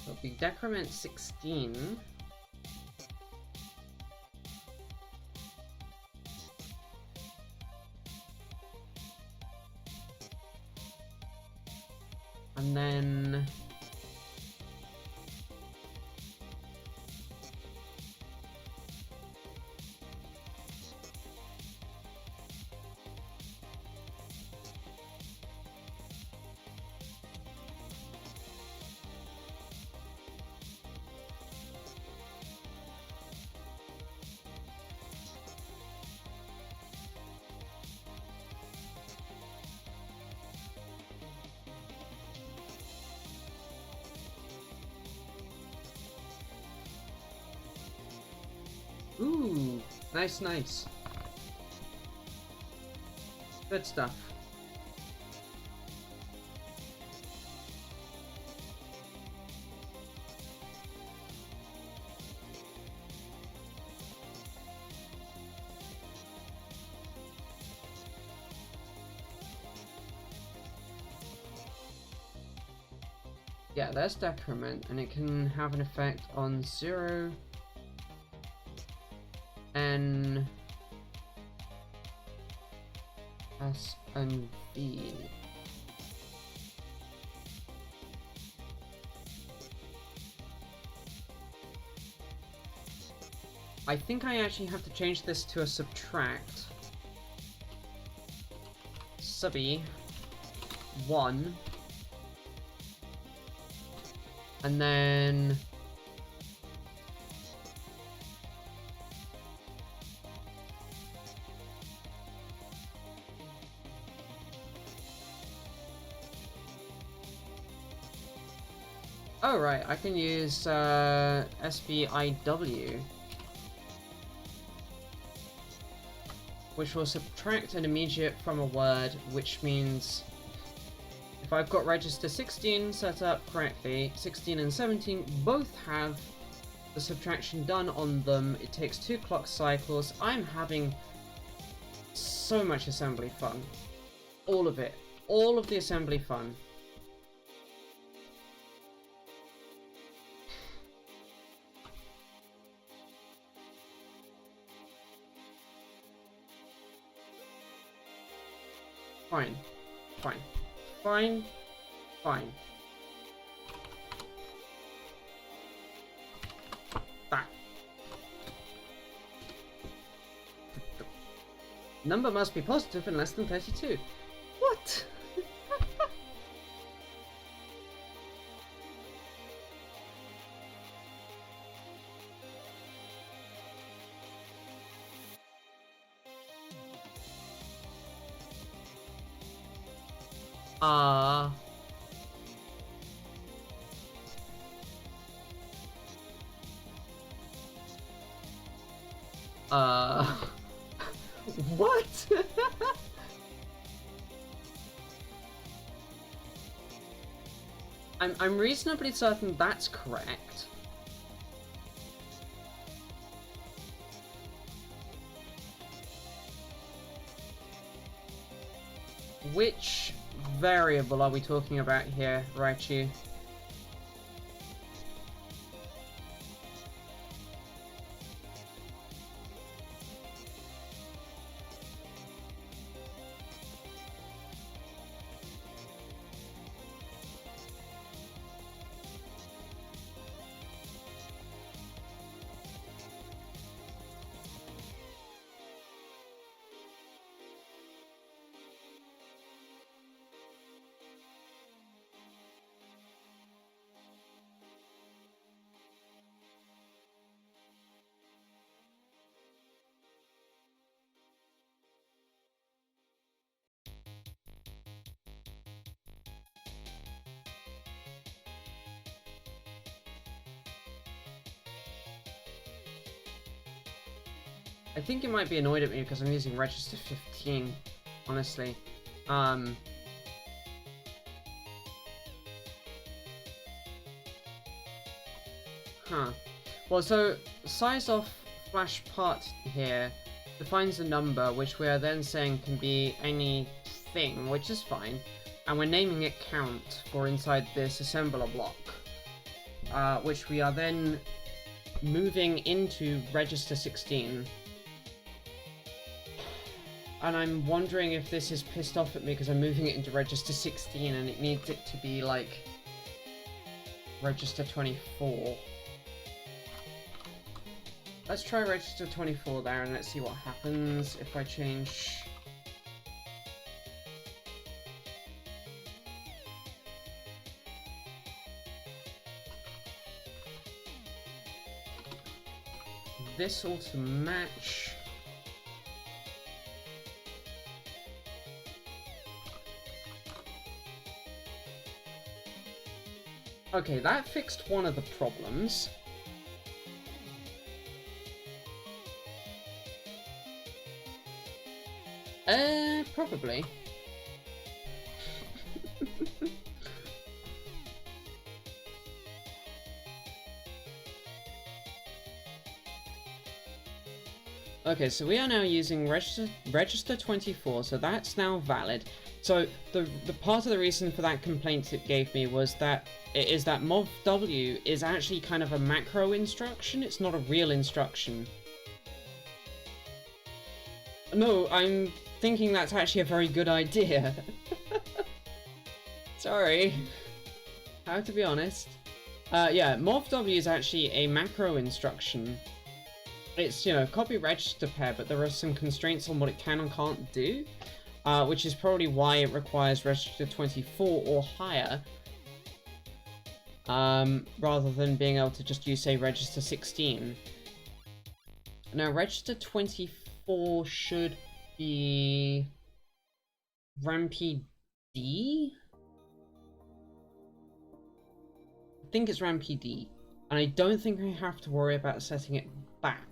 It'll be decrement 16. And then ooh, nice, nice. Good stuff. Yeah, there's decrement, and it can have an effect on 0, N, S, and V. I think I actually have to change this to a subtract. Subby 1. And then... oh right, I can use SVIW, which will subtract an immediate from a word, which means if I've got register 16 set up correctly, 16 and 17 both have the subtraction done on them. It takes 2 clock cycles. I'm having so much assembly fun. All of it. All of the assembly fun. Fine. Fine. Fine. Fine. That. Number must be positive and less than 32. What? What? I'm reasonably certain that's correct. Which variable are we talking about here, Raichu? I think it might be annoyed at me because I'm using register 15, honestly. Huh. Well, so size of flash part here defines a number, which we are then saying can be anything, which is fine. And we're naming it count for inside this assembler block, which we are then moving into register 16. And I'm wondering if this is pissed off at me because I'm moving it into register 16 and it needs it to be like register 24. Let's try register 24 there and let's see what happens if I change. This all to match. Okay, that fixed one of the problems. Probably. Okay, so we are now using register 24, so that's now valid. So the part of the reason for that complaint it gave me was that movw is actually kind of a macro instruction. It's not a real instruction. No, I'm thinking that's actually a very good idea. Sorry. I have to be honest. Yeah, movw is actually a macro instruction. It's, you know, copy register pair, but there are some constraints on what it can and can't do. which is probably why it requires register 24 or higher, rather than being able to just use, say, register 16. Now, register 24 should be Rampy D? I think it's Rampy D, and I don't think I have to worry about setting it back.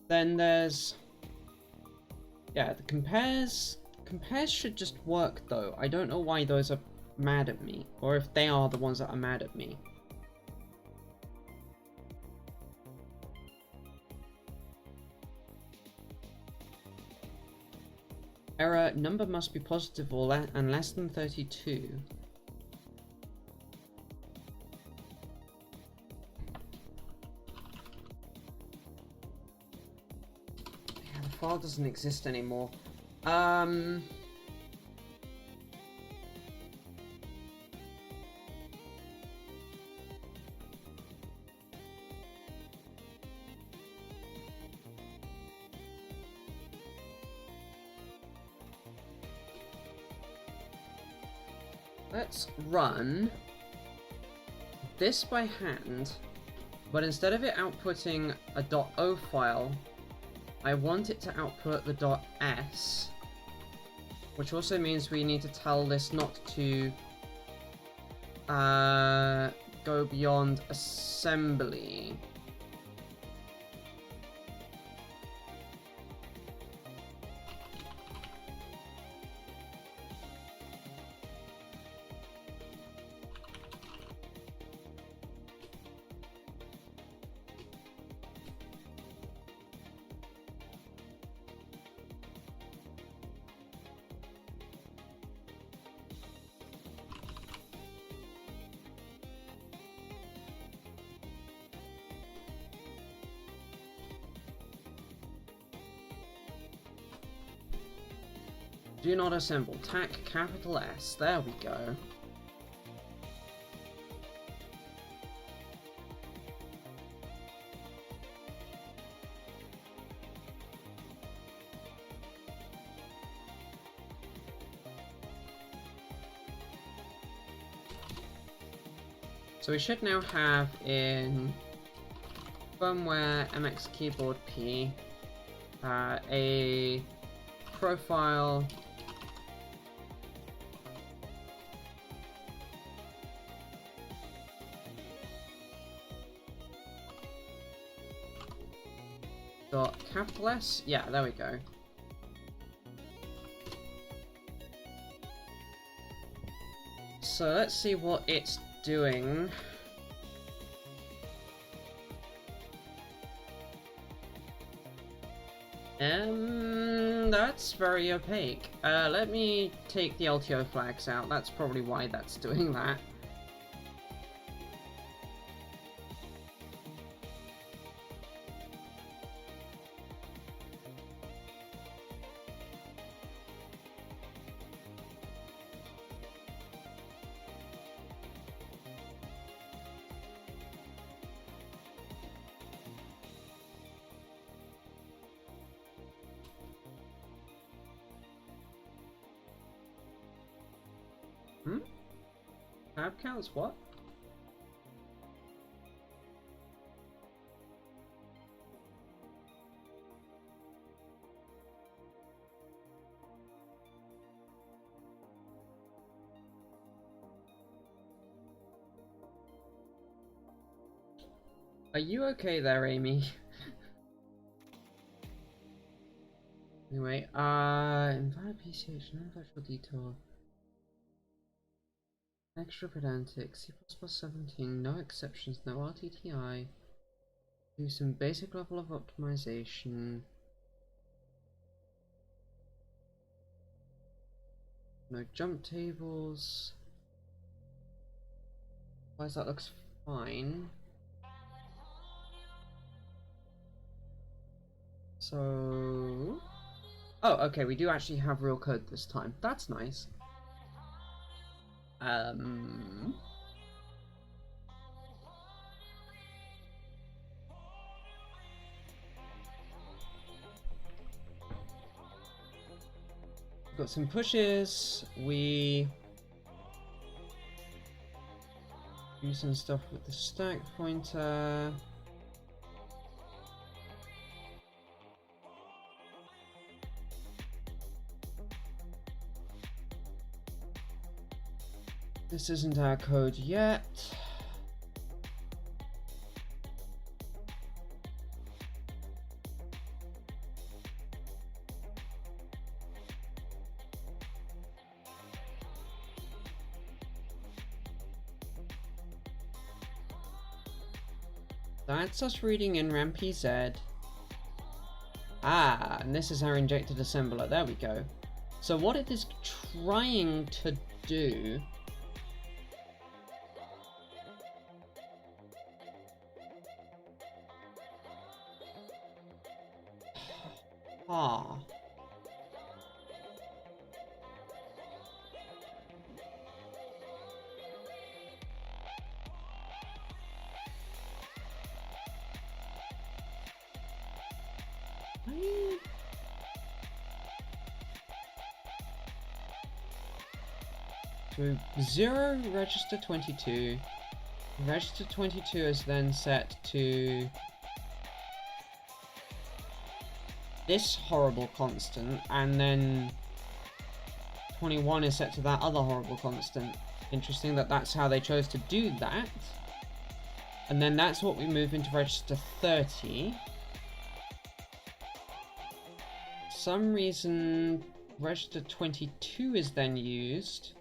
Then there's, yeah, the compares. Compares should just work though. I don't know why those are mad at me, or if they are the ones that are mad at me. Error, number must be positive or and less than 32. Yeah, the file doesn't exist anymore. Let's run this by hand, but instead of it outputting a .o file, I want it to output the .s, which also means we need to tell this not to go beyond assembly. Do not assemble. Tac capital S. There we go. So we should now have in firmware MXKeyboard P a profile capital S? Yeah, there we go. So let's see what it's doing. That's very opaque. Let me take the LTO flags out. That's probably why that's doing that. Tab counts what? Are you okay there, Amy? Anyway, invalid PCH, no virtual detour. Extra pedantic, C++ 17, no exceptions, no RTTI. Do some basic level of optimization. No jump tables. Otherwise that looks fine. So... oh, okay, we do actually have real code this time. That's nice. got some pushes. We do some stuff with the stack pointer. This isn't our code yet. That's us reading in RAM-PZ. Ah, and this is our injected assembler. There we go. So what it is trying to do... Ah. So 0 register 22. Register 22 is then set to this horrible constant, and then 21 is set to that other horrible constant. Interesting that that's how they chose to do that. And then that's what we move into register 30. For some reason, register 22 is then used.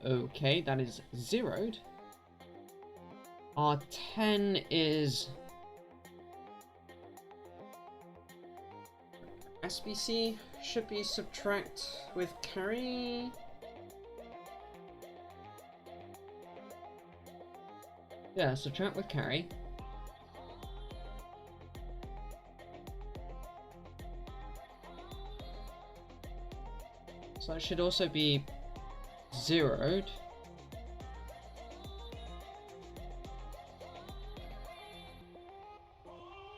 Okay, that is zeroed. R10 is SBC should be subtract with carry. Yeah, subtract with carry. So that should also be zeroed.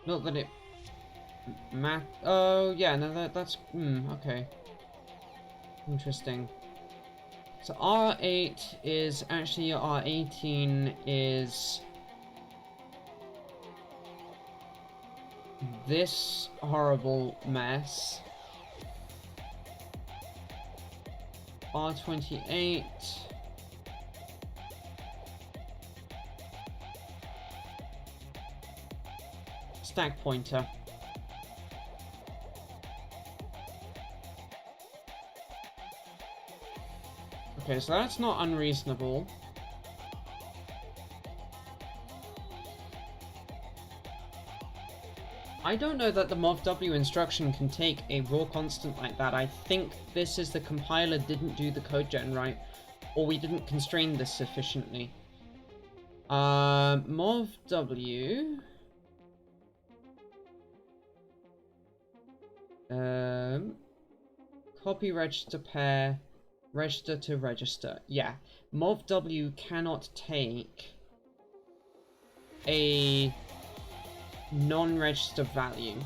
Not that it math. Oh yeah, no, that's okay. Interesting. So R8 is actually R18 is this horrible mess. R28 stack pointer. Okay, so that's not unreasonable. I don't know that the movw instruction can take a raw constant like that. I think this is the compiler didn't do the code gen right, or we didn't constrain this sufficiently. Movw. Copy register pair, register to register. Yeah, movw cannot take a non-register value.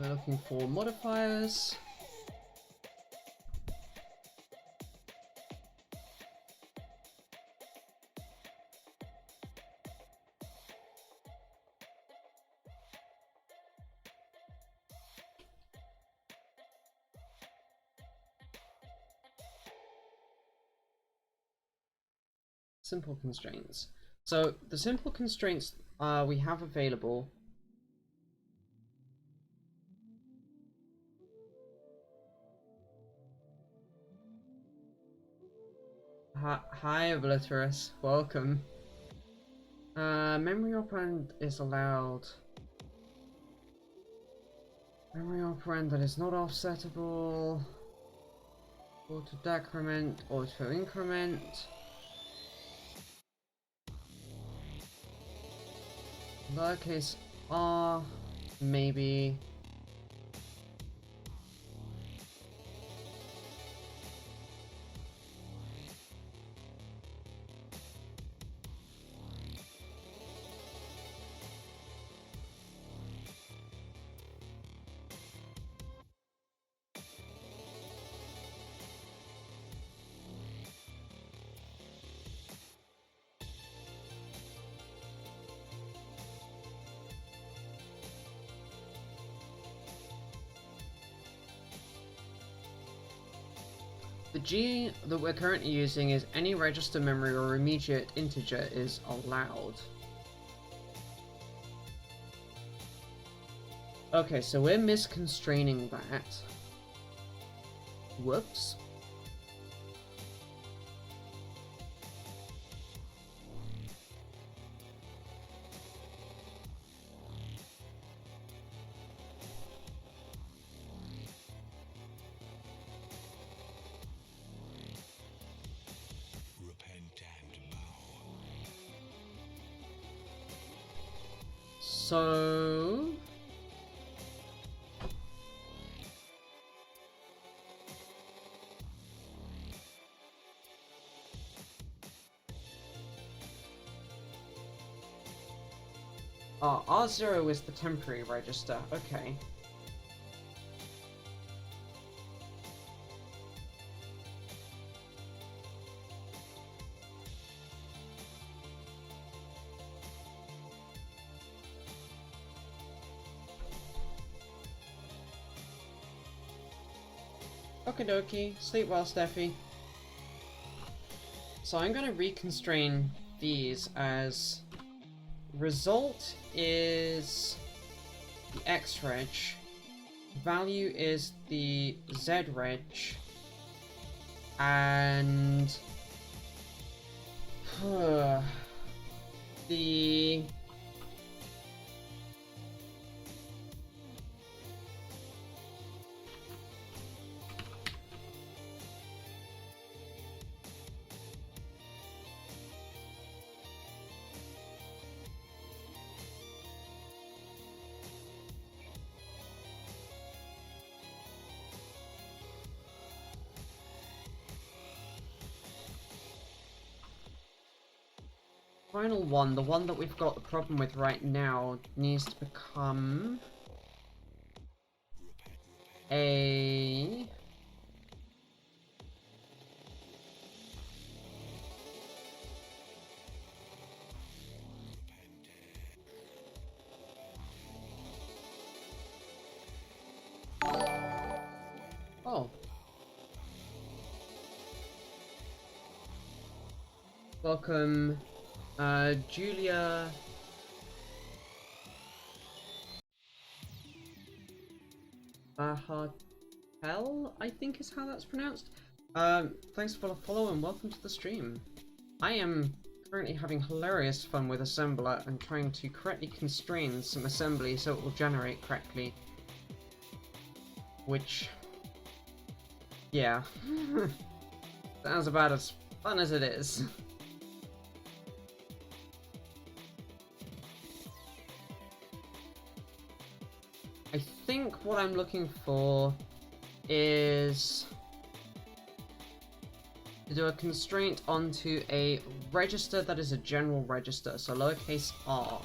We're looking for modifiers. simple constraints. So the simple constraints we have available. Hi, Obliterous. Welcome. Memory operand is allowed. Memory operand that is not offsettable. Auto decrement, auto increment. Lowercase r, maybe. The G that we're currently using is any register memory or immediate integer is allowed. Okay, so we're misconstraining that. Whoops. So R0 is the temporary register, okay. Okie dokie, sleep well, Steffi. So I'm gonna reconstrain these as result is the X reg, value is the Z reg, and the final one, the one that we've got the problem with right now, needs to become a oh. Welcome, Julia Bahatel, I think is how that's pronounced. Thanks for the follow and welcome to the stream. I am currently having hilarious fun with assembler and trying to correctly constrain some assembly so it will generate correctly. Which, yeah, sounds about as fun as it is. I think what I'm looking for is to do a constraint onto a register that is a general register, so lowercase r.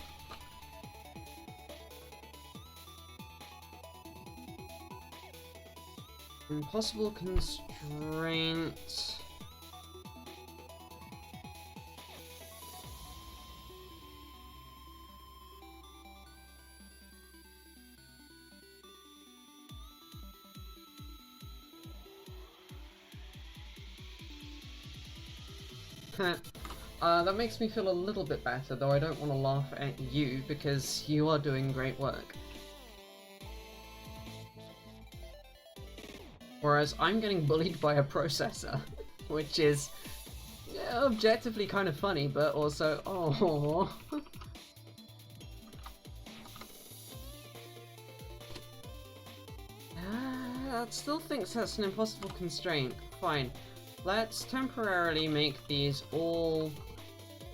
Impossible constraint. That makes me feel a little bit better, though I don't want to laugh at you because you are doing great work. Whereas I'm getting bullied by a processor, which is objectively kind of funny, but also, oh. That still thinks that's an impossible constraint. Fine. Let's temporarily make these all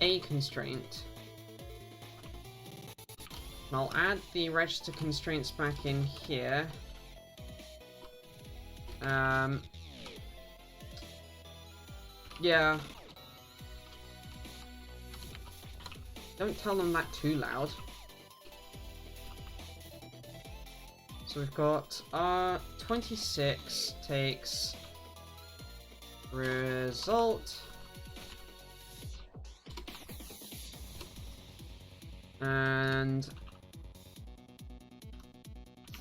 a constraint. And I'll add the register constraints back in here. Yeah. Don't tell them that too loud. So we've got 26 takes result and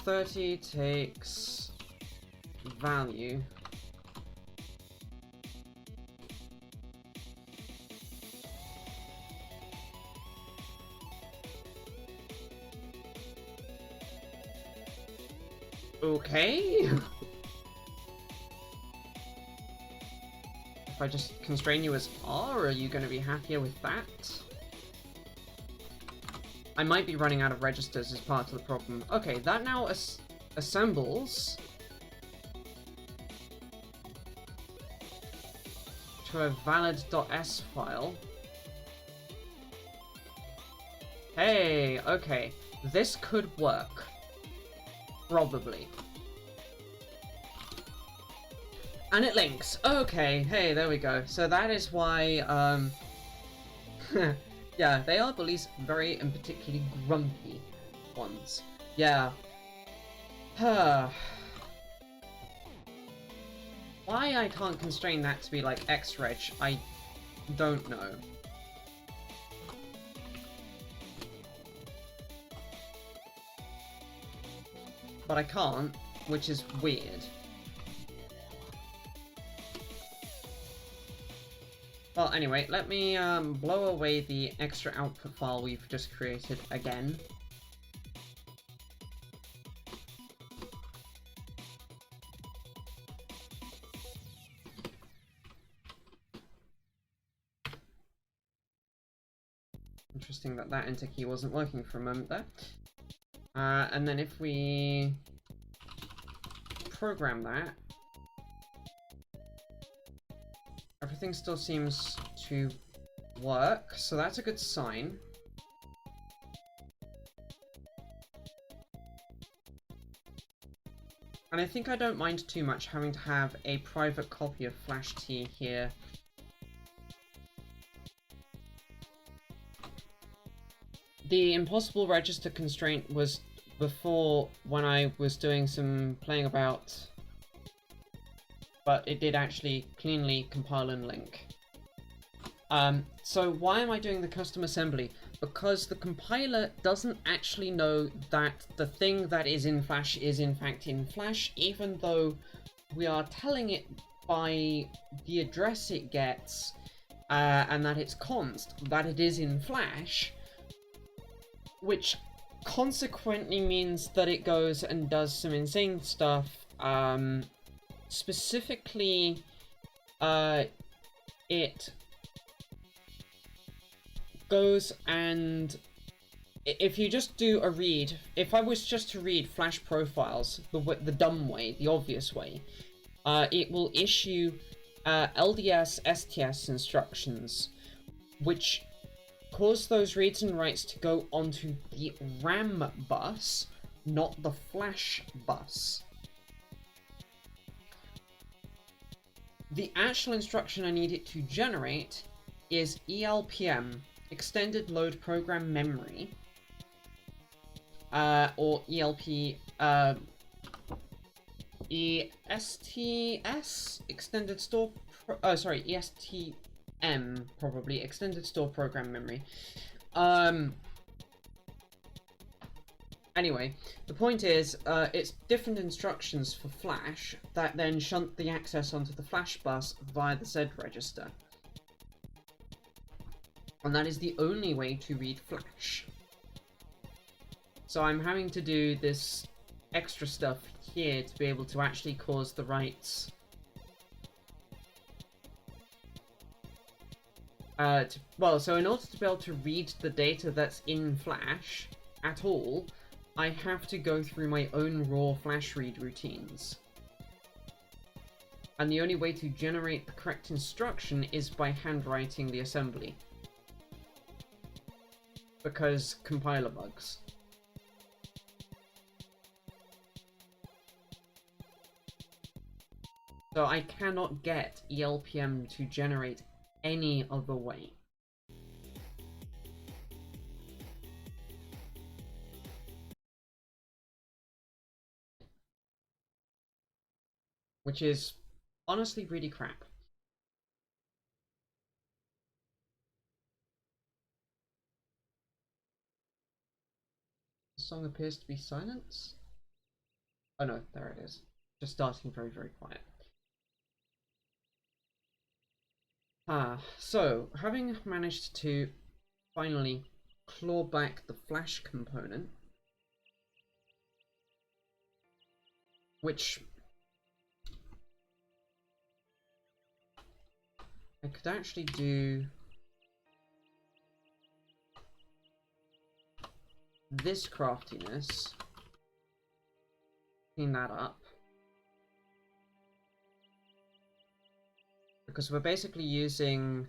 30 takes value. Okay. If I just constrain you as R, are you going to be happier with that? I might be running out of registers as part of the problem. Okay, that now assembles to a valid.s file. Hey, okay, this could work. Probably. And it links. Okay, hey, there we go. So that is why, yeah, they are bullies, very and particularly grumpy ones. Yeah. Why I can't constrain that to be like X-reg, I don't know. But I can't, which is weird. Well, anyway, let me blow away the extra output file we've just created again. Interesting that that enter key wasn't working for a moment there. And then if we program that, everything still seems to work, so that's a good sign. And I think I don't mind too much having to have a private copy of Flash T here. The impossible register constraint was before, when I was doing some playing about, but it did actually cleanly compile and link. So why am I doing the custom assembly? Because the compiler doesn't actually know that the thing that is in Flash is in fact in Flash, even though we are telling it by the address it gets, and that it's const, that it is in Flash, which consequently means that it goes and does some insane stuff. Specifically, it goes and if you just do a read, if I was just to read Flash profiles the dumb way, the obvious way, it will issue LDS STS instructions, which cause those reads and writes to go onto the RAM bus, not the Flash bus. The actual instruction I need it to generate is ELPM, Extended Load Program Memory, or ELP, ESTS, Extended Store, ESTM, probably, Extended Store Program Memory. Anyway, the point is, it's different instructions for Flash that then shunt the access onto the Flash bus via the Z register. And that is the only way to read Flash. So I'm having to do this extra stuff here to be able to actually cause the right... well, so in order to be able to read the data that's in Flash at all, I have to go through my own raw Flash read routines. And the only way to generate the correct instruction is by handwriting the assembly. Because compiler bugs. So I cannot get ELPM to generate any other way. Which is honestly really crap. The song appears to be silence. Oh no, there it is. Just starting very, very quiet. So, having managed to finally claw back the Flash component, which I could actually do this craftiness, clean that up, because we're basically using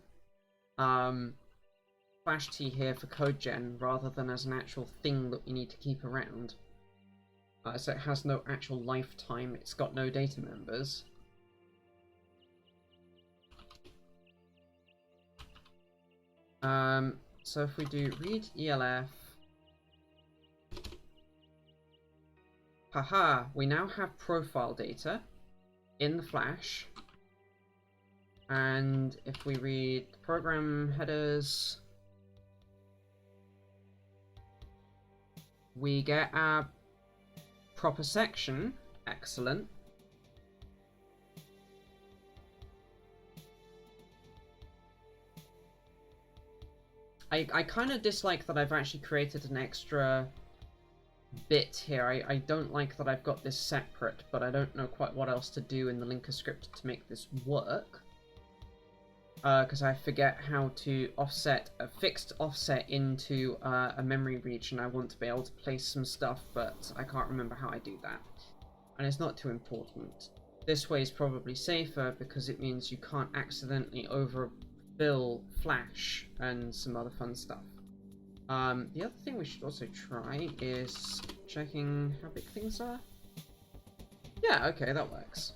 Flash T here for code gen rather than as an actual thing that we need to keep around. So it has no actual lifetime, it's got no data members. So if we do read ELF, haha, we now have profile data in the Flash. And if we read program headers, we get our proper section. Excellent. I kind of dislike that I've actually created an extra bit here. I don't like that I've got this separate, but I don't know quite what else to do in the linker script to make this work. Because I forget how to offset a fixed offset into a memory region. I want to be able to place some stuff, but I can't remember how I do that. And it's not too important. This way is probably safer because it means you can't accidentally overfill Flash and some other fun stuff. The other thing we should also try is checking how big things are. Yeah, okay, that works.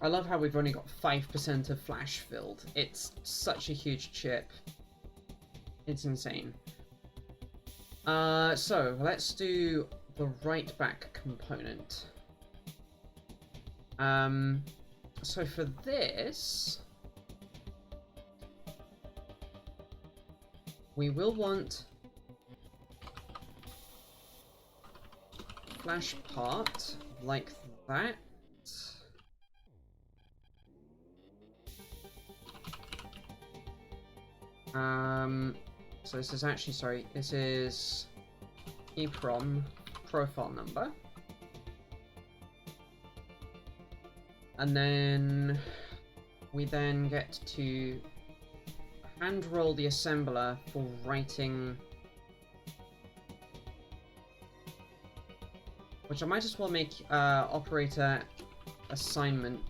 I love how we've only got 5% of Flash filled. It's such a huge chip. It's insane. So let's do the write back component. So for this, we will want Flash part like that. So this is actually, sorry, this is EEPROM profile number. And then we then get to hand roll the assembler for writing, which I might as well make operator assignment.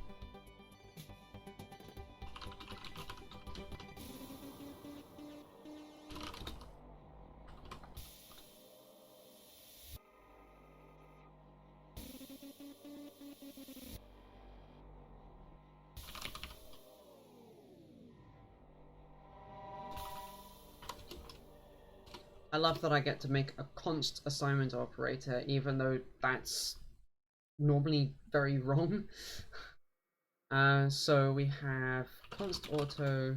I love that I get to make a const assignment operator, even though that's normally very wrong. So we have const auto,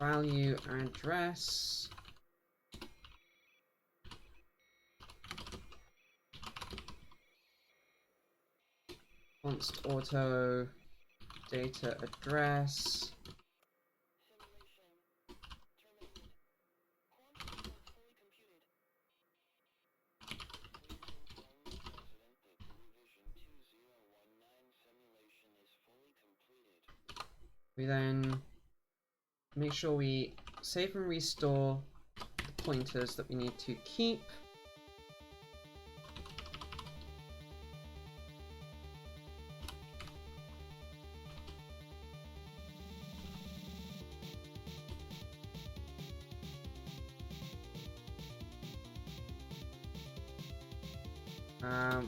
value address, const auto data address. We then make sure we save and restore the pointers that we need to keep.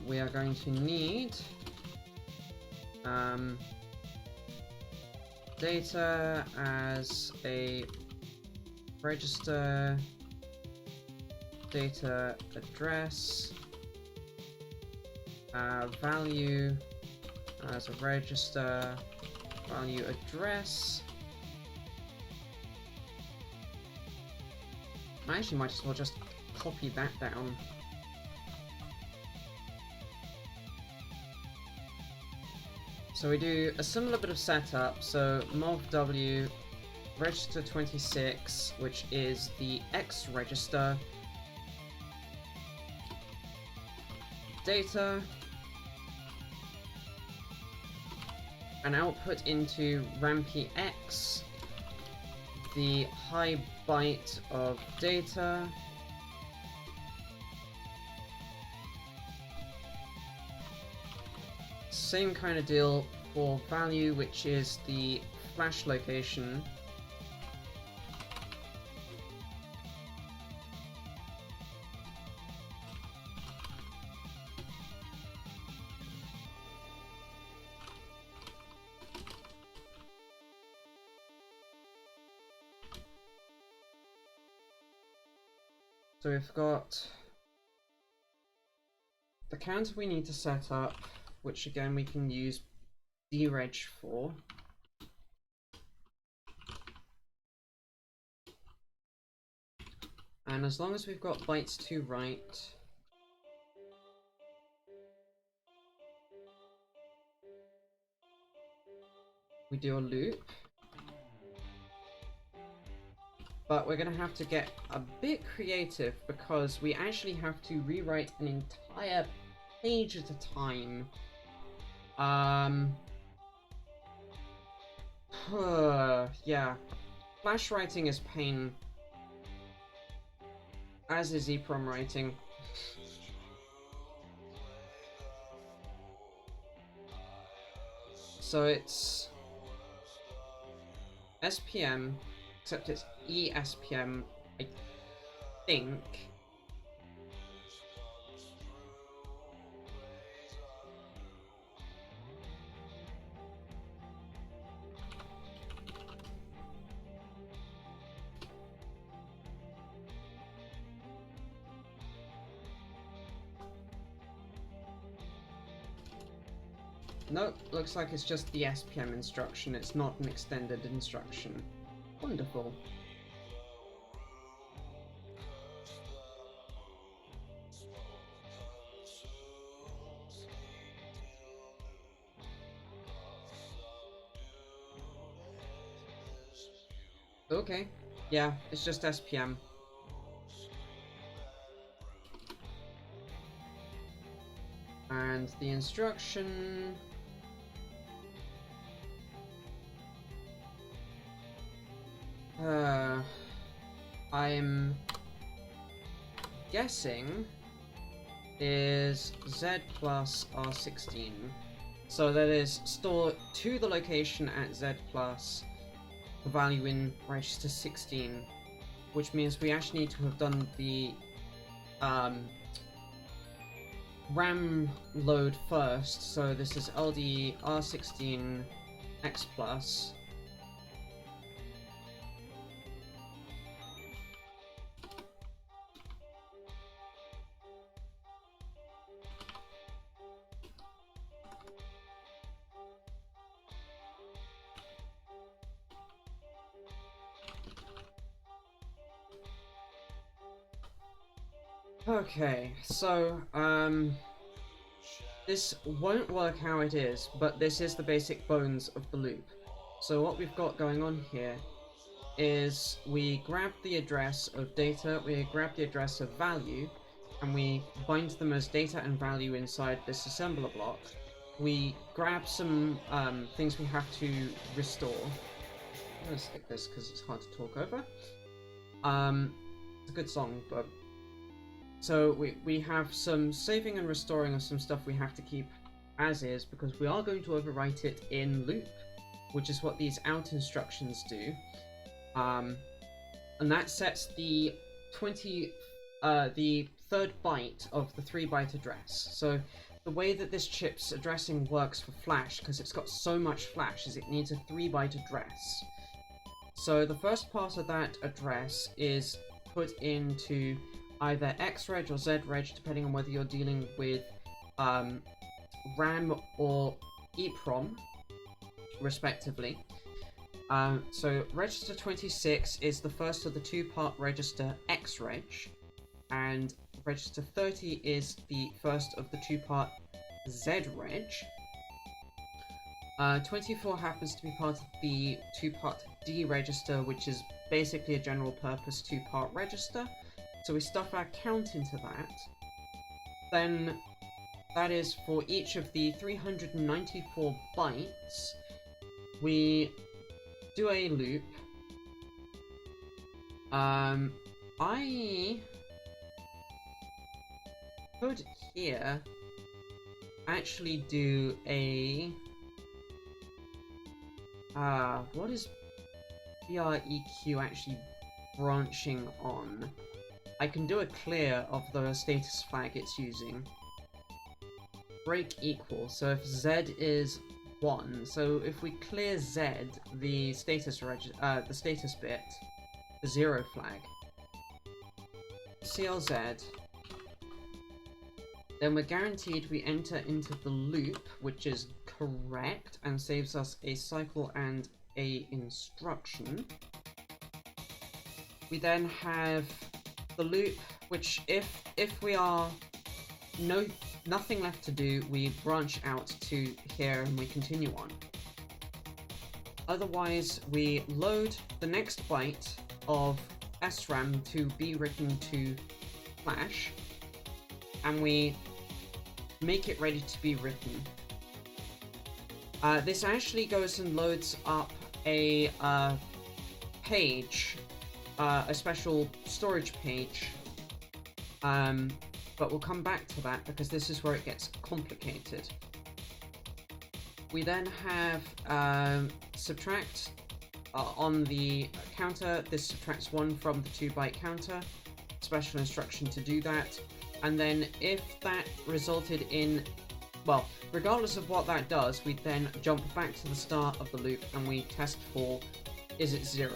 We are going to need data as a register, data address, value as a register, value address. I actually might as well just copy that down. So we do a similar bit of setup, so mov.w register 26, which is the X register, data, and output into rampyx the high byte of data, same kind of deal for value, which is the flash location. So we've got the counter we need to set up, which again we can use dereg for. And as long as we've got bytes to write, we do a loop. But we're going to have to get a bit creative because we actually have to rewrite an entire page at a time. Yeah. Flash writing is pain. As is EEPROM writing. So it's SPM, except it's ESPM, I think. Nope, looks like it's just the SPM instruction, it's not an extended instruction. Wonderful. Okay, yeah, it's just SPM. And the instruction... I'm guessing is Z plus R16. So that is store to the location at Z plus the value in register 16, which means we actually need to have done the RAM load first. So this is LD R16 X plus. Okay, so, this won't work how it is, but this is the basic bones of the loop. So what we've got going on here is we grab the address of data, we grab the address of value, and we bind them as data and value inside this assembler block. We grab some things we have to restore. I'm gonna skip this because it's hard to talk over. It's a good song, but... So we have some saving and restoring of some stuff we have to keep as is, because we are going to overwrite it in loop, which is what these out instructions do. And that sets the the third byte of the 3-byte address. So the way that this chip's addressing works for Flash, because it's got so much Flash, is it needs a 3-byte address. So the first part of that address is put into either XReg or ZReg, depending on whether you're dealing with RAM or EEPROM, respectively. So register 26 is the first of the 2-part register XReg, and register 30 is the first of the 2-part ZReg. 24 happens to be part of the 2-part D register, which is basically a general purpose 2-part register. So we stuff our count into that. Then that is for each of the 394 bytes. We do a loop. I could here actually do a what is BREQ actually branching on? I can do a clear of the status flag it's using. Break equal, so if Z is 1, so if we clear Z, the status bit, the 0 flag, CLZ, then we're guaranteed we enter into the loop, which is correct, and saves us a cycle and a instruction. We then have the loop, which if we are nothing left to do, we branch out to here and we continue on. Otherwise, we load the next byte of SRAM to be written to Flash, and we make it ready to be written. This actually goes and loads up a page, a special storage page, but we'll come back to that because this is where it gets complicated. We then have subtract on the counter. This subtracts 1 from the 2-byte counter, special instruction to do that, and then if that resulted in, well, regardless of what that does, we then jump back to the start of the loop and we test for, is it 0?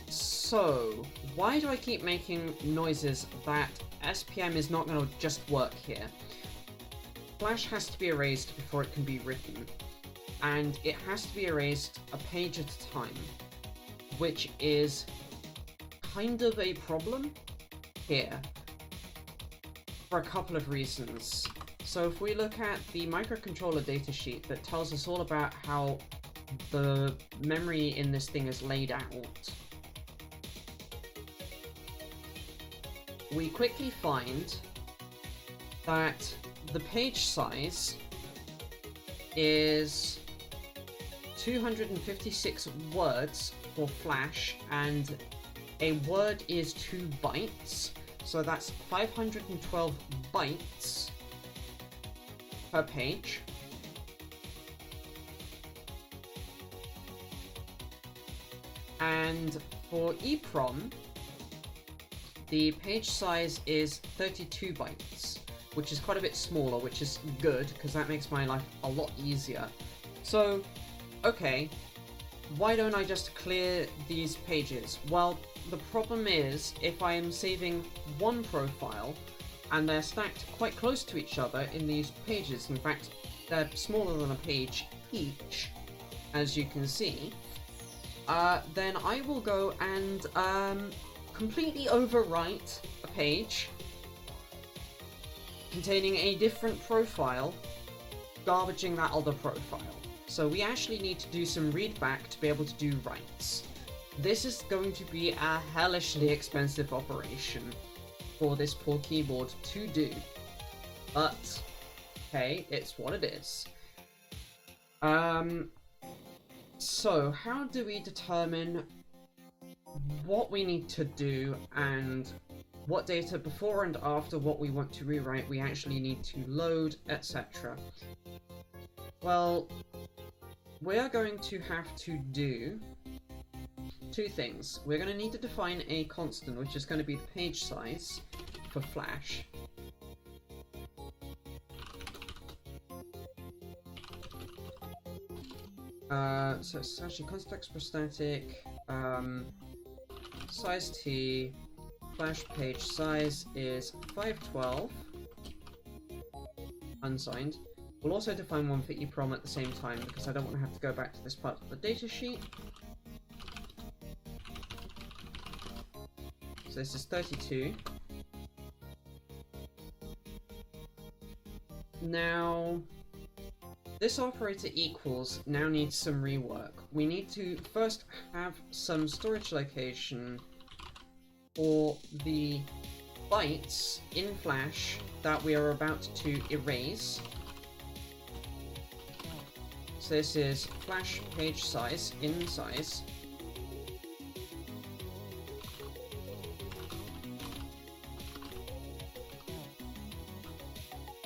So, why do I keep making noises that SPM is not going to just work here? Flash has to be erased before it can be written, and it has to be erased a page at a time, which is kind of a problem here for a couple of reasons. So if we look at the microcontroller datasheet that tells us all about how the memory in this thing is laid out, we quickly find that the page size is 256 words for Flash, and a word is 2 bytes, so that's 512 bytes per page. And for EEPROM, the page size is 32 bytes, which is quite a bit smaller, which is good, because that makes my life a lot easier. So, okay, why don't I just clear these pages? Well, the problem is, if I am saving one profile, and they're stacked quite close to each other in these pages, in fact, they're smaller than a page each, as you can see, then I will go and completely overwrite a page containing a different profile, garbaging that other profile. So we actually need to do some readback to be able to do writes. This is going to be a hellishly expensive operation for this poor keyboard to do. But, hey, it's what it is. So how do we determine what we need to do and what data before and after what we want to rewrite we actually need to load, etc. Well, we are going to have to do two things. We're going to need to define a constant, which is going to be the page size for Flash. So it's actually context prostatic, size T, Flash page size is 512, unsigned. We'll also define one for EEPROM at the same time because I don't want to have to go back to this part of the datasheet. So this is 32. Now, this operator equals now needs some rework. We need to first have some storage location for the bytes in Flash that we are about to erase. So this is Flash page size, in size.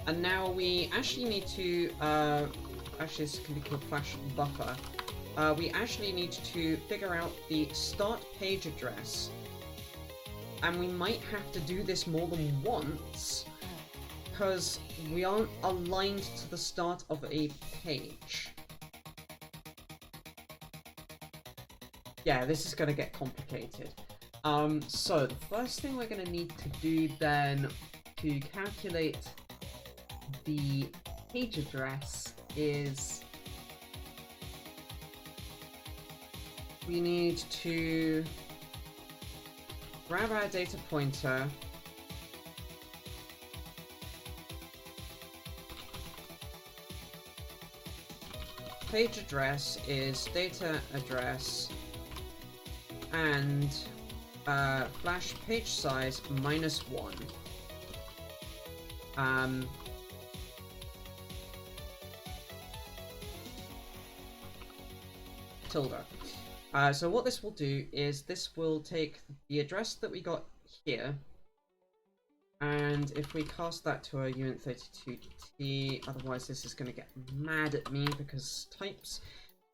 And now we actually need to, actually this can be called Flash buffer. We actually need to figure out the start page address. And we might have to do this more than once, because we aren't aligned to the start of a page. Yeah, this is going to get complicated. So the first thing we're going to need to do then to calculate the page address is we need to grab our data pointer, page address is data address, and Flash page size -1. Tilde. So what this will do is this will take the address that we got here, and if we cast that to a uint32t, otherwise this is going to get mad at me because types,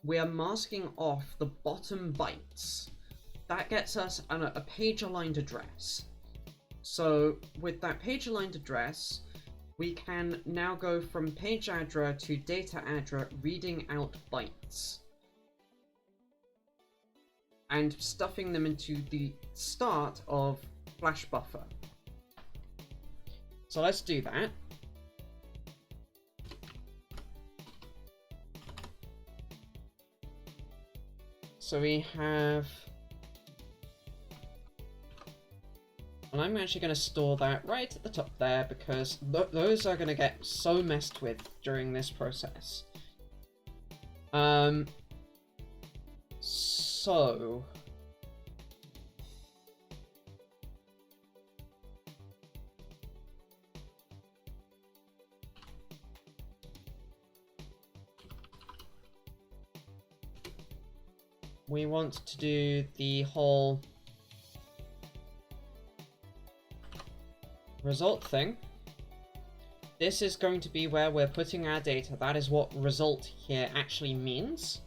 we are masking off the bottom bytes. That gets us a page-aligned address. So with that page-aligned address, we can now go from page addr to data addr reading out bytes and stuffing them into the start of Flash buffer. So let's do that. So we have, and I'm actually going to store that right at the top there because those are going to get so messed with during this process. So we want to do the whole result thing. This is going to be where we're putting our data. That is what result here actually means.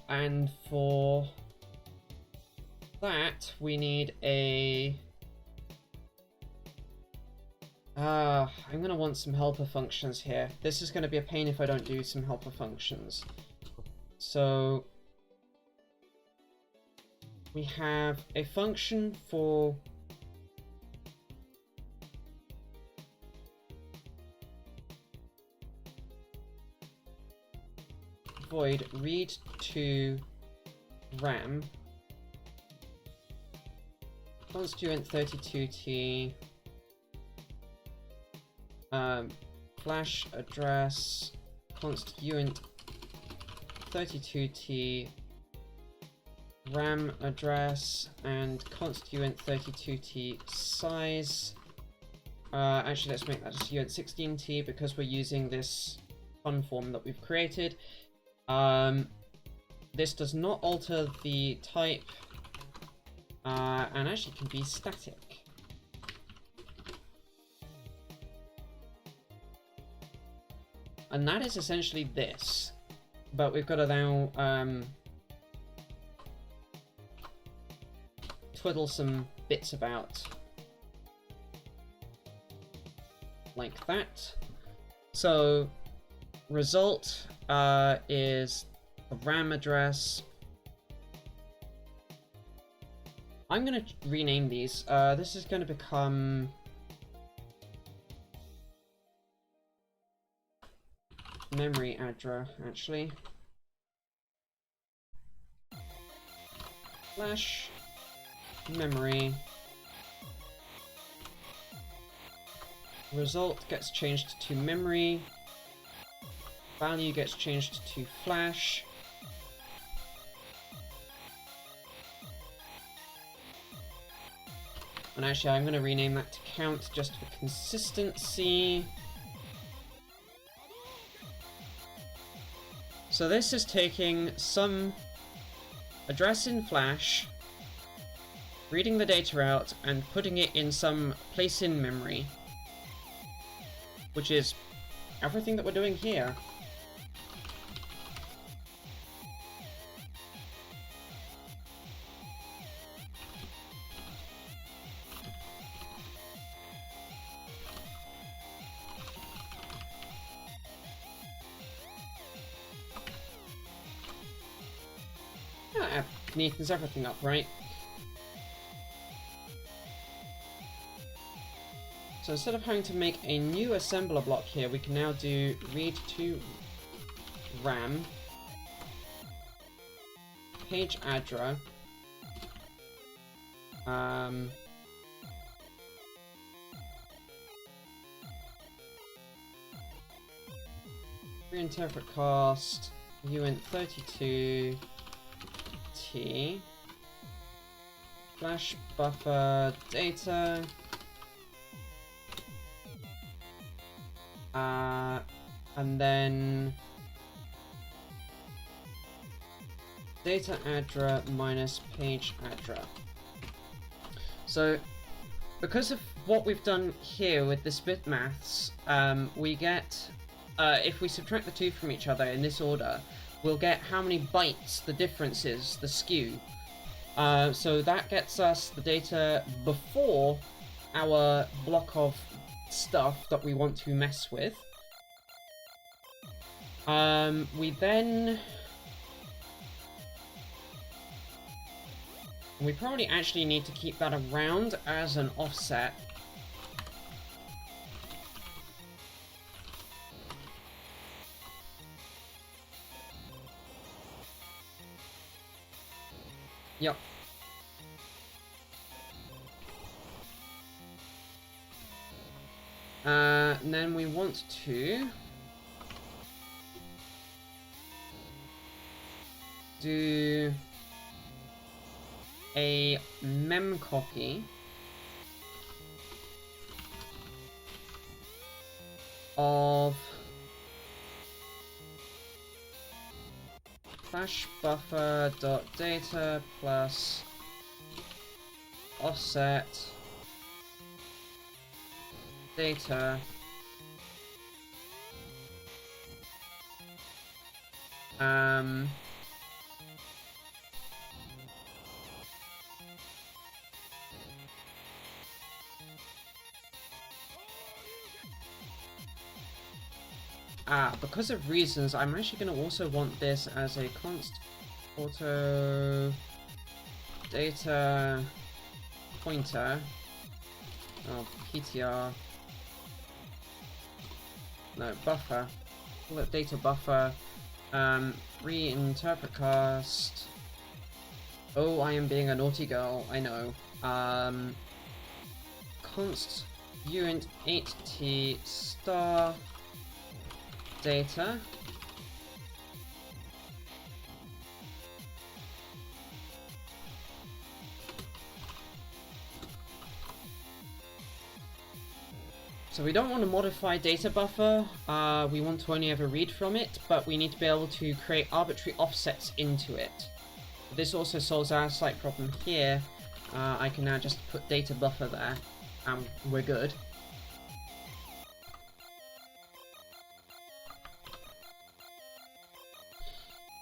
And for that, we need a... I'm going to want some helper functions here. This is going to be a pain if I don't do some helper functions. So we have a function for void read to RAM constituent 32t flash address const uint 32t RAM address and const uint 32t size. Actually, let's make that just uint 16t because we're using this fun form that we've created. This does not alter the type, and actually can be static. And that is essentially this, but we've got to now twiddle some bits about like that. So result is a RAM address. I'm going to rename these. This is going to become memory address, actually. Flash memory. Result gets changed to memory. Value gets changed to flash. And actually, I'm going to rename that to count just for consistency. So this is taking some address in flash, reading the data out, and putting it in some place in memory, which is everything that we're doing here. That neatens everything up, right? So instead of having to make a new assembler block here, we can now do read to RAM, page address, reinterpret cast, uint 32t, flash buffer data, and then data address minus page address. So because of what we've done here with this bit maths, we get, if we subtract the two from each other in this order, we'll get how many bytes the difference is, the skew. So that gets us the data before our block of stuff that we want to mess with. We probably actually need to keep that around as an offset. Yep. And then we want to do a mem copy of flash buffer dot data plus offset data because of reasons, I'm actually going to also want this as a const auto data pointer, or PTR, no, buffer, call it data buffer, reinterpret cast, oh, I am being a naughty girl, I know, const uint 8t star data. So we don't want to modify data buffer, we want to only ever read from it, but we need to be able to create arbitrary offsets into it. This also solves our slight problem here. I can now just put data buffer there, and we're good.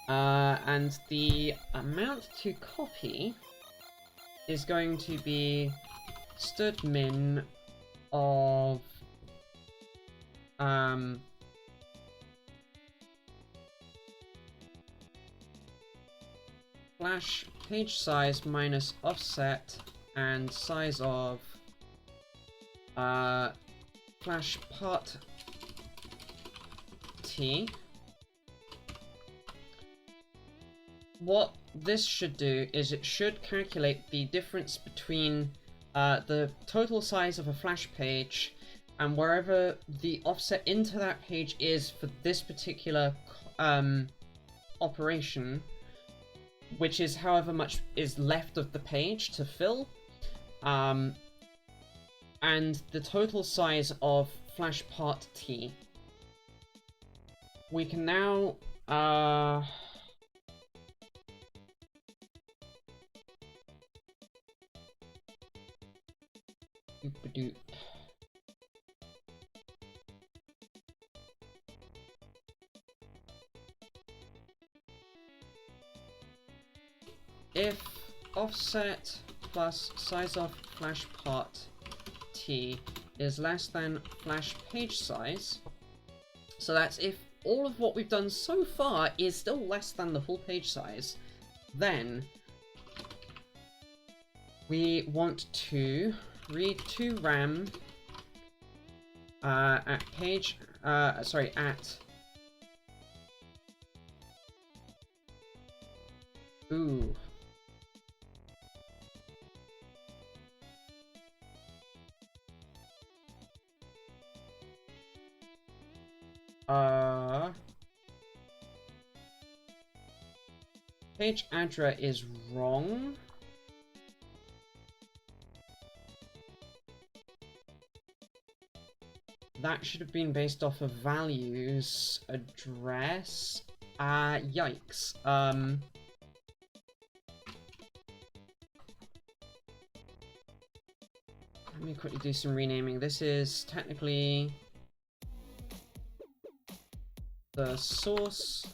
And the amount to copy is going to be std_min of flash page size minus offset and size of flash part t. What this should do is it should calculate the difference between the total size of a flash page and wherever the offset into that page is for this particular operation, which is however much is left of the page to fill, and the total size of flash part t. We can now if offset plus size of flash part t is less than flash page size, so that's if all of what we've done so far is still less than the full page size, then we want to read to RAM at page, ooh. Page address is wrong. That should have been based off of values address. Yikes. Let me quickly do some renaming. This is technically the source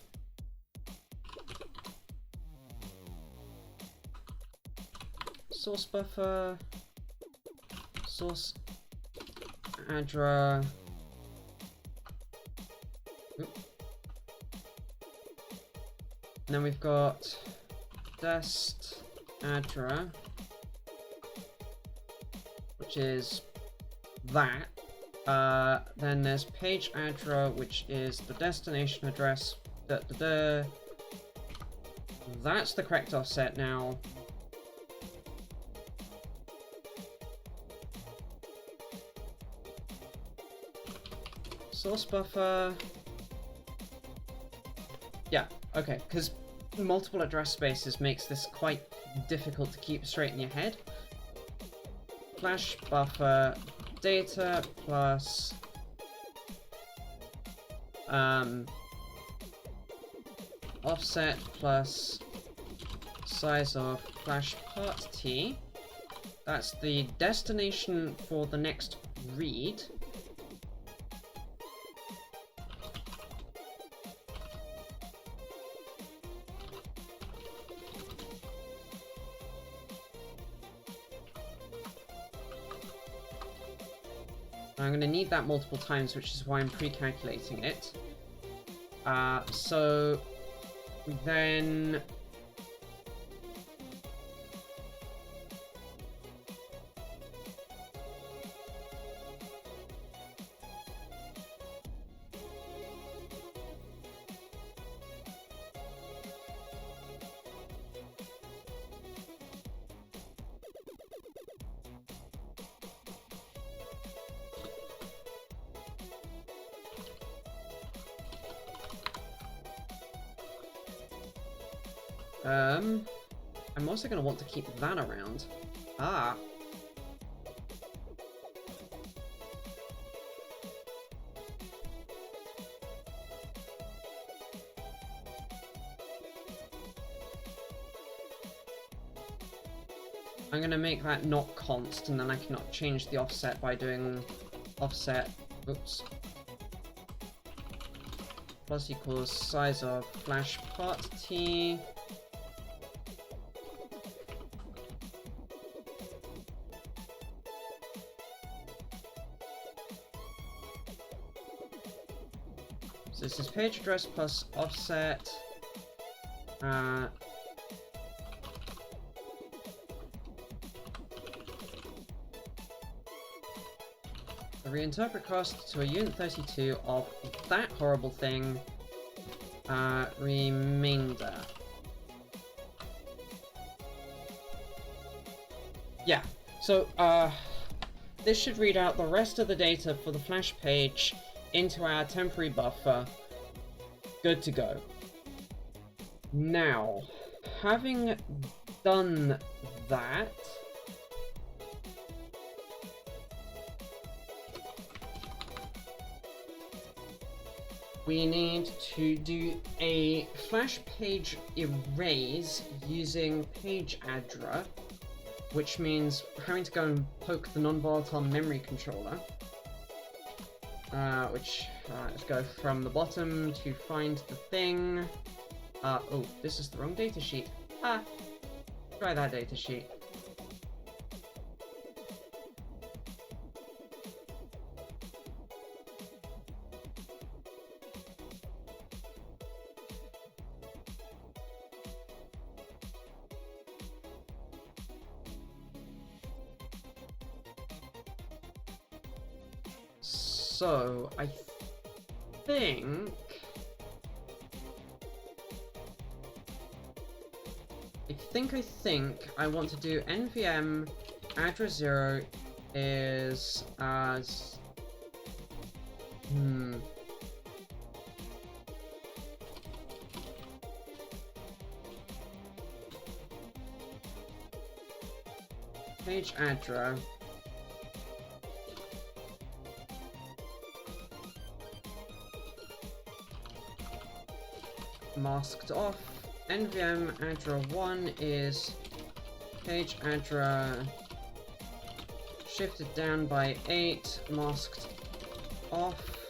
buffer, source address. And then we've got dest address, which is that. Then there's page address, which is the destination address. That's the correct offset now. Source buffer. Yeah, okay, because multiple address spaces makes this quite difficult to keep straight in your head. Flash buffer data plus offset plus size of flash part t. That's the destination for the next read. I'm going to need that multiple times, which is why I'm pre-calculating it. So then I'm also going to want to keep that around. Ah. I'm going to make that not const, and then I cannot change the offset by doing offset, oops, plus equals size of flash part t. So this is page address plus offset. Reinterpret cost to a unit 32 of that horrible thing. Remainder. Yeah, so this should read out the rest of the data for the flash page into our temporary buffer. Good to go. Now, having done that, we need to do a flash page erase using page addr, which means having to go and poke the non-volatile memory controller. Let's go from the bottom to find the thing. Oh, this is the wrong datasheet. Try that datasheet. So, I think I want to do nvm address 0 is as page address masked off. NVM addr 1 is page addr shifted down by 8, masked off,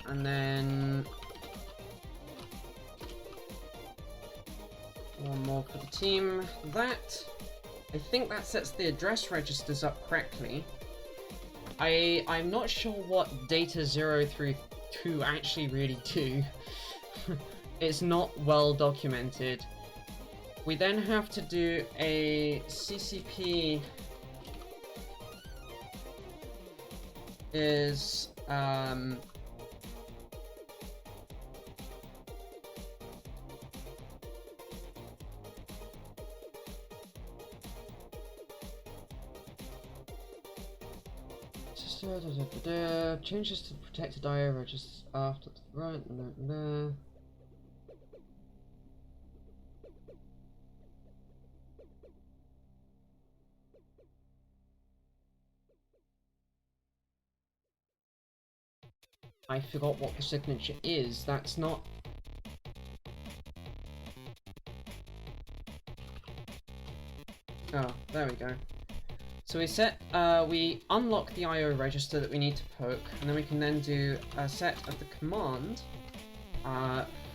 and then one more for the team. I think that sets the address registers up correctly. I'm not sure what data 0 through 2 actually really do. It's not well documented. We then have to do a CCP is changes to the protected IO registers after the right. I forgot what the signature is. That's not. Oh, there we go. So we unlock the IO register that we need to poke, and then we can then do a set of the command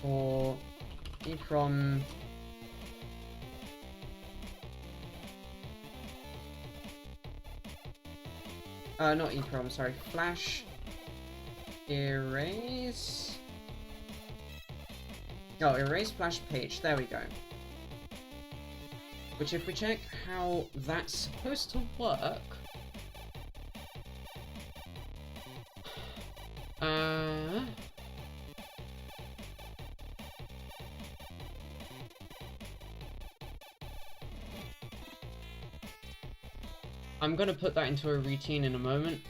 for EEPROM not EEPROM, sorry, flash erase. Oh, erase flash page, there we go. Which, if we check how that's supposed to work, I'm gonna put that into a routine in a moment.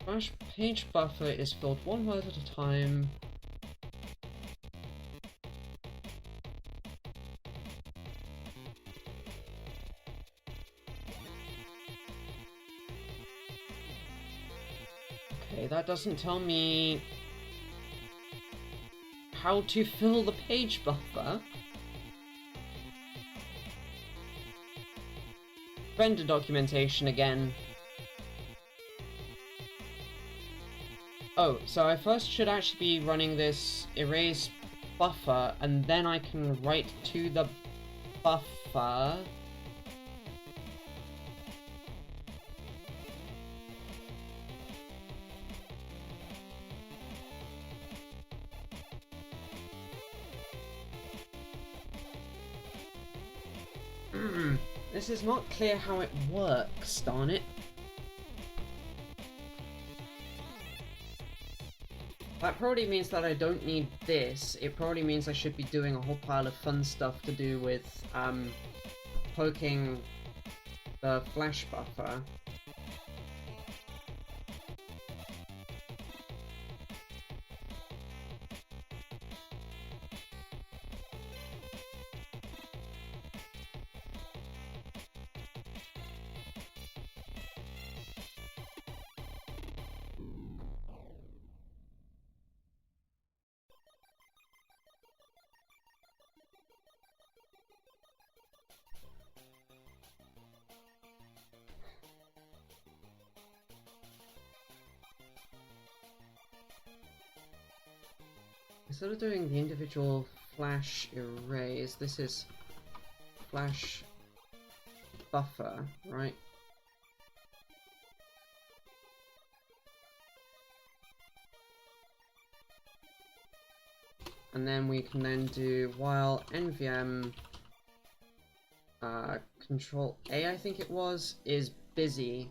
Flash page buffer is filled one word at a time. Okay, that doesn't tell me how to fill the page buffer. Render documentation again. Oh, so I first should actually be running this erase buffer, and then I can write to the buffer. This is not clear how it works, darn it. That probably means that I don't need this. It probably means I should be doing a whole pile of fun stuff to do with, poking the flash buffer. Instead of doing the individual flash erase, this is flash buffer, right? And then we can then do while nvm control A, I think it was, is busy.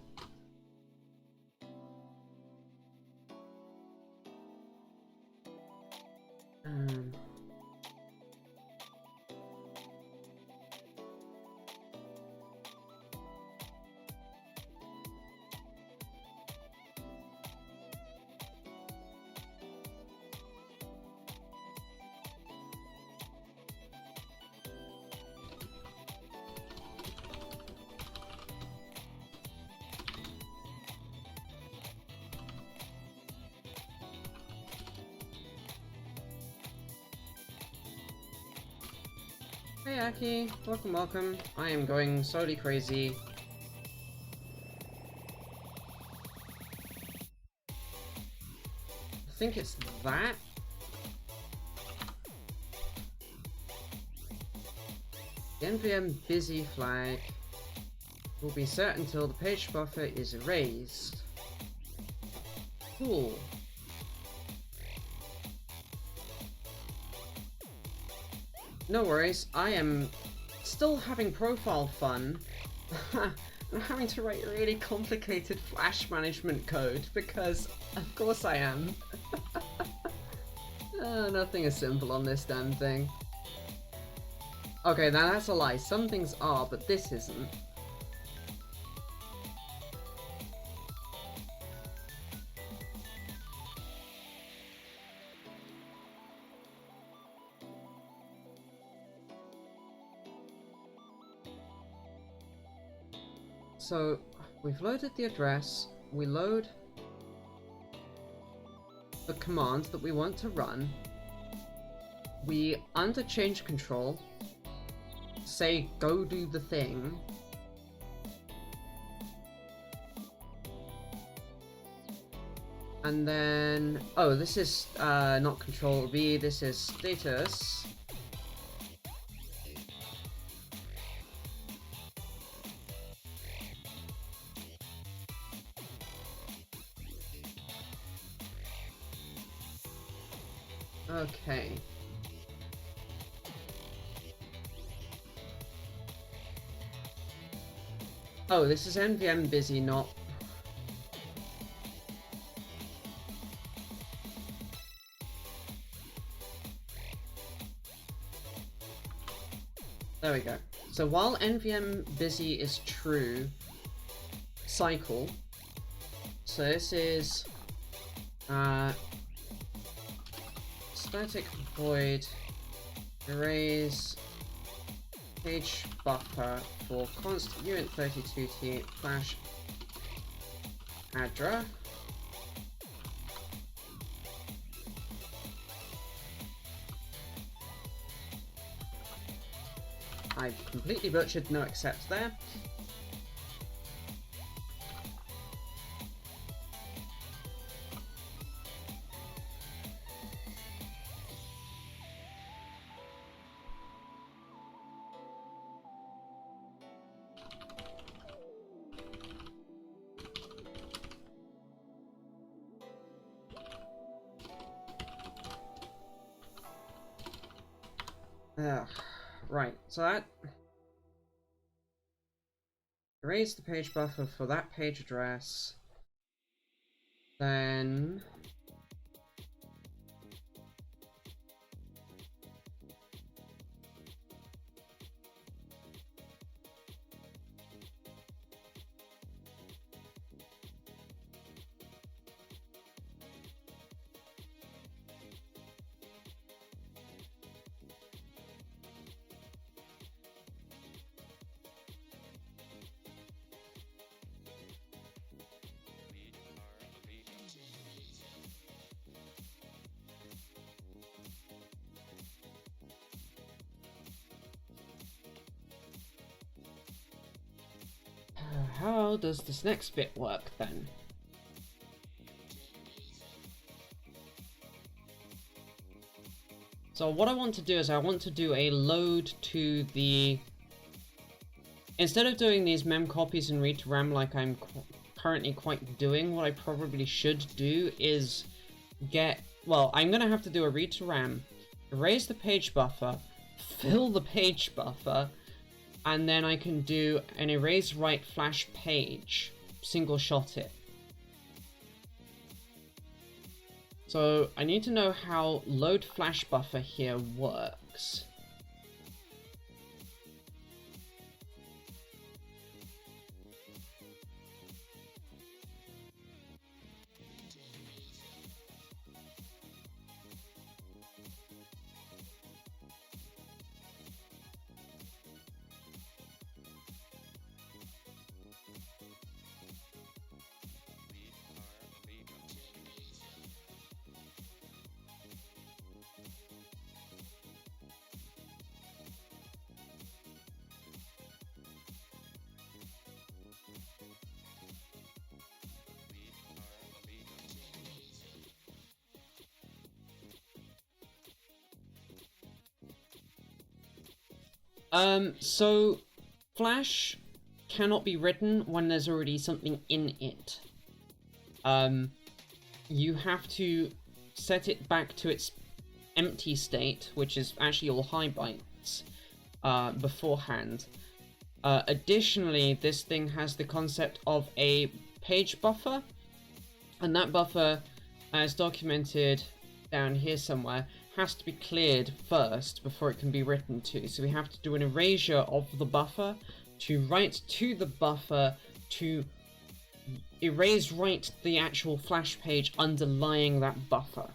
Hey Aki, welcome, welcome. I am going slowly crazy. I think it's that. The nvm busy flag will be set until the page buffer is erased. Cool. No worries, I am still having profile fun. I'm having to write really complicated Flash management code, because of course I am. Nothing is simple on this damn thing. Okay, now that's a lie. Some things are, but this isn't. So, we've loaded the address, we load the command that we want to run, we under change control say go do the thing, and then, oh, this is not control B, this is status. Okay. Oh, this is nvm busy, not... There we go. So while nvm busy is true, cycle. So this is static void erase page buffer for const uint32t flash addr. I completely butchered no except there. Right, so that erase the page buffer for that page address, then how does this next bit work then? So what I want to do is I want to do a load to the... Instead of doing these mem copies and read to RAM like I'm currently quite doing, what I probably should do is get... Well, I'm going to have to do a read to RAM, erase the page buffer, fill the page buffer, and then I can do an erase write flash page, single shot it. So I need to know how load flash buffer here works. So flash cannot be written when there's already something in it. You have to set it back to its empty state, which is actually all high bytes, beforehand. Additionally, this thing has the concept of a page buffer, and that buffer, as documented down here somewhere, has to be cleared first before it can be written to. So we have to do an erasure of the buffer to write to the buffer to erase write the actual flash page underlying that buffer.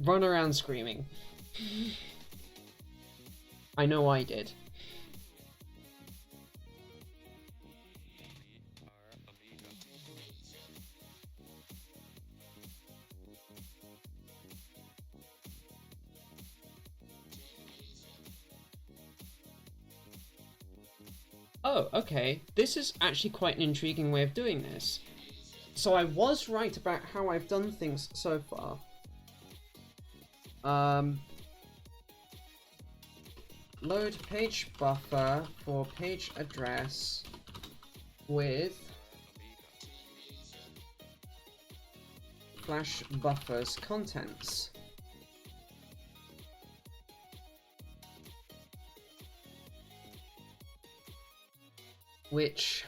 Run around screaming. I know I did. Oh, okay. This is actually quite an intriguing way of doing this. So I was right about how I've done things so far. Load page buffer for page address with flash buffer's contents. Which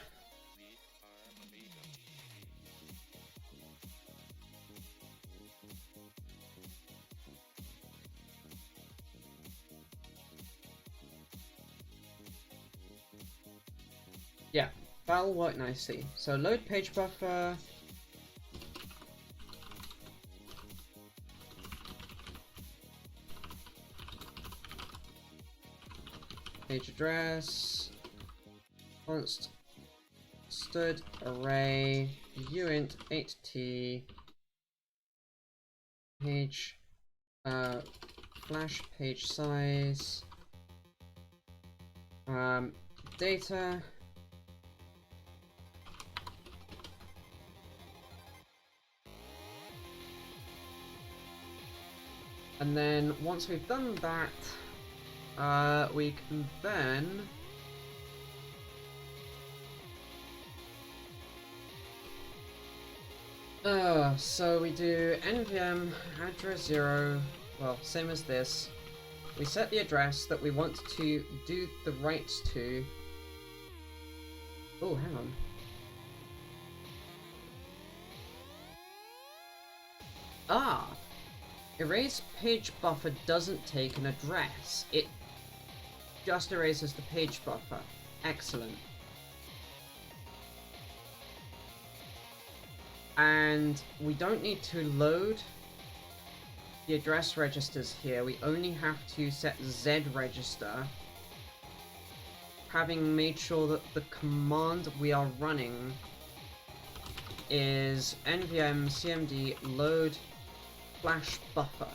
yeah, That'll work nicely. So load page buffer. Page address. Const stud array uint 8t page flash page size data and then once we've done that we can then so we do nvm address 0, well, same as this. We set the address that we want to do the writes to. Oh, hang on. Ah! Erase page buffer doesn't take an address. It just erases the page buffer. Excellent. And we don't need to load the address registers here. We only have to set Z register, having made sure that the command we are running is nvm cmd load flash buffer.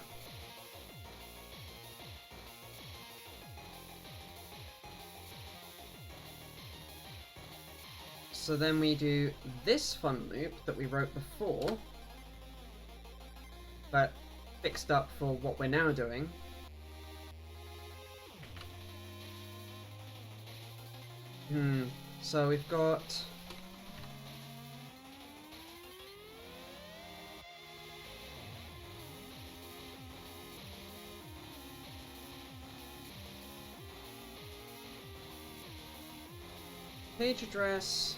So then we do this fun loop that we wrote before, but fixed up for what we're now doing. So we've got page address.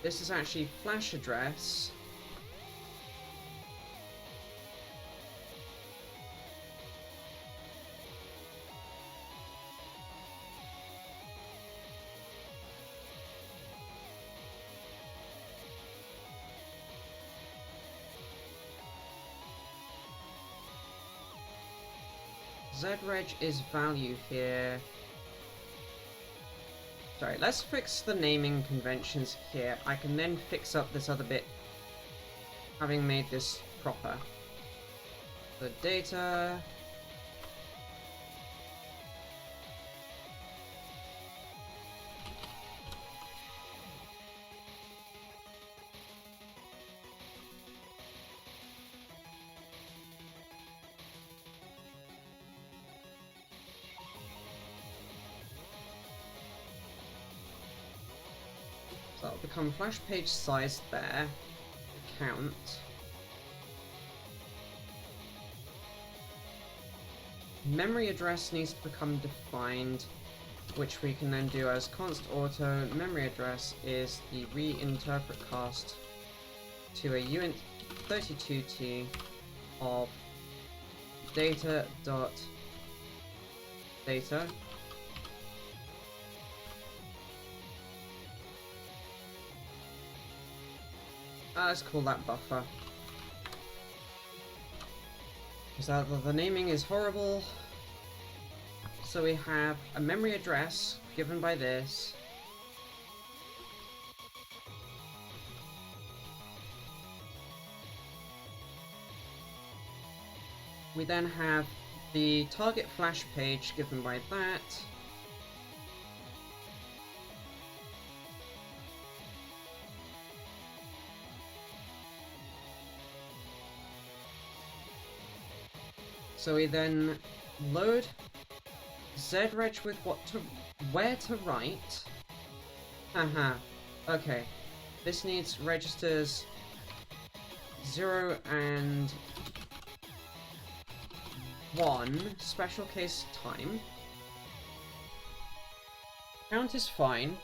This is actually flash address. Zreg is value here. Sorry, let's fix the naming conventions here. I can then fix up this other bit, having made this proper. The data. So that'll become flash page size there. Count. Memory address needs to become defined, which we can then do as const auto memory address is the reinterpret cast to a uint 32t of data dot data. Let's call that buffer. Because the naming is horrible. So we have a memory address given by this. We then have the target flash page given by that. So we then load Zreg with where to write. Haha. Okay. This needs registers 0 and 1, special case time. Count is fine.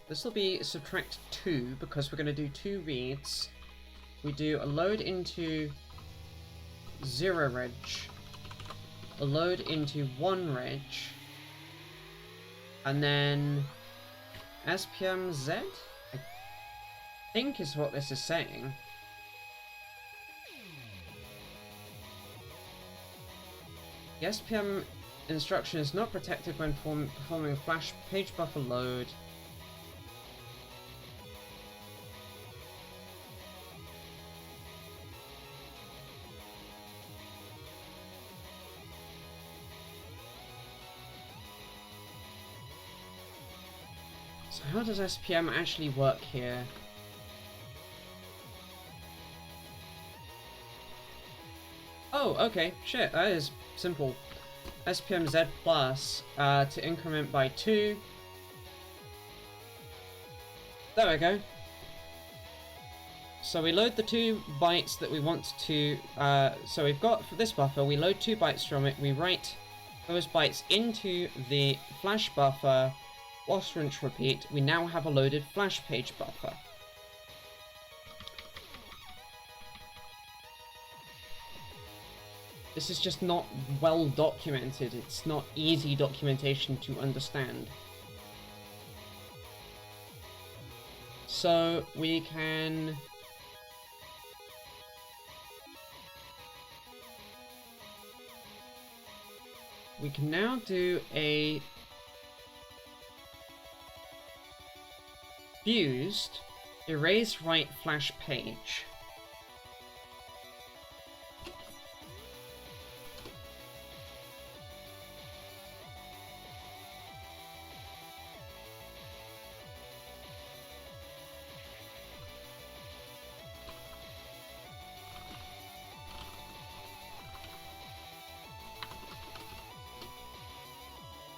This will be subtract 2 because we're going to do 2 reads. We do a load into 0 reg, a load into 1 reg, and then SPM Z, I think is what this is saying. The SPM instruction is not protected when performing a flash page buffer load. So how does SPM actually work here? Oh, okay, shit, that is simple. SPM Z plus to increment by 2. There we go. So we load the 2 bytes that we want to, so we've got, for this buffer, we load 2 bytes from it, we write those bytes into the flash buffer, wash, rinse, repeat. We now have a loaded flash page buffer. This is just not well documented. It's not easy documentation to understand. So we can now do a fused erase write flash page.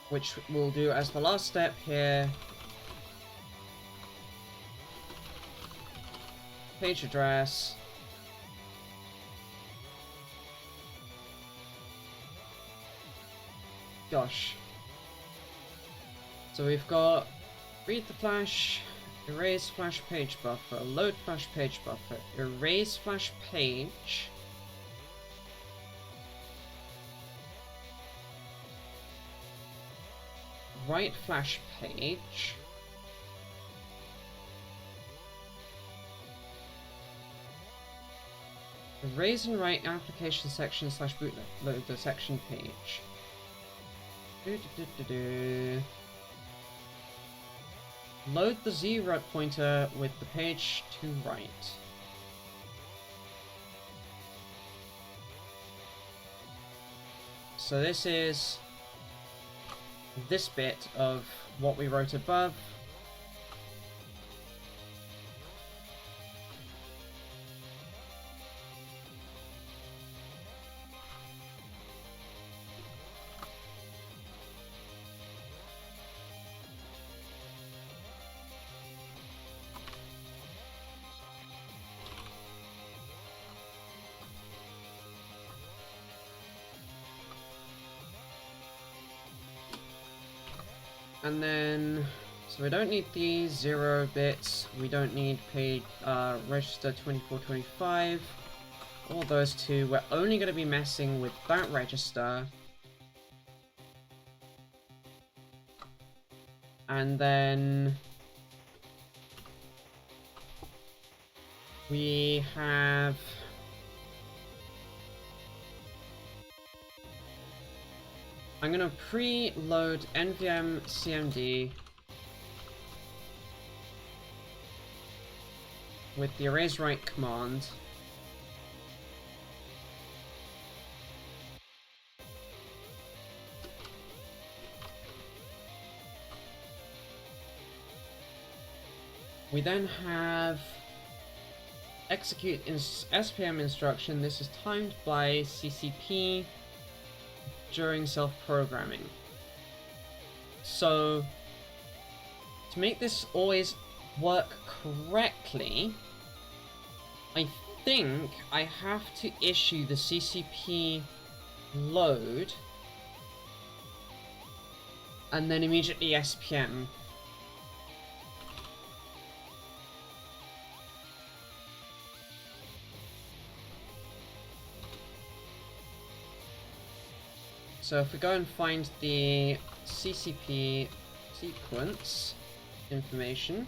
Which we'll do as the last step here. Page address. Gosh. So we've got read the flash, erase flash page buffer, load flash page buffer, erase flash page. Write flash page. Erase and write application section / bootloader section page. Load the Z pointer with the page to write. So this is this bit of what we wrote above. And then, so we don't need these 0 bits, we don't need page register 2425, all those 2, we're only going to be messing with that register. And then we have I'm gonna preload nvm cmd with the erase write command. We then have execute SPM instruction. This is timed by CCP during self-programming. So to make this always work correctly, I think I have to issue the CCP load and then immediately SPM. So if we go and find the CCP sequence information,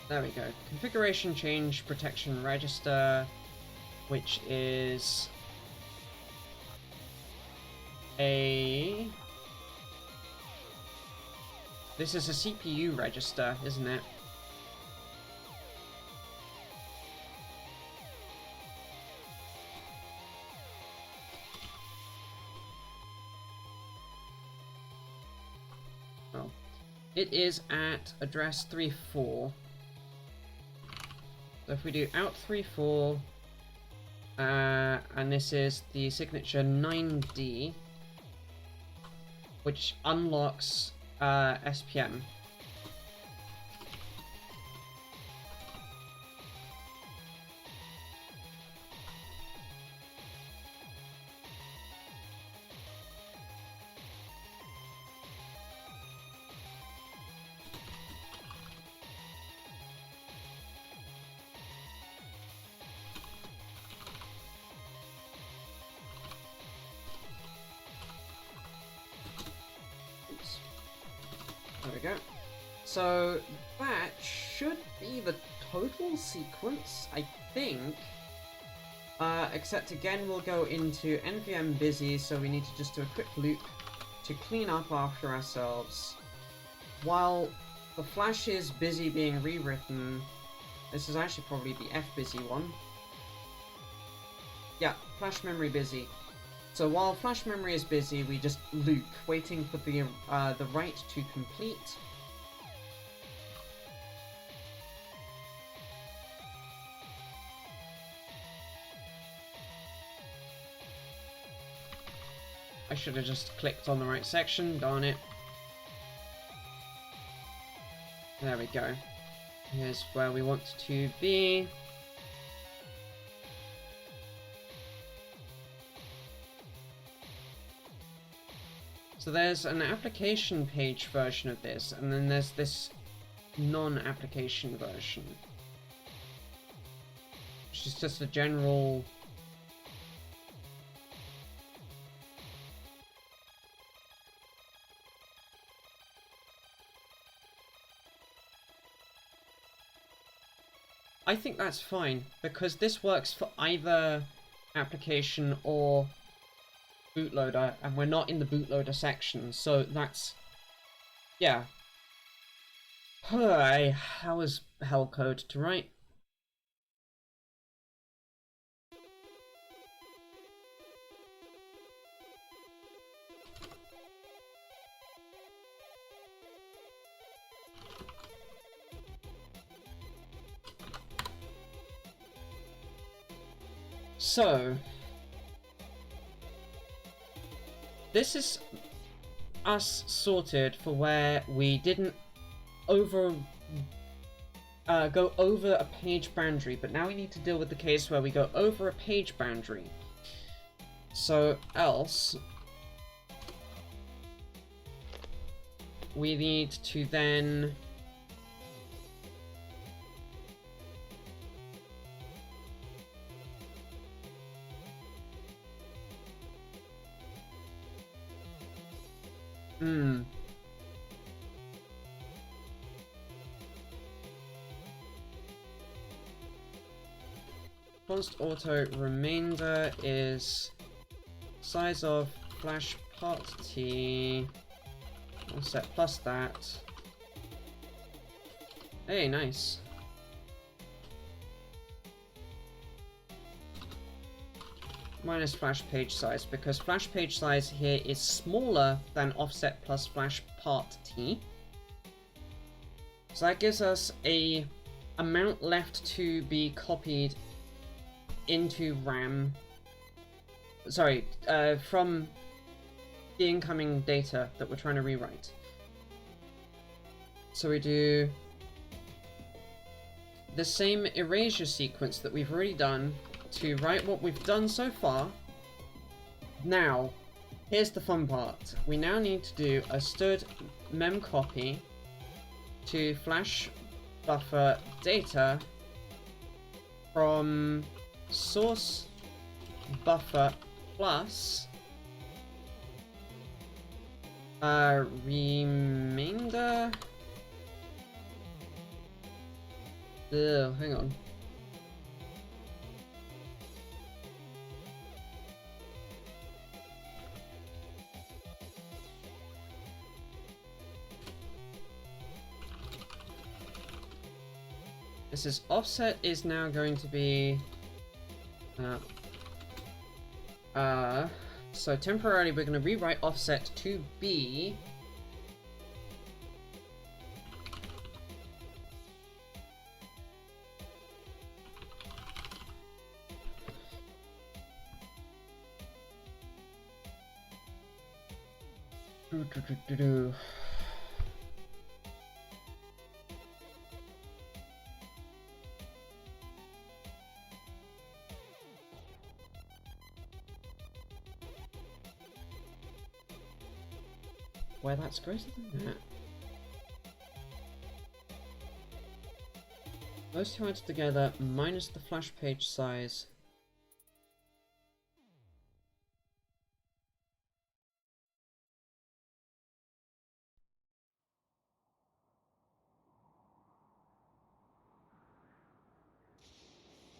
there we go. Configuration change protection register, which is a... This is a CPU register, isn't it? Oh. It is at address 34. So if we do out 34, and this is the signature 9D, which unlocks SPM. There we go. So that should be the total sequence, I think. Except again we'll go into NVM busy, so we need to just do a quick loop to clean up after ourselves. While the flash is busy being rewritten, this is actually probably the F busy one. Yeah, flash memory busy. So while flash memory is busy, we just loop, waiting for the write to complete. I should have just clicked on the right section, darn it. There we go. Here's where we want to be. So there's an application page version of this, and then there's this non-application version, which is just a general... I think that's fine, because this works for either application or bootloader, and we're not in the bootloader section, so that's... yeah. That was hell code to write. So, this is us sorted for where we didn't go over a page boundary, but now we need to deal with the case where we go over a page boundary. So, else, we need to then... Const auto remainder is size of flash part t offset plus that. Hey, nice. Minus flash page size, because flash page size here is smaller than offset plus flash part t. So that gives us a amount left to be copied into RAM. Sorry, from the incoming data that we're trying to rewrite. So we do the same erasure sequence that we've already done to write what we've done so far, Now, here's the fun part. We now need to do a std memcopy to flash buffer data from source buffer plus remainder. Hang on. This is offset is now going to be so temporarily we're going to rewrite offset to be where that's greater than that. Those two added together minus the flash page size.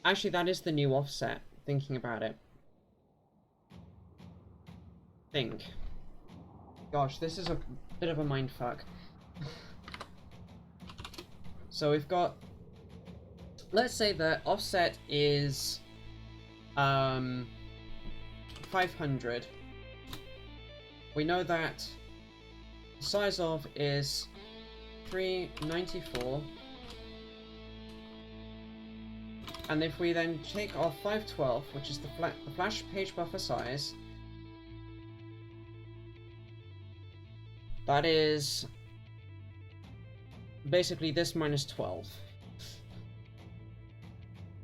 Actually, that is the new offset, thinking about it. Gosh, this is a bit of a mindfuck. So we've got... Let's say the offset is... 500. We know that the size of is 394. And if we then take our 512, which is the flash page buffer size, that is basically this minus 12.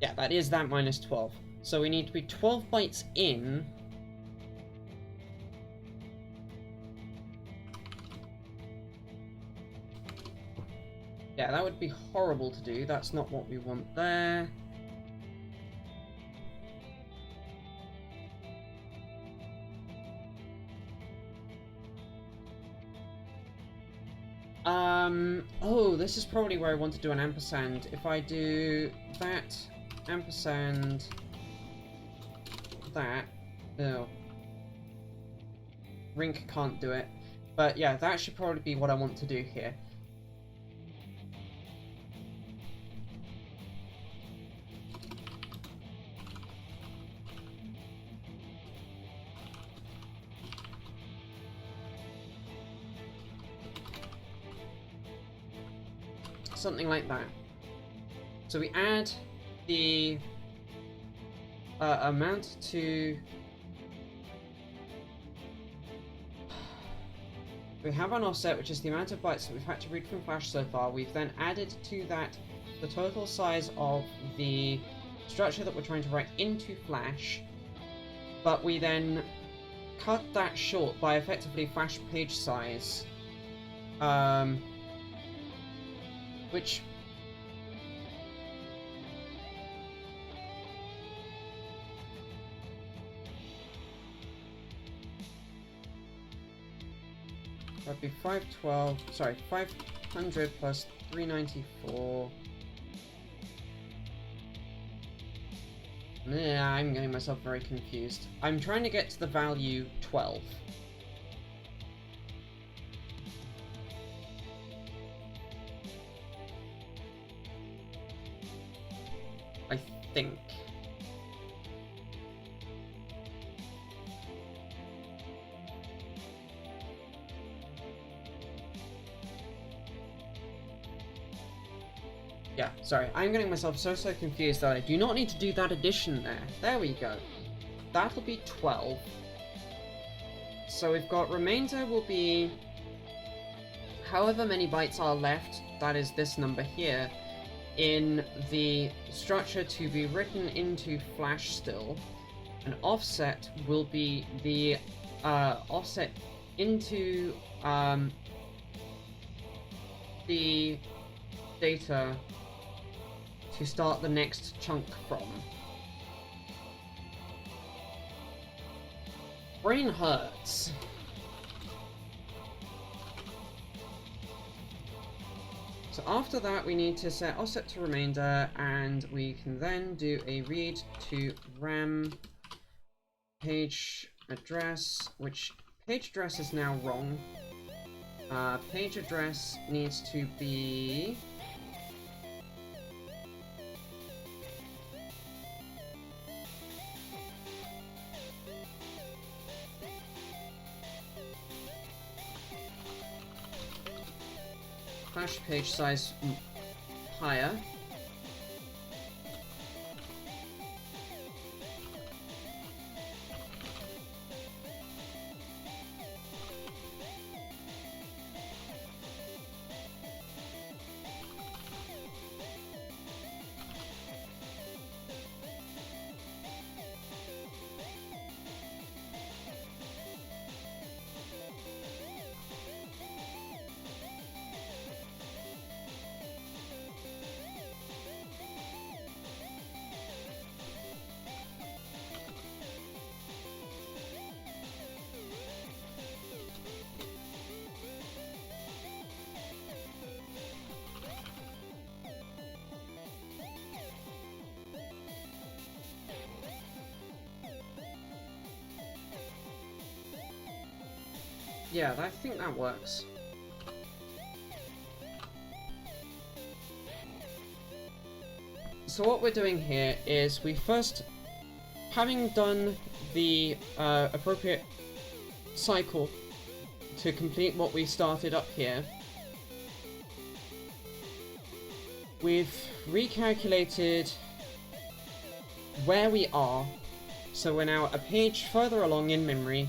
Yeah, that is that minus 12. So we need to be 12 bytes in. Yeah, that would be horrible to do. That's not what we want there. Oh, this is probably where I want to do an ampersand. If I do that, ampersand, that, no. Rink can't do it. But yeah, that should probably be what I want to do here. Something like that. So we add the amount to... We have an offset, which is the amount of bytes that we've had to read from flash so far. We've then added to that the total size of the structure that we're trying to write into flash, but we then cut that short by effectively flash page size. Which would be 512, sorry, 500 plus 394. Yeah, I'm getting myself very confused. I'm trying to get to the value 12. I think. Yeah, sorry, I'm getting myself so confused that I do not need to do that addition there. There we go. That'll be 12. So we've got remainder will be however many bytes are left, that is this number here, in the structure to be written into flash still. An offset will be the offset into the data to start the next chunk from. Brain hurts. So after that, we need to set offset to remainder, and we can then do a read to RAM page address, which page address is now wrong. Page address needs to be flash page size higher. Yeah, I think that works. So what we're doing here is we first, having done the appropriate cycle to complete what we started up here, we've recalculated where we are, so we're now a page further along in memory,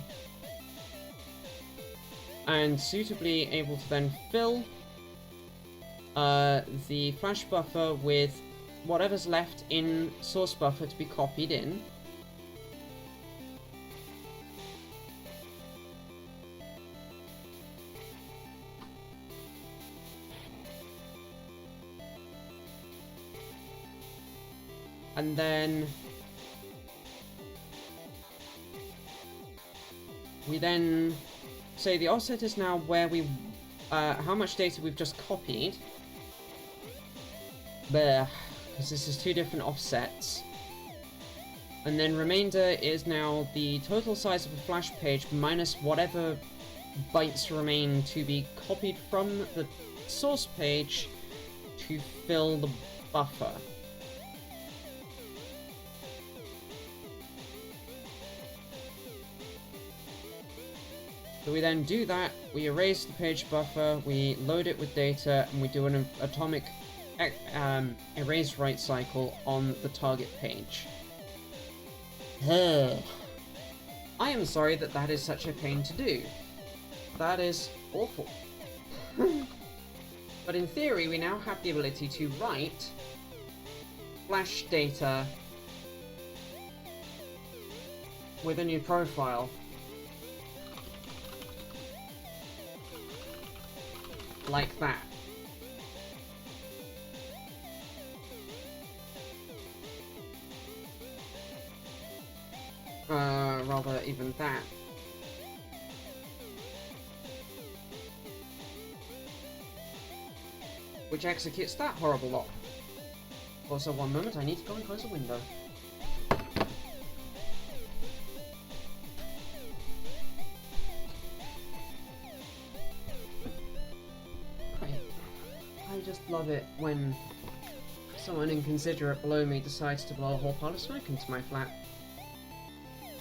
and suitably able to then fill the flash buffer with whatever's left in source buffer to be copied in. And then we then say the offset is now where we, how much data we've just copied. There, because this is two different offsets. And then remainder is now the total size of a flash page minus whatever bytes remain to be copied from the source page to fill the buffer. So we then do that, we erase the page buffer, we load it with data, and we do an atomic erase write cycle on the target page. I am sorry that that is such a pain to do. That is awful. But in theory, we now have the ability to write flash data with a new profile. Like that. Rather even that. Which executes that horrible lot. Also, one moment, I need to go and close a window. I just love it when someone inconsiderate below me decides to blow a whole pile of smoke into my flat.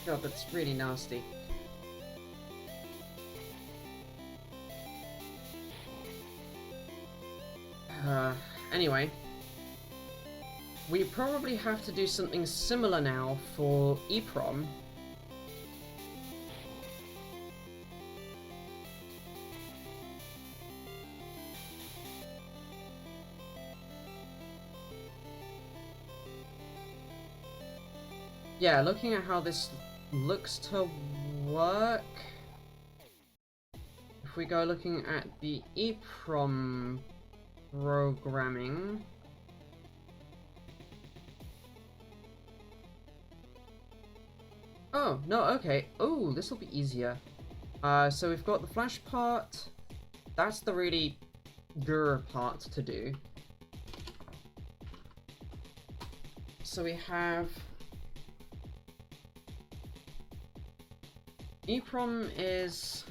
God, that's really nasty. Anyway. We probably have to do something similar now for EEPROM. yeah, looking at how this looks to work, if we go looking at the EEPROM programming, oh, no, okay. Oh, this will be easier. So we've got the flash part. That's the really grr part to do. So we have EEPROM is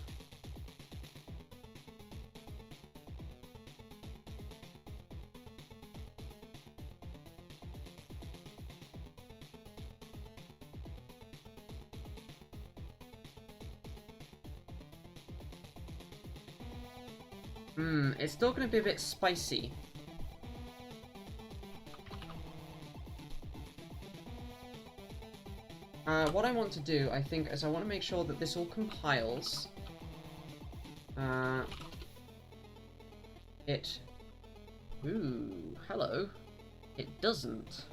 it's still going to be a bit spicy. What I want to do, I think, is I want to make sure that this all compiles. Ooh, hello. It doesn't.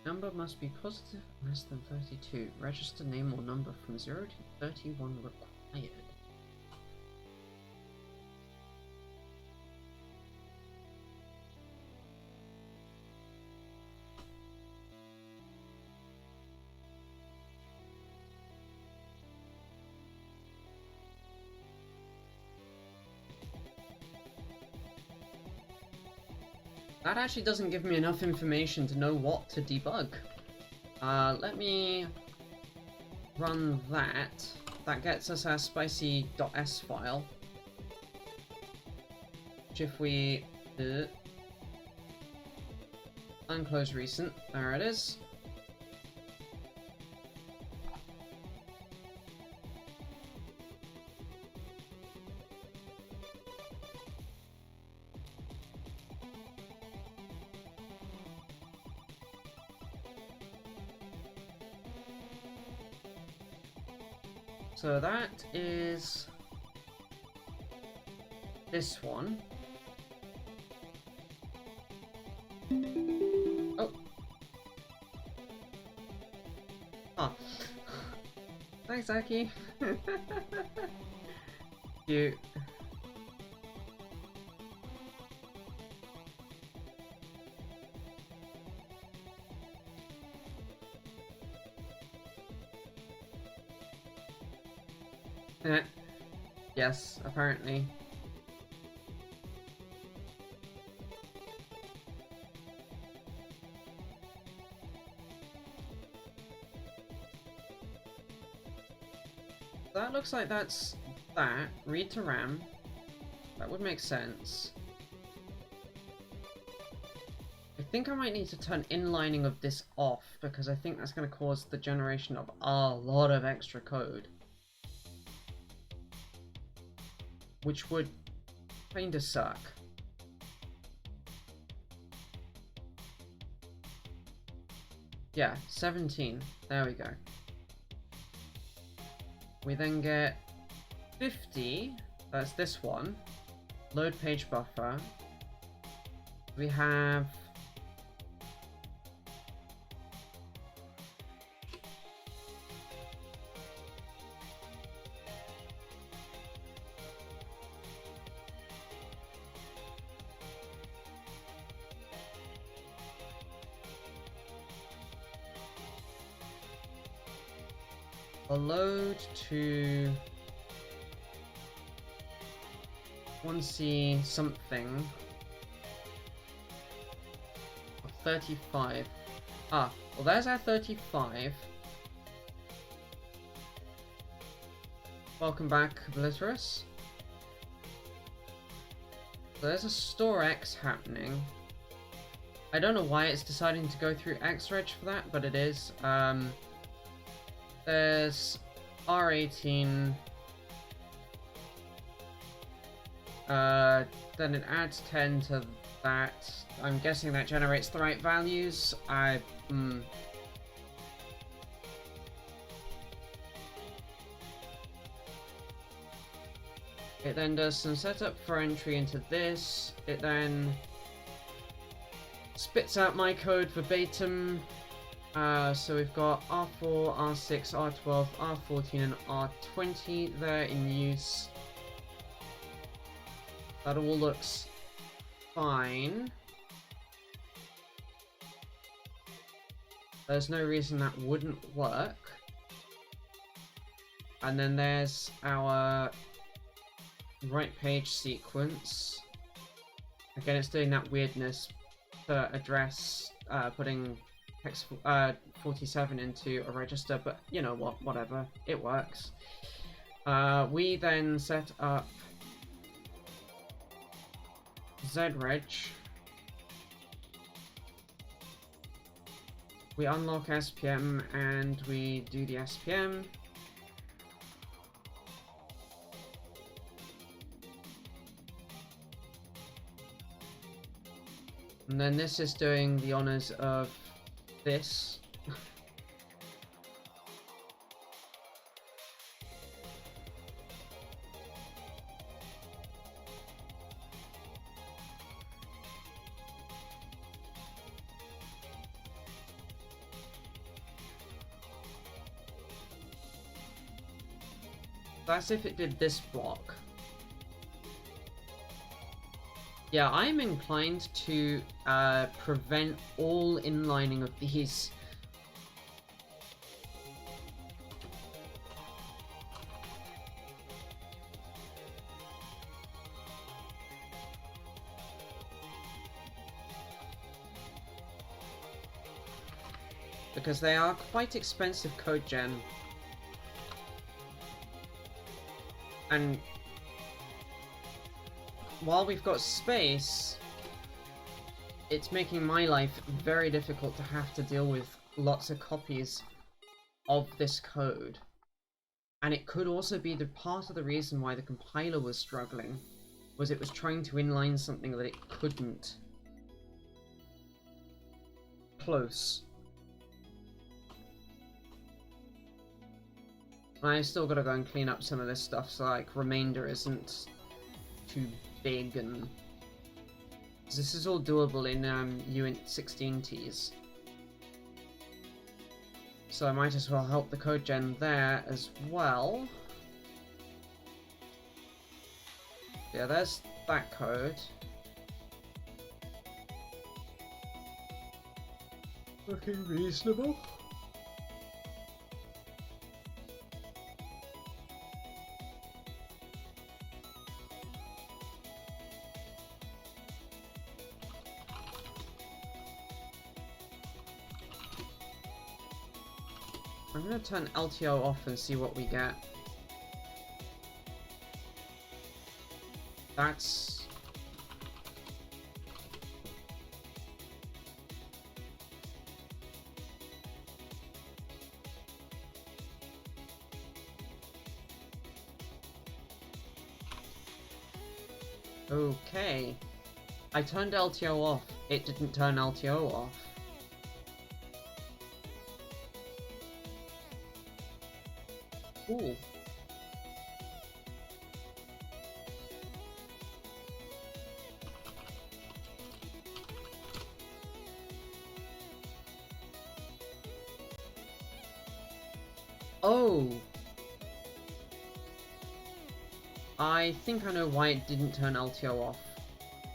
Number must be positive, less than 32. Register name or number from 0 to 31 required. That actually doesn't give me enough information to know what to debug. Let me run that. That gets us our spicy.s file. Which if we unclose recent, there it is. So that is this one. Oh. Ah. Thanks, Aki. Cute. Yes, apparently. That looks like that's that. Read to RAM. That would make sense. I think I might need to turn inlining of this off because I think that's going to cause the generation of a lot of extra code. Which would kinda suck. Yeah, 17. There we go. We then get 50. That's this one. Load page buffer. We have a load to 1C something of 35. Ah, well there's our 35. Welcome back, Obliterus. So there's a store X happening. I don't know why it's deciding to go through Xreg for that, but it is. There's R18. Then it adds 10 to that. I'm guessing that generates the right values. It then does some setup for entry into this. It then spits out my code verbatim. So we've got R4, R6, R12, R14, and R20 there in use. That all looks fine. There's no reason that wouldn't work. And then there's our right page sequence. Again, it's doing that weirdness to address putting hex 47 into a register, but you know what, whatever, it works. We then set up Zreg. We unlock SPM and we do the SPM. And then this is doing the honors of this. That's if it did this block. Yeah, I'm inclined to prevent all inlining of these. Because they are quite expensive code gen. And while we've got space, it's making my life very difficult to have to deal with lots of copies of this code. And it could also be the part of the reason why the compiler was struggling, was it was trying to inline something that it couldn't. Close. I still gotta go and clean up some of this stuff so like remainder isn't too big, and this is all doable in Uint 16Ts. So I might as well help the code gen there as well. Yeah, there's that code. Looking reasonable. I'm gonna turn LTO off and see what we get. That's... okay. I turned LTO off. It didn't turn LTO off. Cool. Oh! I think I know why it didn't turn LTO off.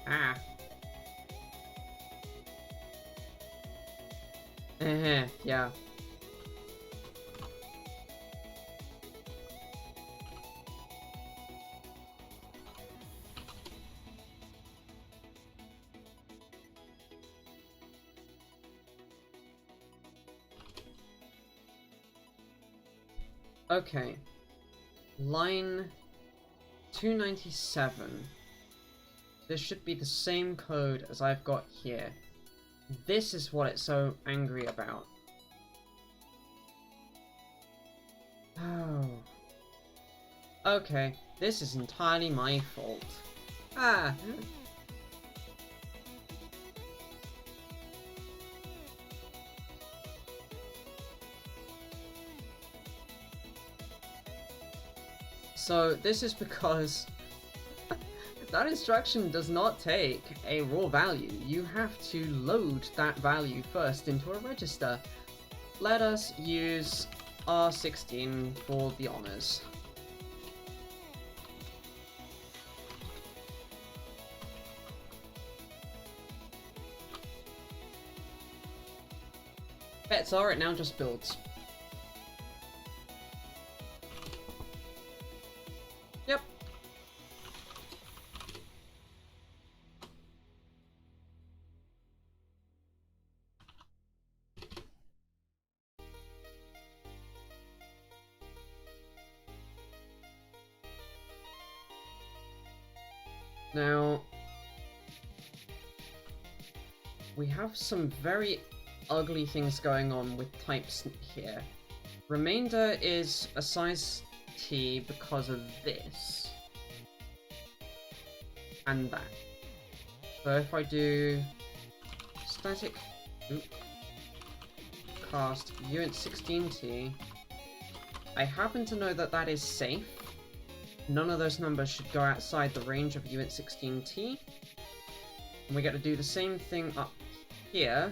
Ah. Yeah. Okay. Line 297. this should be the same code as I've got here. This is what it's so angry about. Oh. Okay, this is entirely my fault. Ah. So this is because that instruction does not take a raw value. You have to load that value first into a register. Let us use R16 for the honors. Bets are it now just builds. Yep. Now, we have some very ugly things going on with types here. Remainder is a size T because of this. And that. So if I do static cast uint16t, I happen to know that that is safe. None of those numbers should go outside the range of uint16t. And we get to do the same thing up here.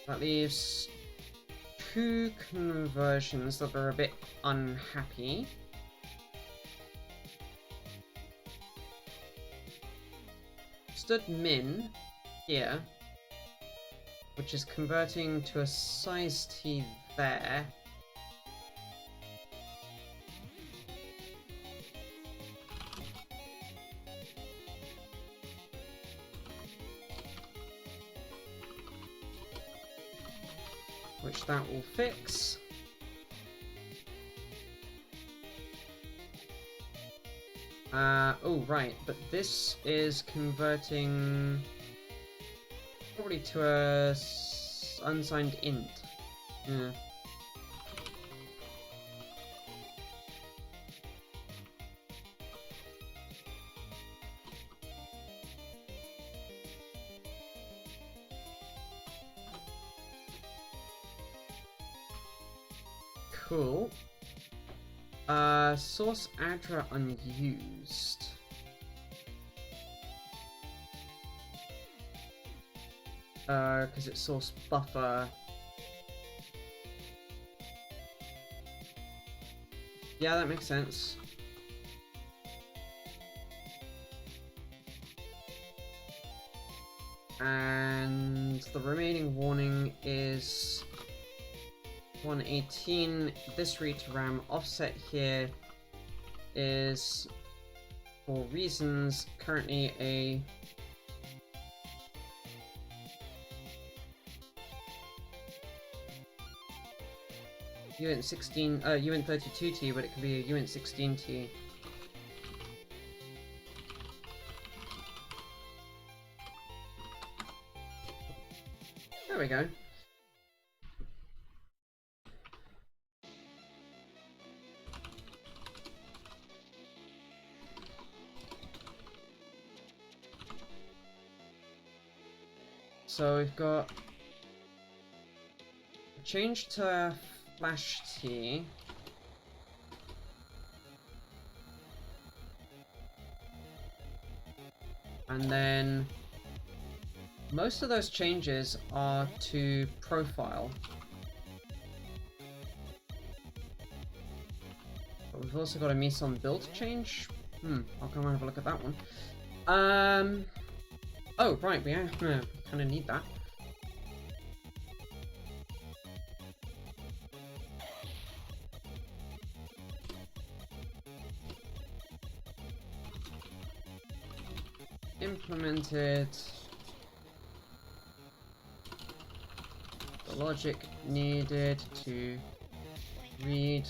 That leaves two conversions that are a bit unhappy. Stud min here, which is converting to a size T there. Which that will fix. Oh, right, but this is converting probably to a unsigned int. Yeah. Cool. Source addr unused. Because it's source buffer. Yeah, that makes sense. And the remaining warning is 118. This read to RAM offset here is, for reasons, currently a uint32t, but it could be a uint16t. There we go. So we've got change to flash T. And then most of those changes are to profile. But we've also got a Meson build change. I'll come and have a look at that one. Oh, right, we kind of need that. Implemented the logic needed to read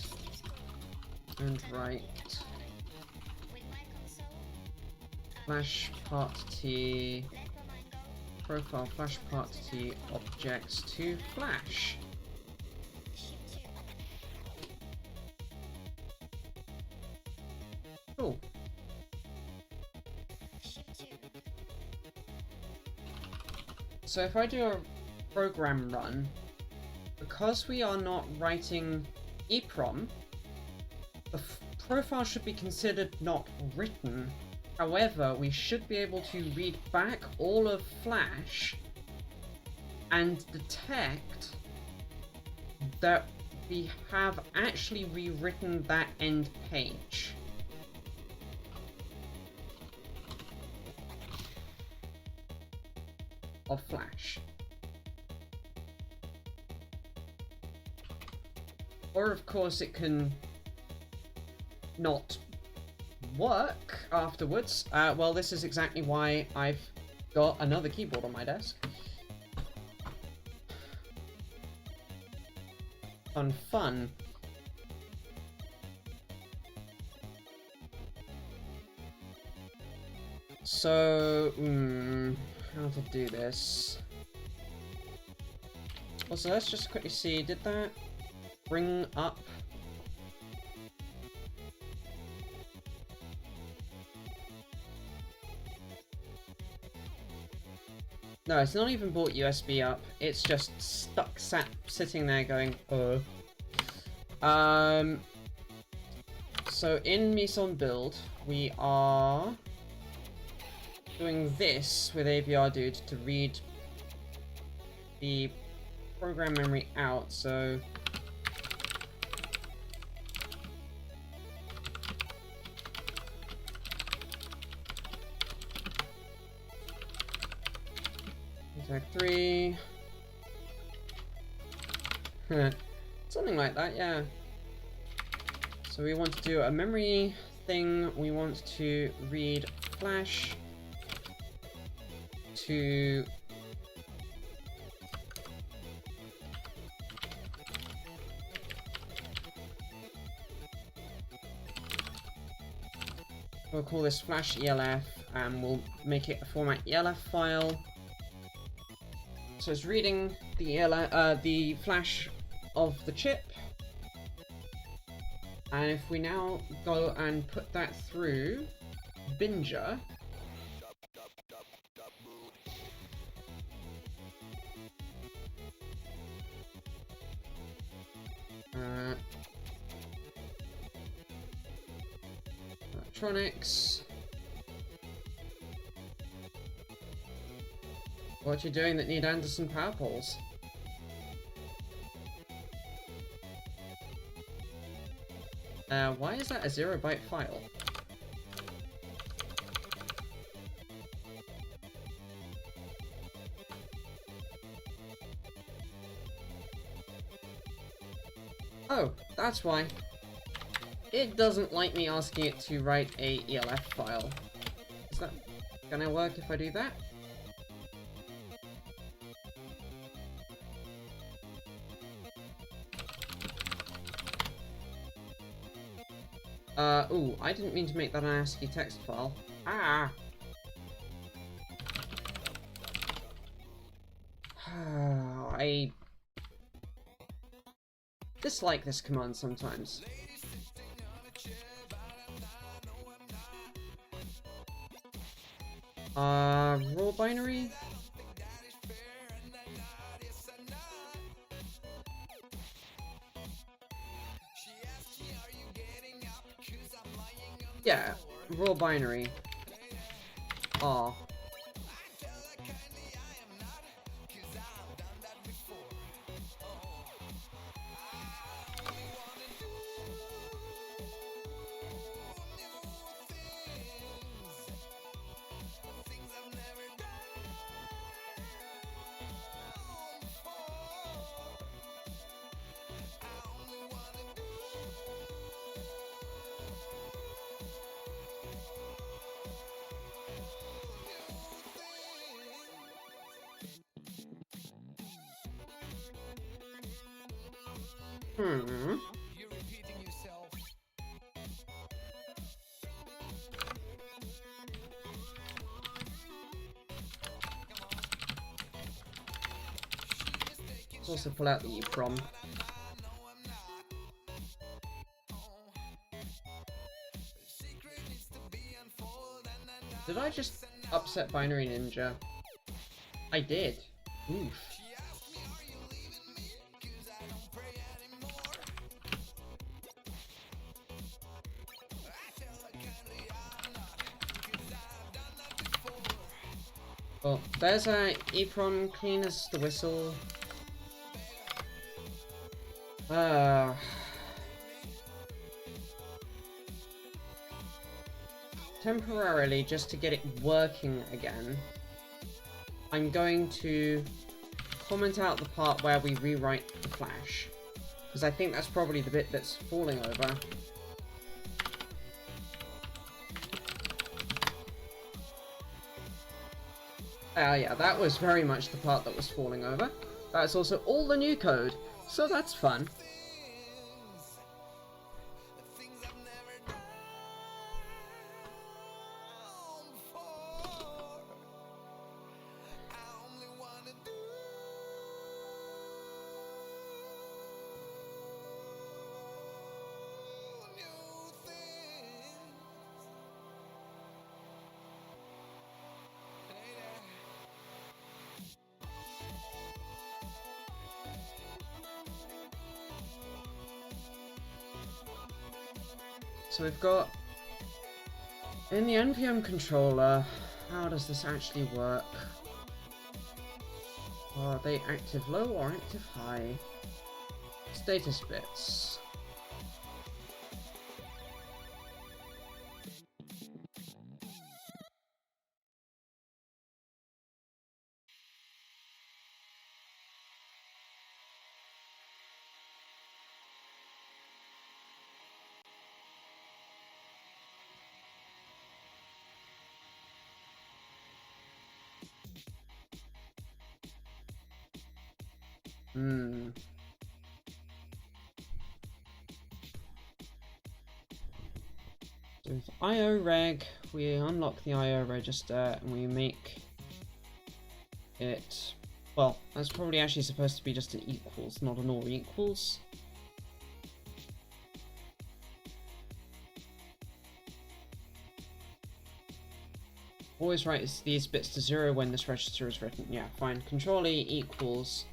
and write flash part T profile flash part T objects to flash. Cool. So if I do a program run, because we are not writing EEPROM, the profile should be considered not written. However, we should be able to read back all of Flash and detect that we have actually rewritten that end page. Of Flash. Or of course it can not work afterwards. Well, this is exactly why I've got another keyboard on my desk. Fun. So, how to do this? Also, let's just quickly see, did that bring up? No, it's not even brought USB up. It's just sitting there going, So in Mise en Build, we are doing this with AVR Dude to read the program memory out, so tag 3 something like that, yeah. So we want to do a memory thing, we want to read flash to we'll call this flash ELF and we'll make it a format ELF file. So it's reading the ELF, the flash of the chip. And if we now go and put that through Binger, electronics. What you doing that need Anderson power poles? Why is that a 0-byte file? Oh, that's why. It doesn't like me asking it to write a ELF file. Is that gonna work if I do that? Ooh, I didn't mean to make that an ASCII text file. Ah! I dislike this command sometimes. Raw binary? Yeah, raw binary. R. Hmm. Let's also pull out the EEPROM. Did I just upset Binary Ninja? I did. Oof. Well, there's a EEPROM clean as the whistle. Temporarily, just to get it working again, I'm going to comment out the part where we rewrite the flash, because I think that's probably the bit that's falling over. Yeah, that was very much the part that was falling over. That's also all the new code, so that's fun. So we've got, in the NVM controller, how does this actually work? Are they active low or active high? Status bits. So with IO reg, we unlock the IO register and we make it, well, that's probably actually supposed to be just an equals, not an or equals. Always write these bits to 0 when this register is written. Yeah, fine. Control E equals.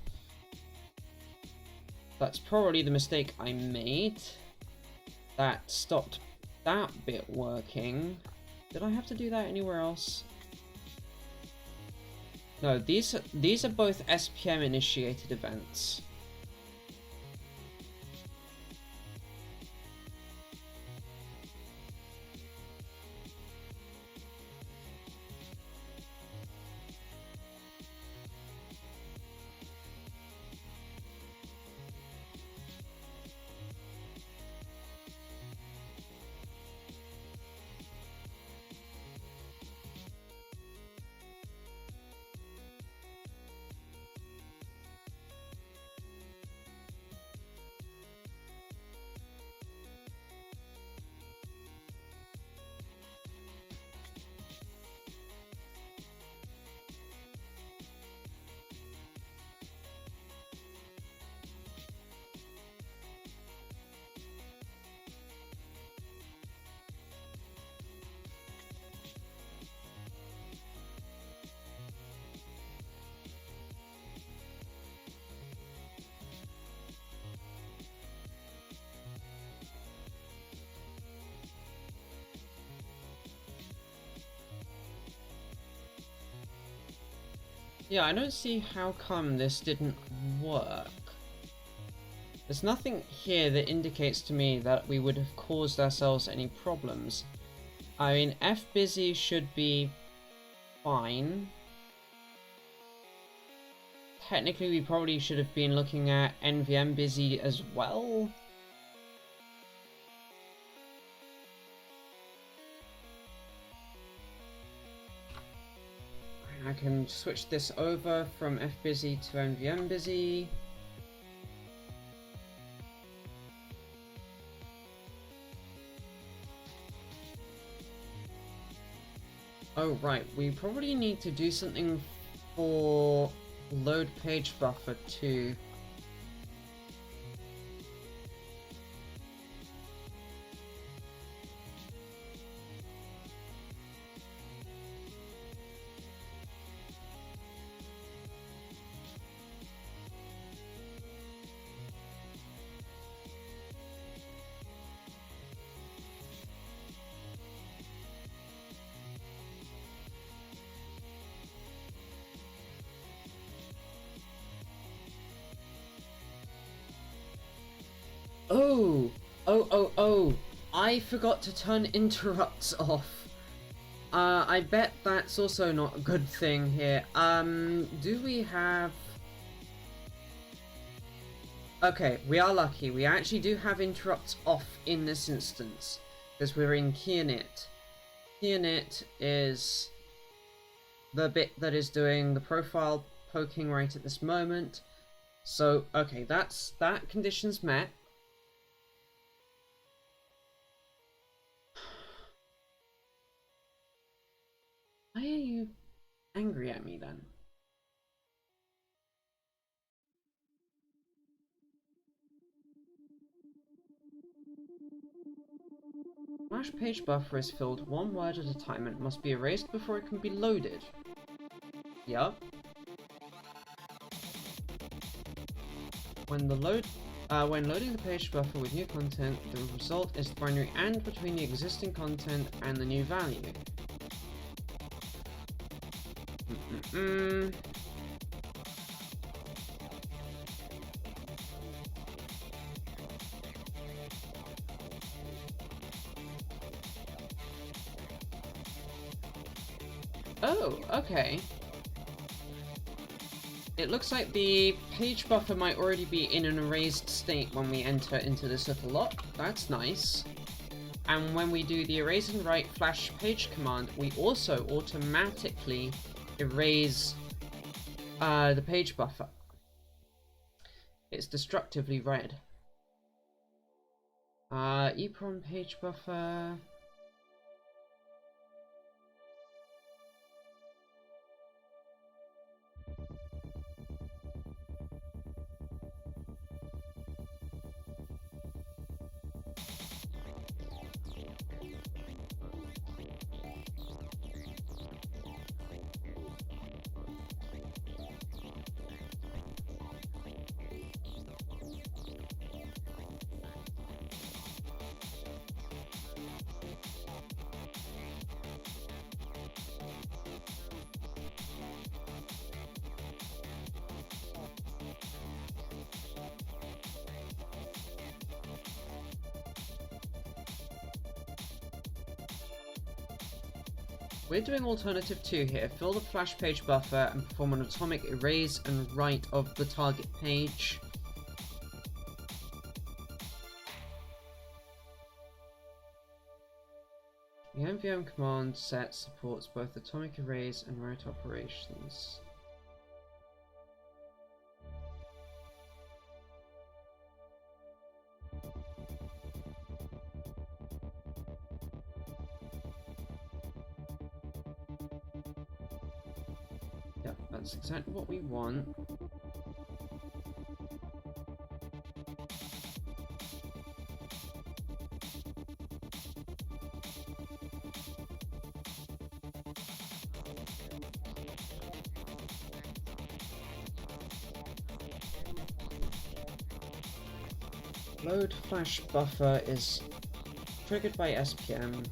That's probably the mistake I made. That stopped that bit working. Did I have to do that anywhere else? No, these are both SPM initiated events. Yeah, I don't see how come this didn't work. There's nothing here that indicates to me that we would have caused ourselves any problems. I mean, fbusy should be fine. Technically, we probably should have been looking at NVM busy as well. I can switch this over from fbusy to NVM busy. Oh, right. We probably need to do something for load page buffer too. Oh! Oh! I forgot to turn interrupts off. I bet that's also not a good thing here. Do we have... Okay, we are lucky. We actually do have interrupts off in this instance, because we're in keyinit. Keyinit is the bit that is doing the profile poking right at this moment. So, okay, that condition's met. Why are you angry at me then? Flash page buffer is filled one word at a time and must be erased before it can be loaded. Yup. When loading the page buffer with new content, the result is the binary AND between the existing content and the new value. Oh, okay. It looks like the page buffer might already be in an erased state when we enter into this little lock. That's nice. And when we do the erase and write flash page command, we also automatically erase the page buffer. It's destructively red. EEPROM page buffer... We're doing alternative 2 here. Fill the flash page buffer and perform an atomic erase and write of the target page. The NVM command set supports both atomic erase and write operations. Yep, that's exactly what we want. Load flash buffer is triggered by SPM.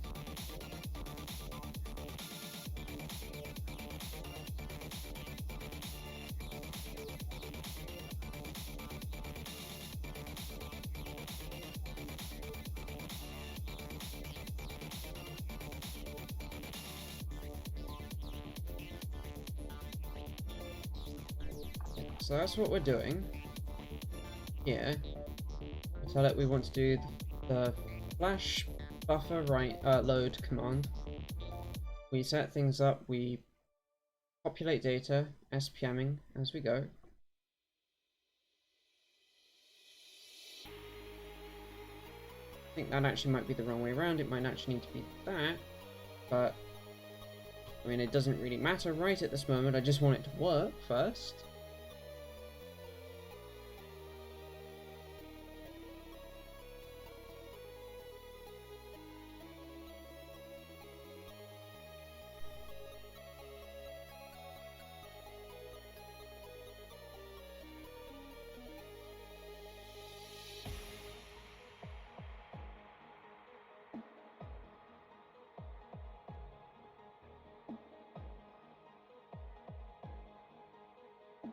So that's what we're doing here. We tell it we want to do the flash buffer load command. We set things up, we populate data, SPMing as we go. I think that actually might be the wrong way around. It might actually need to be that, but I mean, it doesn't really matter right at this moment, I just want it to work first.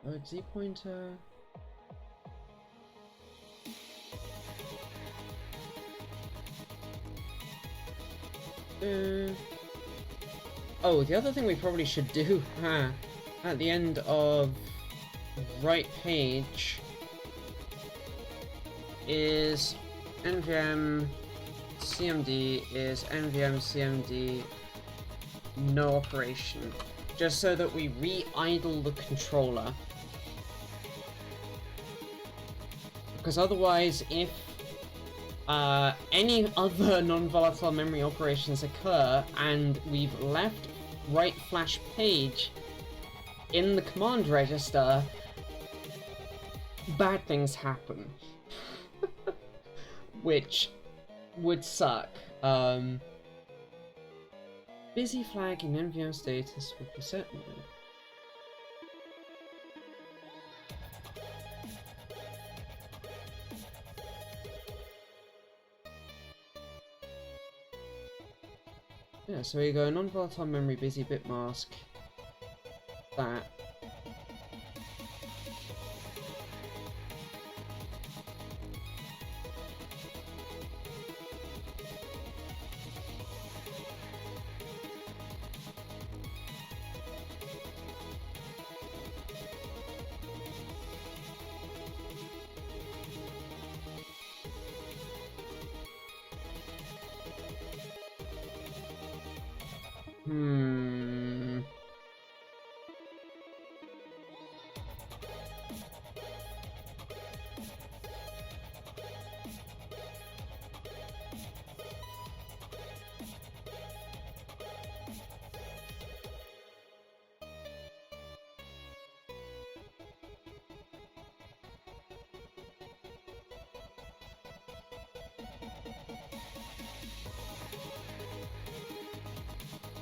Oh, Z pointer. Oh, the other thing we probably should do at the end of right page is nvm cmd is nvm cmd no operation, just so that we re-idle the controller. Because otherwise, if any other non-volatile memory operations occur and we've left right flash page in the command register, bad things happen. Which would suck. Busy flag in NVM status would be set. Yeah, so we go non-volatile memory busy bit mask. That.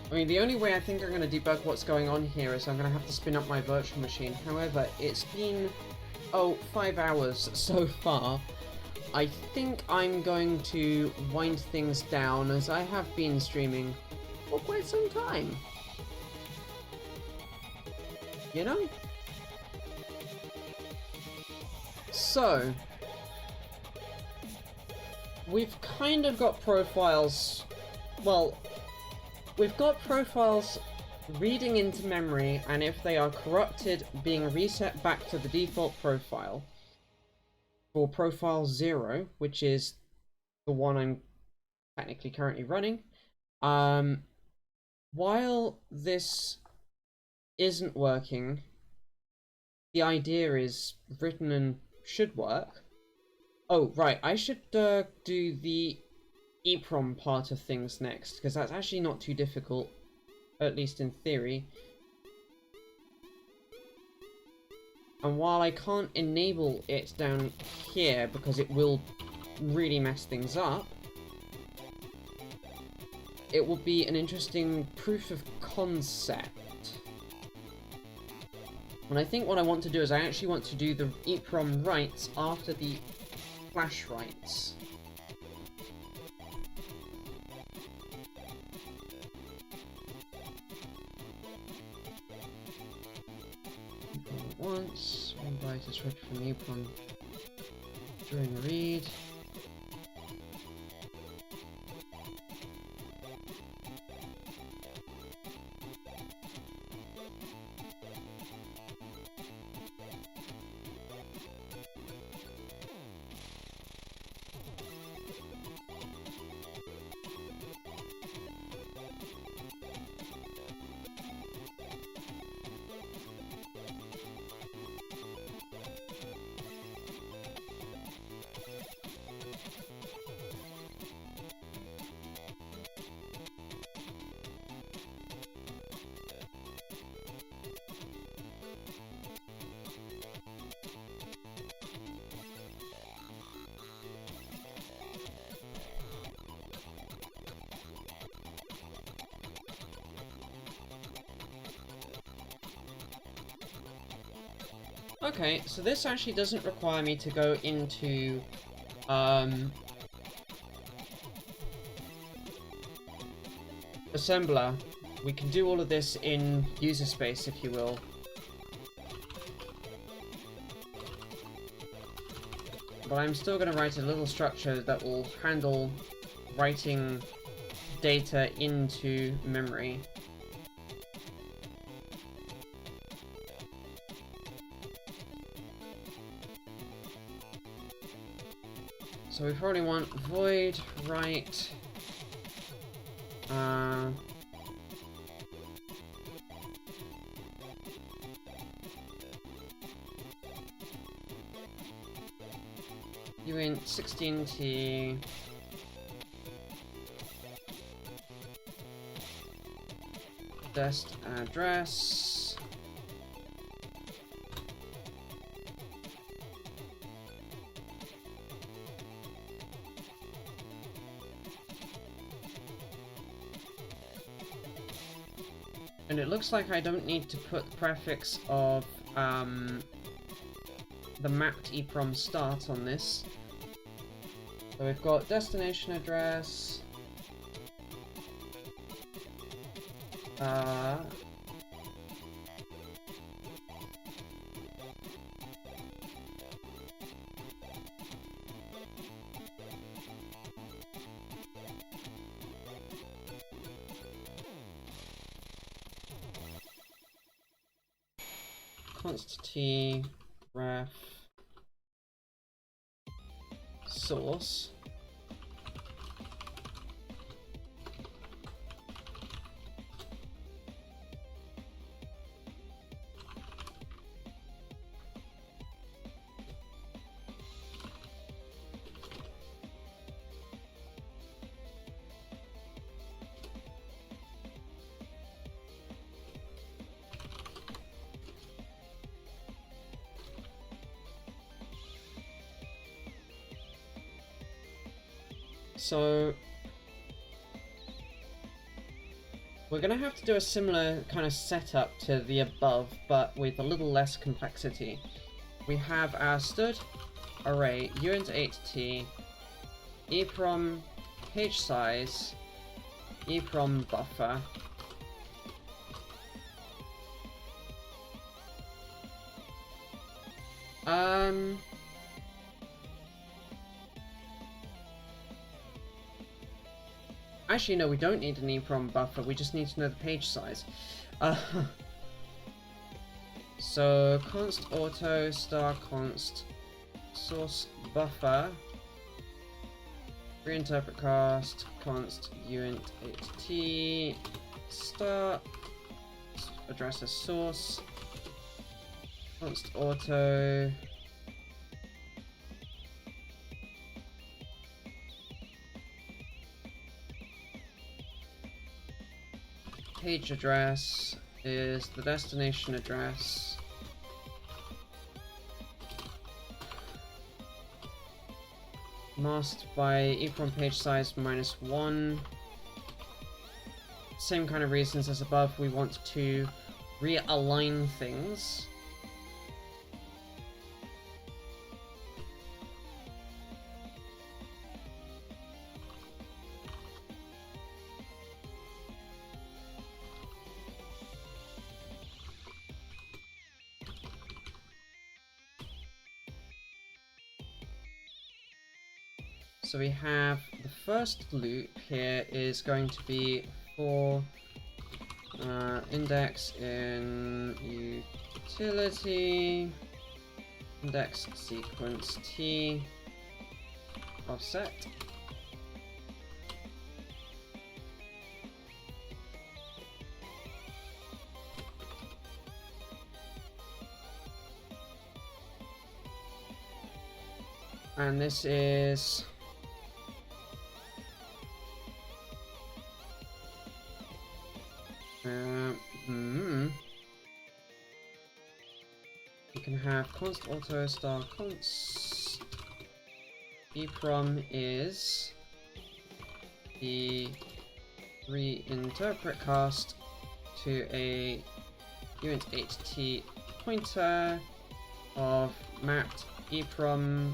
I mean, the only way I think I'm going to debug what's going on here is I'm going to have to spin up my virtual machine. However, it's been, 5 hours so far. I think I'm going to wind things down, as I have been streaming for quite some time. You know? So, we've kind of got profiles, well, we've got profiles reading into memory, and if they are corrupted, being reset back to the default profile. For profile 0, which is the one I'm technically currently running. While this isn't working, the idea is written and should work. Oh, right, I should do the EEPROM part of things next, because that's actually not too difficult, at least in theory. And while I can't enable it down here because it will really mess things up, it will be an interesting proof of concept. And I think what I want to do is I actually want to do the EEPROM writes after the flash writes. Once, one byte is read from EEPROM during the read. Okay, so this actually doesn't require me to go into assembler. We can do all of this in user space, if you will. But I'm still going to write a little structure that will handle writing data into memory. So we probably want void write uint 16t dest address and it looks like I don't need to put the prefix of the mapped EEPROM start on this. So we've got destination address, const t ref source. So we're going to have to do a similar kind of setup to the above, but with a little less complexity. We have our stud array uint8t, EEPROM page size, EEPROM buffer, actually, no, we don't need an EEPROM buffer, we just need to know the page size. So, const auto star const source buffer, reinterpret cast, const uint8t star address as source, const auto page address is the destination address. Masked by EEPROM page size -1. Same kind of reasons as above, we want to realign things. So we have the first loop here is going to be for index in utility, index sequence t offset. And this is you can have const auto star const EEPROM is the reinterpret cast to a uint8t pointer of mapped EEPROM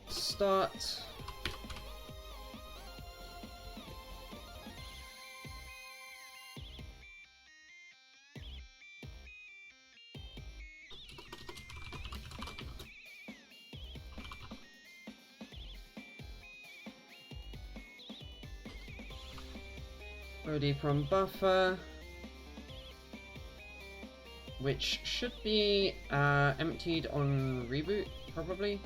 start. Load EEPROM buffer, which should be emptied on reboot, probably.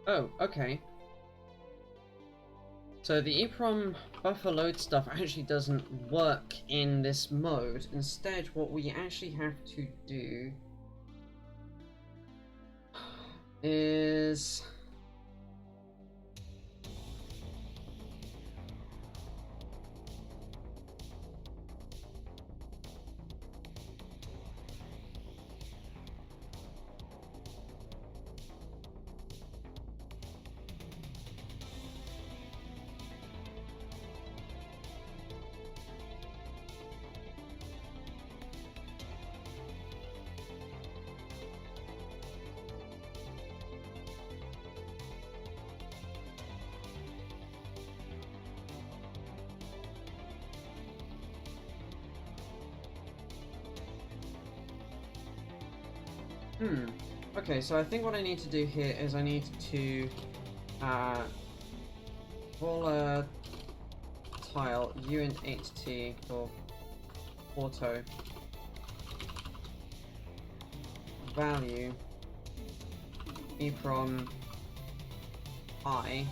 Oh, okay. So the EEPROM buffer load stuff actually doesn't work in this mode. Instead, what we actually have to do is... Okay, so I think what I need to do here is I need to call a tile uint for auto value EEPROM I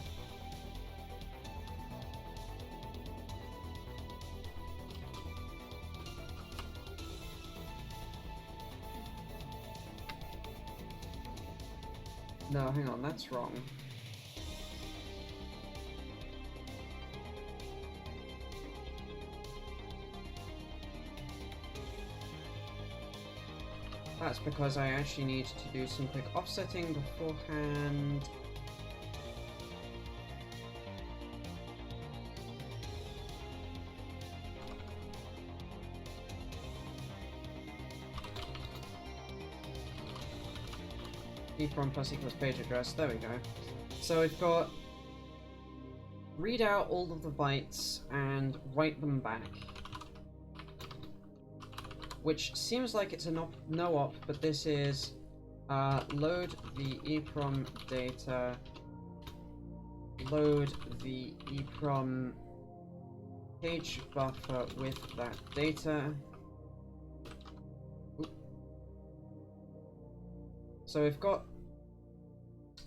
No, hang on, that's wrong. That's because I actually need to do some quick offsetting beforehand. EEPROM plus equals page address, there we go. So we've got read out all of the bytes and write them back. Which seems like it's a no-op, but this is load the EEPROM data, load the EEPROM page buffer with that data. Oop. So we've got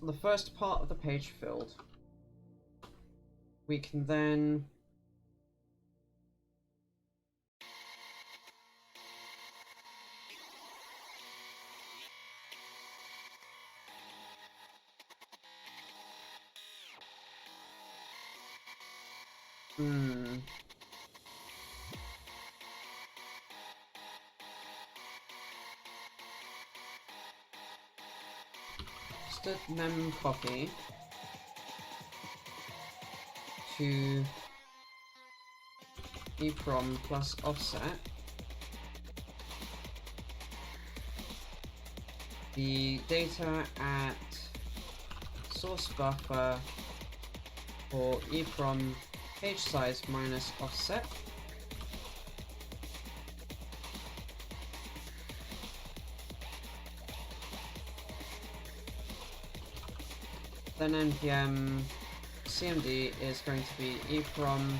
the first part of the page filled. We can then just a mem copy to EEPROM plus offset the data at source buffer for EEPROM page size minus offset. Then npm cmd is going to be EEPROM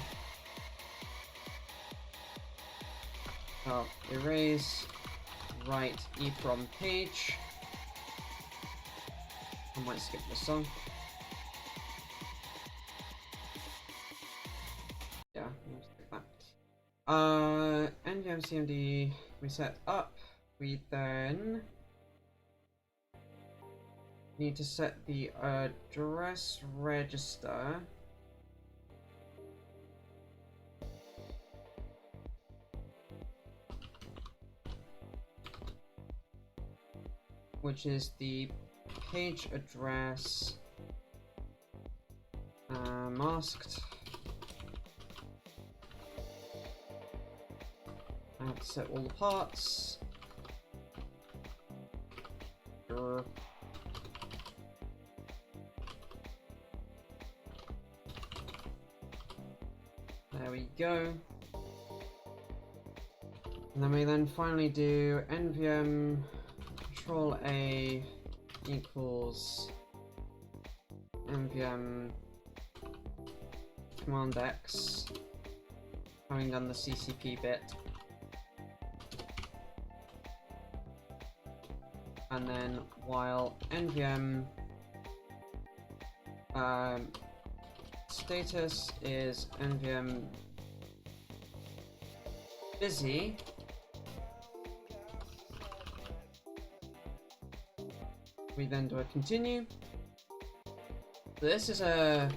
erase write EEPROM page. I might skip this song. NVM CMD we set up. We then need to set the address register. Which is the page address masked. I have to set all the parts. Sure. There we go. And then we finally do nvm control A equals nvm command X, having done the CCP bit. And then while nvm status is nvm busy, we then do a continue. So this is a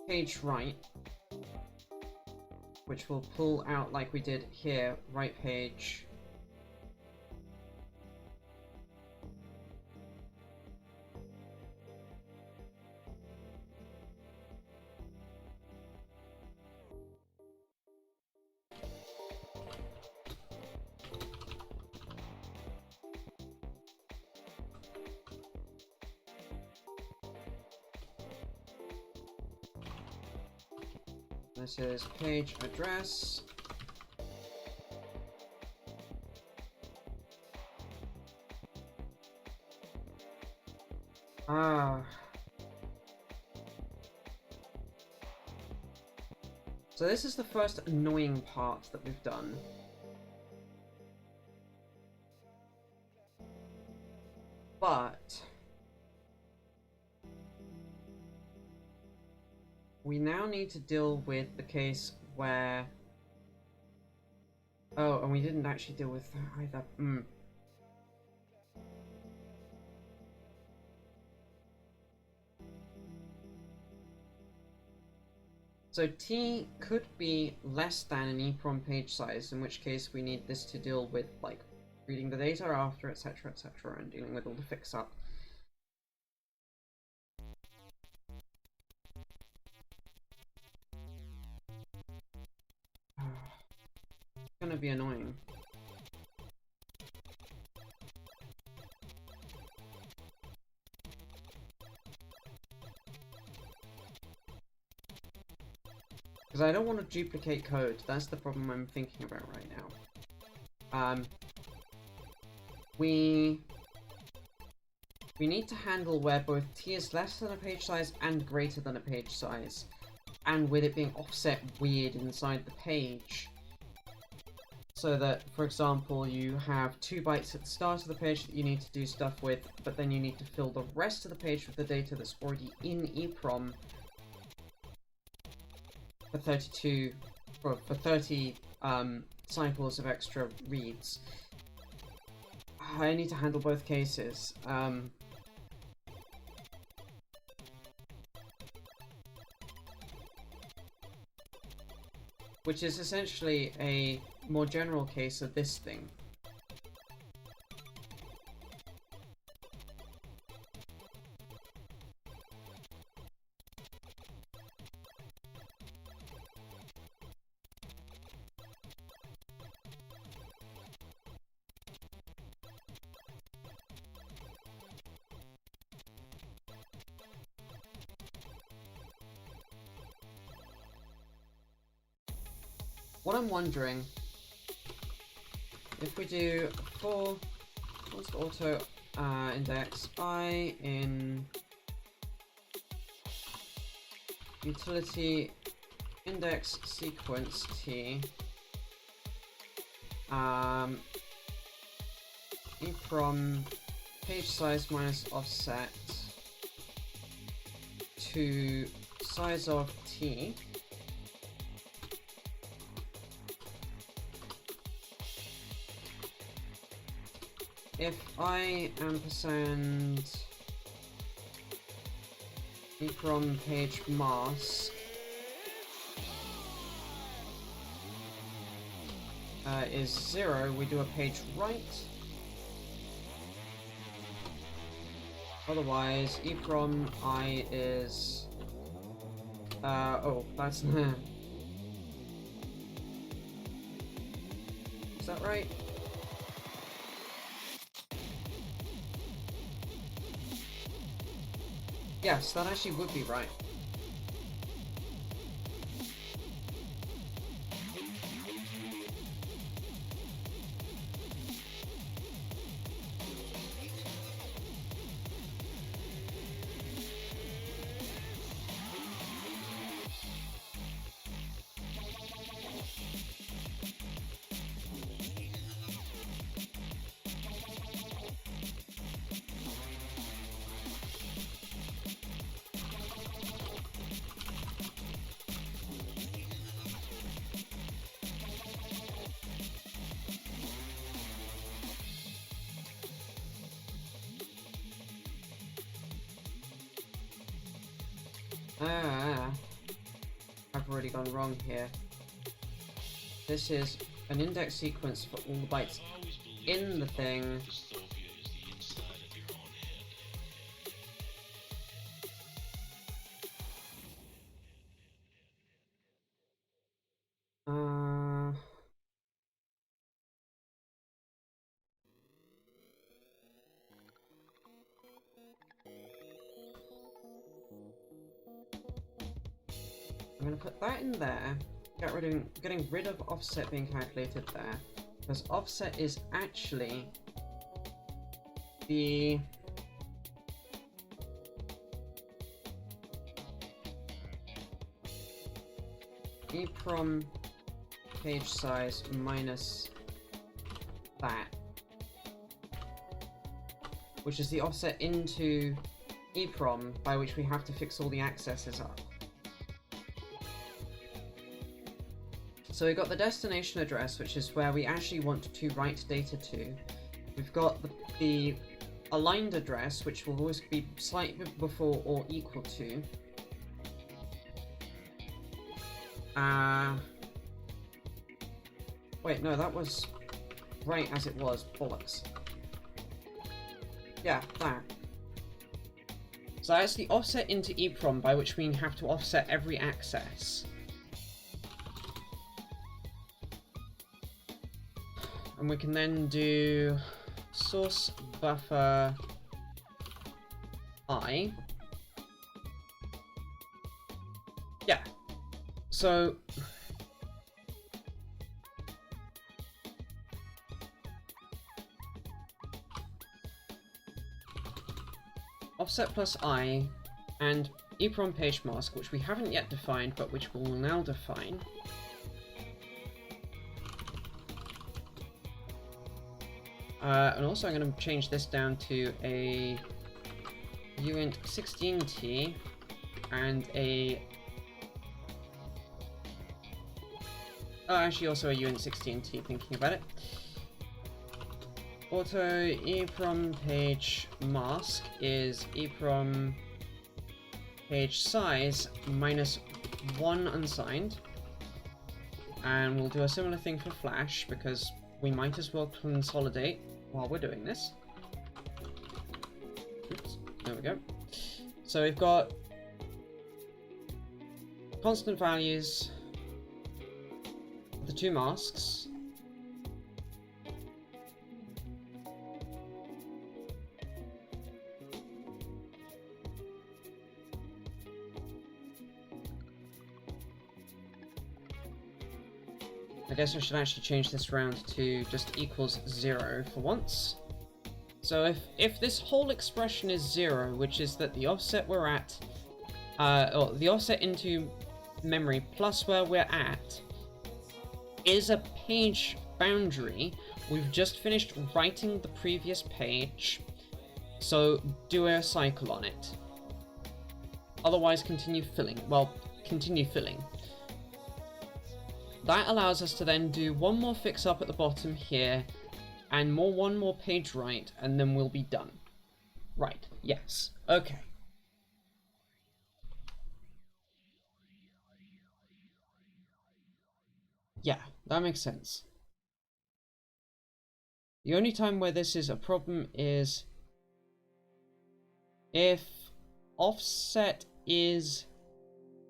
page write, which will pull out like we did here, write page. This is page address. So this is the first annoying part that we've done. But we now need to deal with the case where... Oh, and we didn't actually deal with either. So T could be less than an EEPROM page size, in which case we need this to deal with, like, reading the data after, etc., etc., and dealing with all the fix-up. It's gonna be annoying. Because I don't want to duplicate code. That's the problem I'm thinking about right now. We need to handle where both T is less than a page size and greater than a page size, and with it being offset weird inside the page. So that, for example, you have 2 bytes at the start of the page that you need to do stuff with, but then you need to fill the rest of the page with the data that's already in EEPROM for 30 cycles of extra reads. I need to handle both cases. Which is essentially a more general case of this thing. What I'm wondering, if we do for const auto index I in utility index sequence T, EEPROM page size minus offset to size of T. if I ampersand EEPROM page mask is 0, we do a page write. Otherwise, EEPROM I is... oh, that's... Is that right? Yes, that actually would be right. I've already gone wrong here. This is an index sequence for all the bytes in the thing. I'm going to put that in there, getting rid of offset being calculated there, because offset is actually the EEPROM page size minus that, which is the offset into EEPROM by which we have to fix all the accesses up. So we've got the destination address, which is where we actually want to write data to. We've got the aligned address, which will always be slightly before or equal to. Wait, no, that was right as it was. Bollocks. Yeah, that. So that's the offset into EEPROM, by which we have to offset every access. And we can then do source buffer I. Yeah. So offset plus I and EEPROM page mask, which we haven't yet defined, but which we will now define. And also I'm going to change this down to a uint 16t and a... Oh, actually also a uint 16t, thinking about it. Auto EEPROM page mask is EEPROM page size minus 1 unsigned. And we'll do a similar thing for flash, because we might as well consolidate while we're doing this. Oops, there we go. So we've got constant values of the two masks. I guess I should actually change this around to just equals 0 for once. So if this whole expression is 0, which is that the offset we're at, or the offset into memory plus where we're at, is a page boundary, we've just finished writing the previous page, so do a cycle on it. Otherwise continue filling. Well, continue filling. That allows us to then do one more fix up at the bottom here, And one more page write, and then we'll be done. Right, yes. Okay. Yeah, that makes sense. The only time where this is a problem is if offset is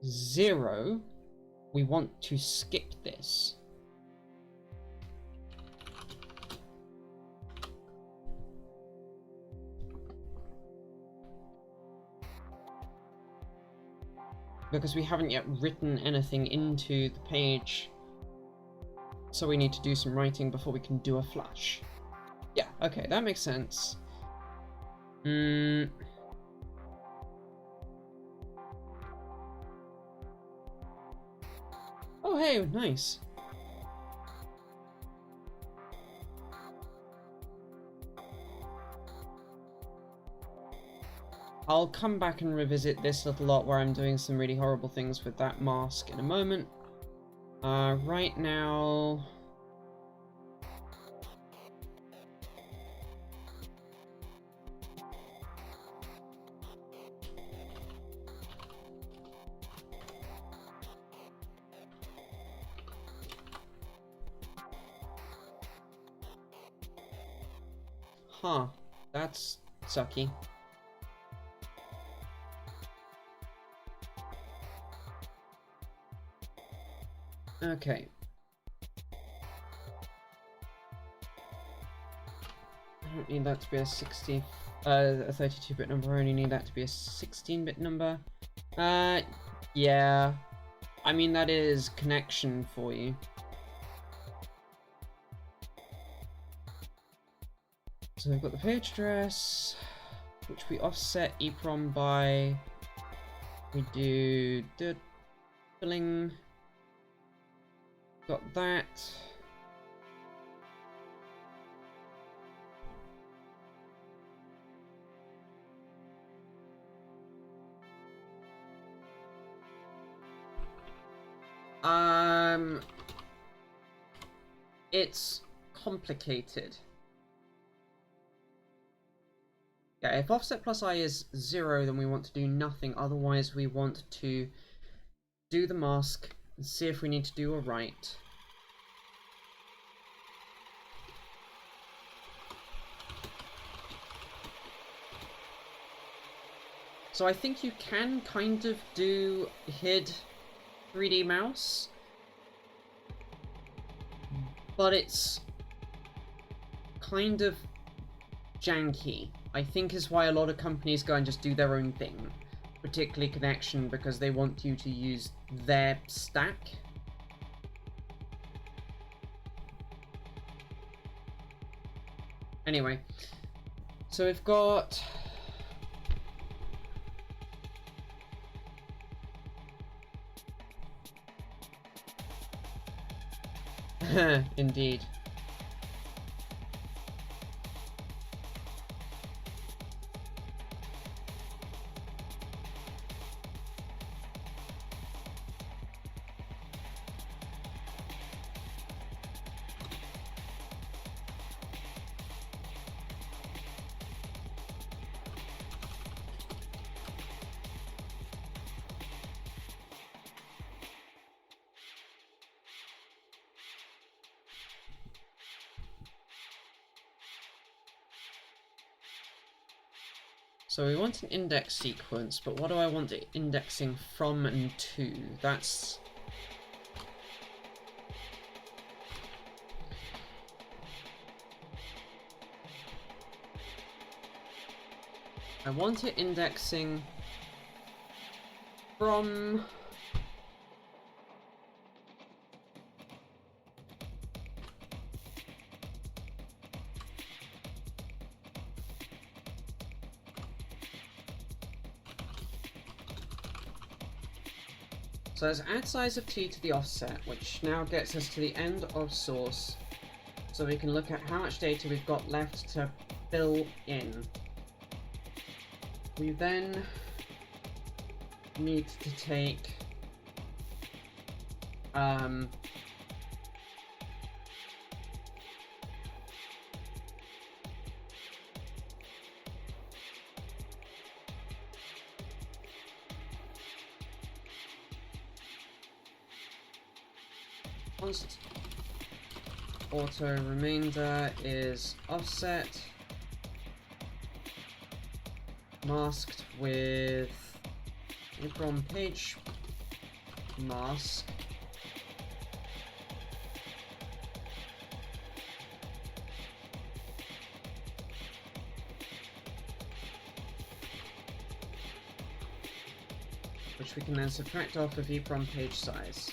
0, we want to skip this. Because we haven't yet written anything into the page, so we need to do some writing before we can do a flash. Yeah, okay, that makes sense. Oh, hey, nice. I'll come back and revisit this little lot where I'm doing some really horrible things with that mask in a moment. Right now... Huh, that's sucky. Okay. I don't need that to be a 32-bit number, I only need that to be a 16-bit number. Yeah. I mean, that is connection for you. So we've got the page address, which we offset EEPROM by. We do the filling. Got that. It's complicated. Yeah, if offset plus I is 0, then we want to do nothing. Otherwise, we want to do the mask and see if we need to do a write. So I think you can kind of do HID 3D mouse, but it's kind of janky. I think is why a lot of companies go and just do their own thing, particularly Connection, because they want you to use their stack. Anyway, so we've got indeed. So we want an index sequence, but what do I want it indexing from and to? That's... I want it indexing from... So there's add size of t to the offset, which now gets us to the end of source, so we can look at how much data we've got left to fill in. We then need to take const auto remainder is offset masked with from page mask which we can then subtract off of EEPROM page size.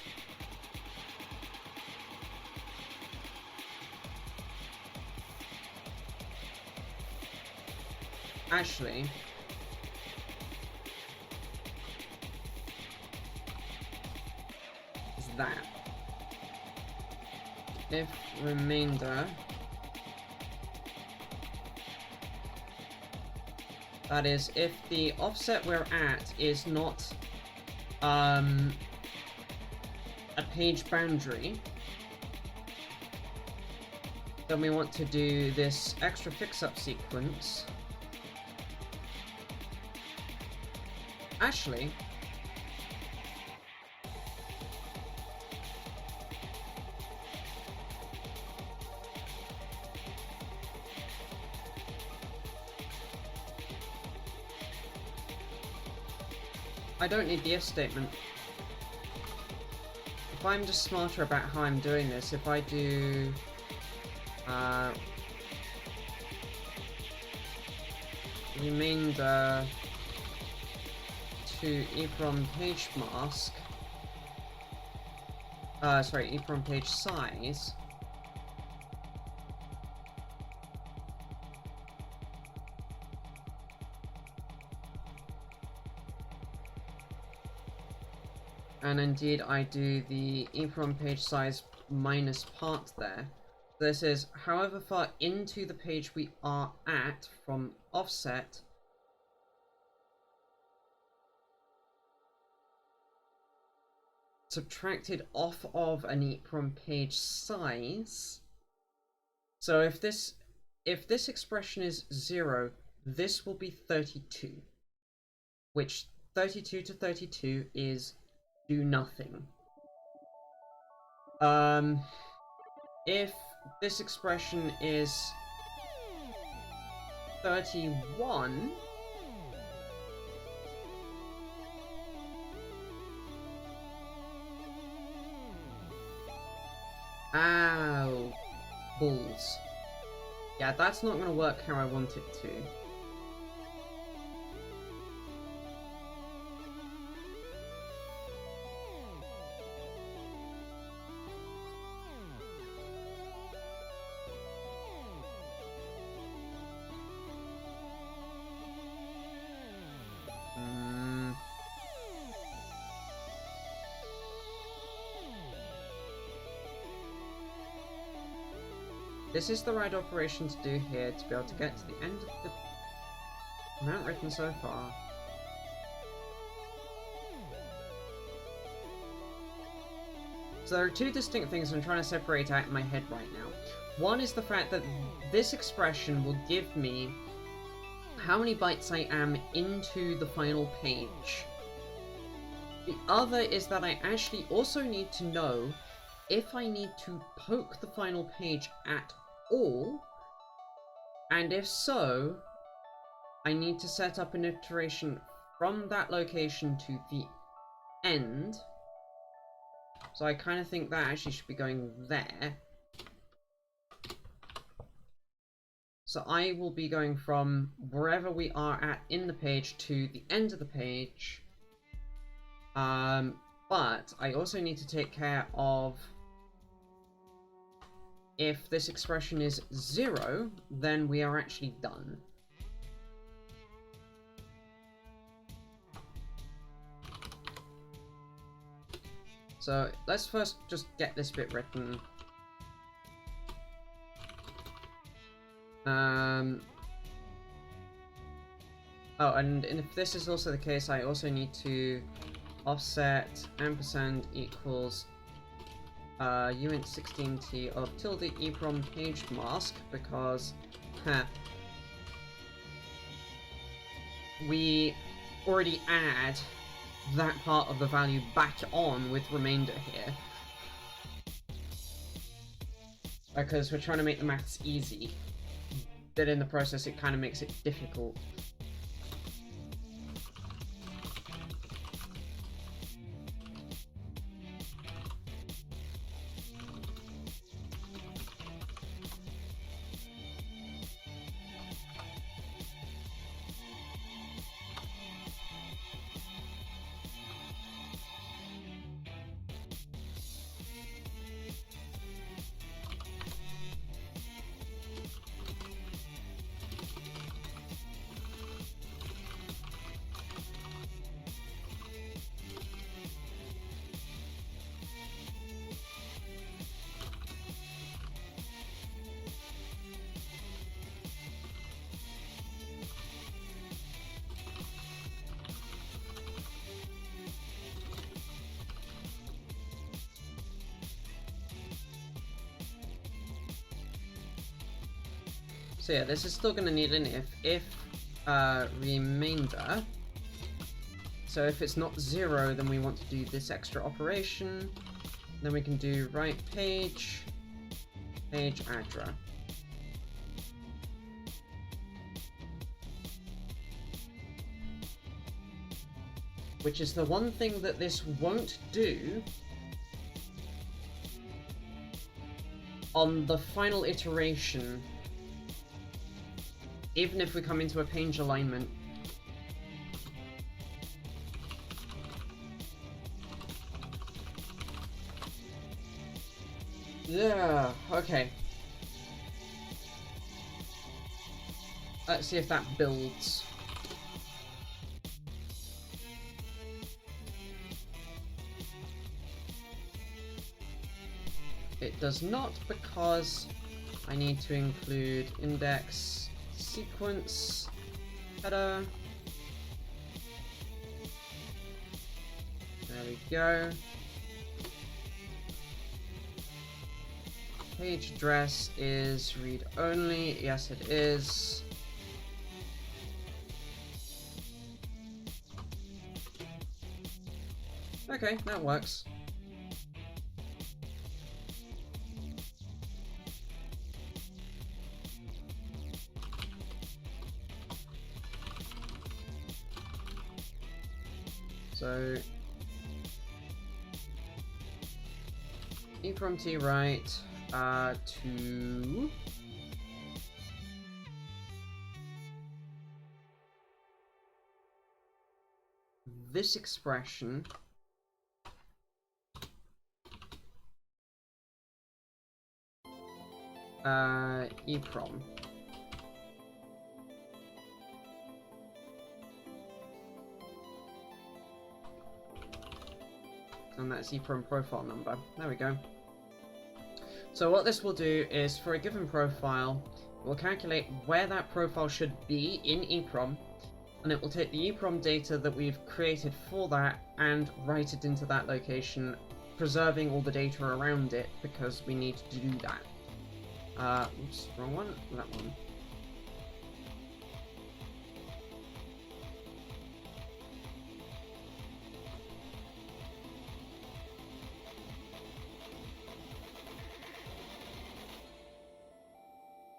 Actually, is that if remainder, that is, if the offset we're at is not a page boundary, then we want to do this extra fix-up sequence. Actually, I don't need the if statement. If I'm just smarter about how I'm doing this, if I do remainder to EEPROM page mask, sorry, EEPROM page size, and indeed I do the EEPROM page size minus part there. This is however far into the page we are at from offset subtracted off of an EEPROM page size. So if this expression is 0, this will be 32, which 32 to 32 is do nothing. If this expression is 31, ow, balls. Yeah, that's not going to work how I want it to. This is the right operation to do here to be able to get to the end of the amount written so far. So there are two distinct things I'm trying to separate out in my head right now. One is the fact that this expression will give me how many bytes I am into the final page. The other is that I actually also need to know if I need to poke the final page at all, and if so, I need to set up an iteration from that location to the end. So I kind of think that actually should be going there. So I will be going from wherever we are at in the page to the end of the page. But I also need to take care of, if this expression is 0, then we are actually done. So let's first just get this bit written. Oh, and if this is also the case, I also need to offset ampersand equals uint 16t of tilde EEPROM page mask, because we already add that part of the value back on with remainder here. because we're trying to make the maths easy, but in the process it kind of makes it difficult. So yeah, this is still going to need an if remainder. So if it's not 0, then we want to do this extra operation. Then we can do write page address. Which is the one thing that this won't do on the final iteration. Even if we come into a page alignment. Yeah, okay. Let's see if that builds. It does not, because I need to include index sequence header. There we go. Page address is read only. Yes, it is. Okay, that works. So EEPROM T write to this expression EEPROM. And that's EEPROM profile number. There we go. So what this will do is, for a given profile, it will calculate where that profile should be in EEPROM, and it will take the EEPROM data that we've created for that and write it into that location, preserving all the data around it, because we need to do that. Oops, wrong one, that one.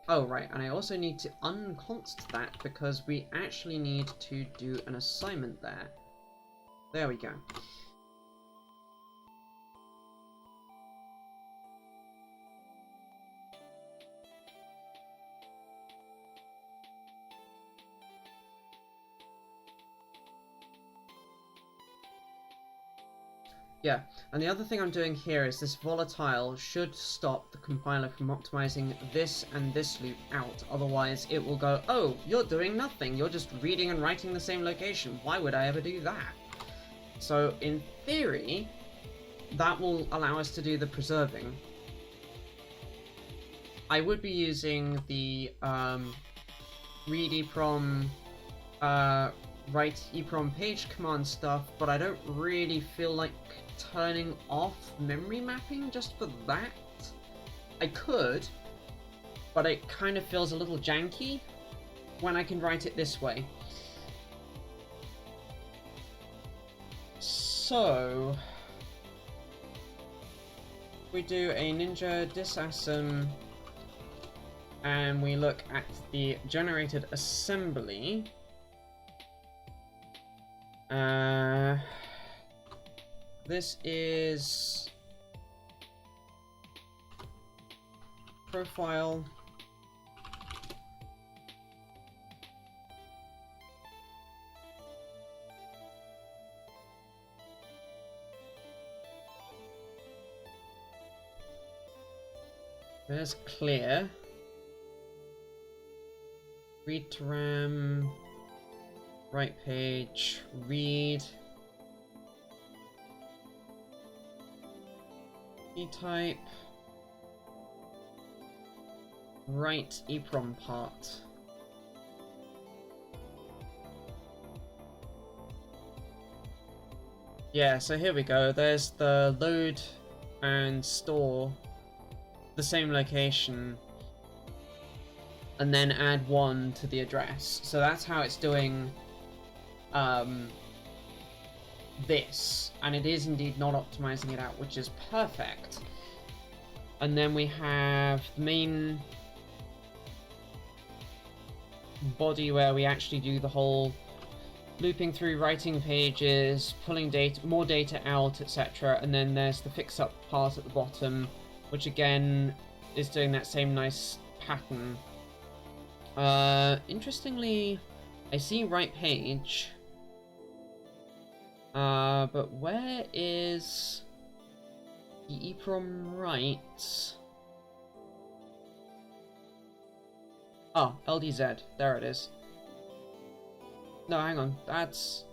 Oh, right, and I also need to unconst that because we actually need to do an assignment there. There we go. Yeah, and the other thing I'm doing here is this volatile should stop the compiler from optimizing this and this loop out. Otherwise, it will go, oh, you're doing nothing. You're just reading and writing the same location. Why would I ever do that? So, in theory, that will allow us to do the preserving. I would be using the read EEPROM, write EEPROM page command stuff, but I don't really feel like turning off memory mapping just for that. I could, but it kind of feels a little janky when I can write it this way. So we do a ninja disasm and we look at the generated assembly, this is profile. There's clear. Read to RAM. Right page. Read. E-type. Write EEPROM part. Yeah, so here we go. There's the load and store, the same location, and then add 1 to the address. So that's how it's doing this, and it is indeed not optimizing it out, which is perfect. And then we have the main body where we actually do the whole looping through, writing pages, pulling data, more data out, etc. And then there's the fix up part at the bottom, which again is doing that same nice pattern. Interestingly, I see right page, but where is the EEPROM write? Oh, LDZ, there it is. No, hang on, that's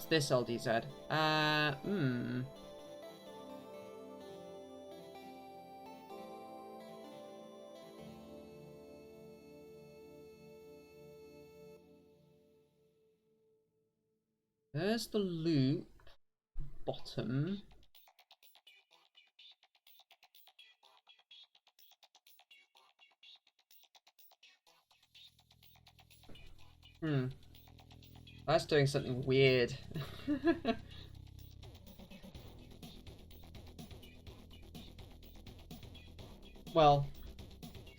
this LDZ. There's the loop bottom. That's doing something weird. Well,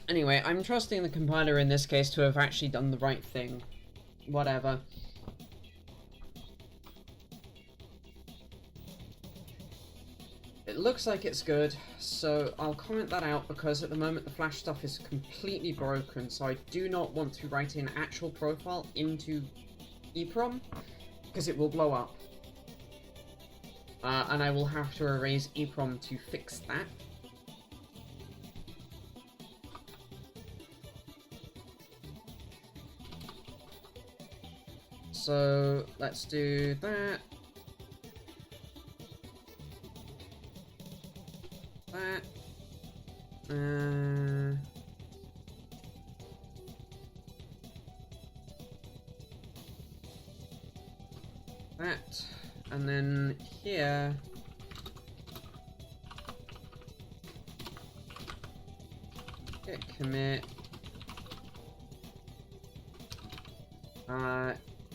anyway, I'm trusting the compiler in this case to have actually done the right thing. Whatever. It looks like it's good, so I'll comment that out because at the moment the Flash stuff is completely broken, so I do not want to write in actual profile into EEPROM, because it will blow up. And I will have to erase EEPROM to fix that. So let's do that. That. That. And then here. Git commit.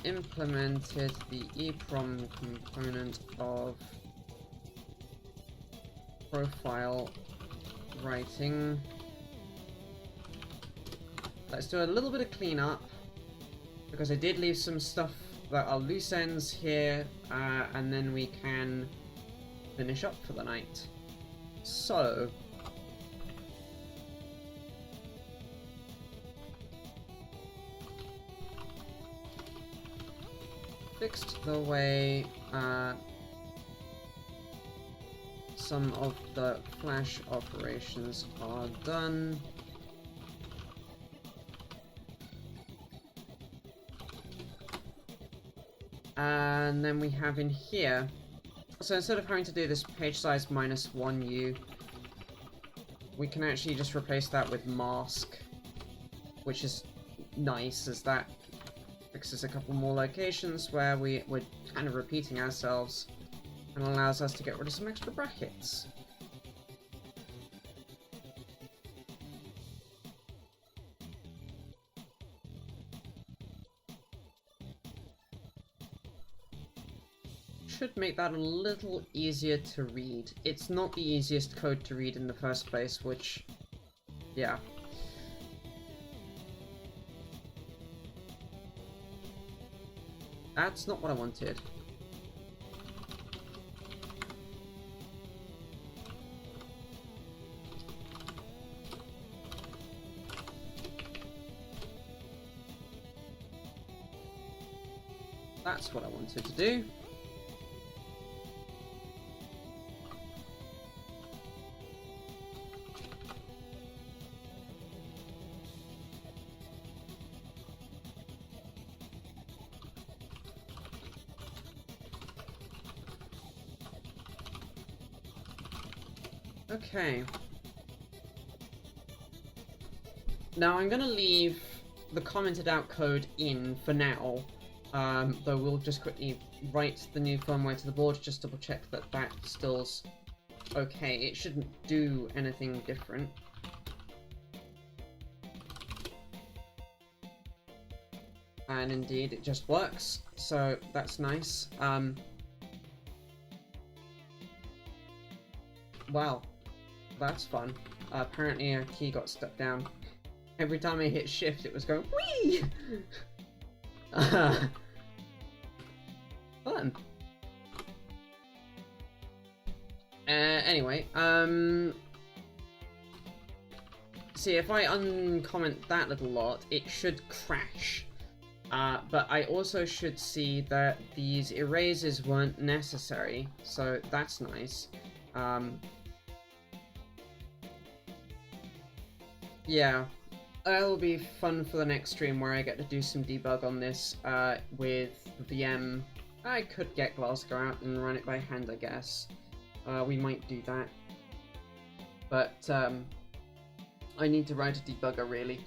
Implemented the EEPROM component of profile writing. Let's do a little bit of cleanup because I did leave some stuff that are loose ends here, and then we can finish up for the night. So fixed the way some of the Flash operations are done. And then we have in here, so instead of having to do this page size -1u, we can actually just replace that with mask, which is nice, as that fixes a couple more locations where we're kind of repeating ourselves and allows us to get rid of some extra brackets. Should make that a little easier to read. It's not the easiest code to read in the first place, which, yeah, That's not what I wanted. That's what I wanted to do. Okay. Now I'm gonna leave the commented out code in for now, though we'll just quickly write the new firmware to the board, just double check that that still's okay. It shouldn't do anything different. And indeed, it just works, so that's nice. Wow, that's fun. Apparently a key got stuck down. Every time I hit shift, it was going whee! Fun. Anyway, see, if I uncomment that little lot, it should crash. But I also should see that these erasers weren't necessary, so that's nice. Yeah, that'll be fun for the next stream where I get to do some debug on this with VM. I could get Glasgow out and run it by hand, I guess. We might do that. But I need to write a debugger, really.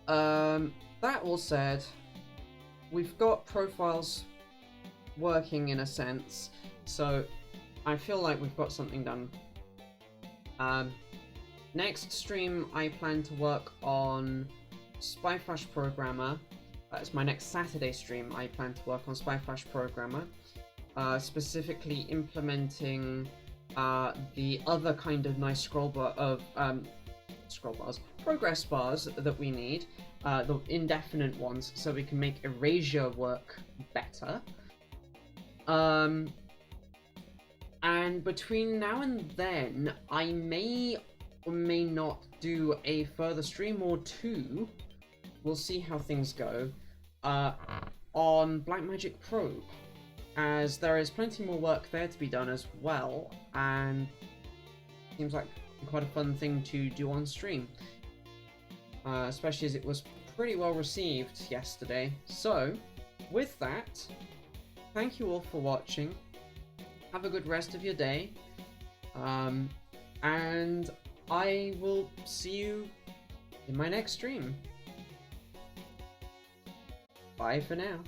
That all said, we've got profiles working in a sense, so I feel like we've got something done. Next stream, I plan to work on SpyFlash Programmer. It's my next Saturday stream. I plan to work on SpyFlash Programmer, specifically implementing the other kind of nice progress bars that we need, the indefinite ones, so we can make erasure work better. And between now and then, I may or may not do a further stream or two, we'll see how things go, on Blackmagic Probe, as there is plenty more work there to be done as well, and seems like quite a fun thing to do on stream, especially as it was pretty well received yesterday. So, with that, thank you all for watching, have a good rest of your day, and I will see you in my next stream. Bye for now.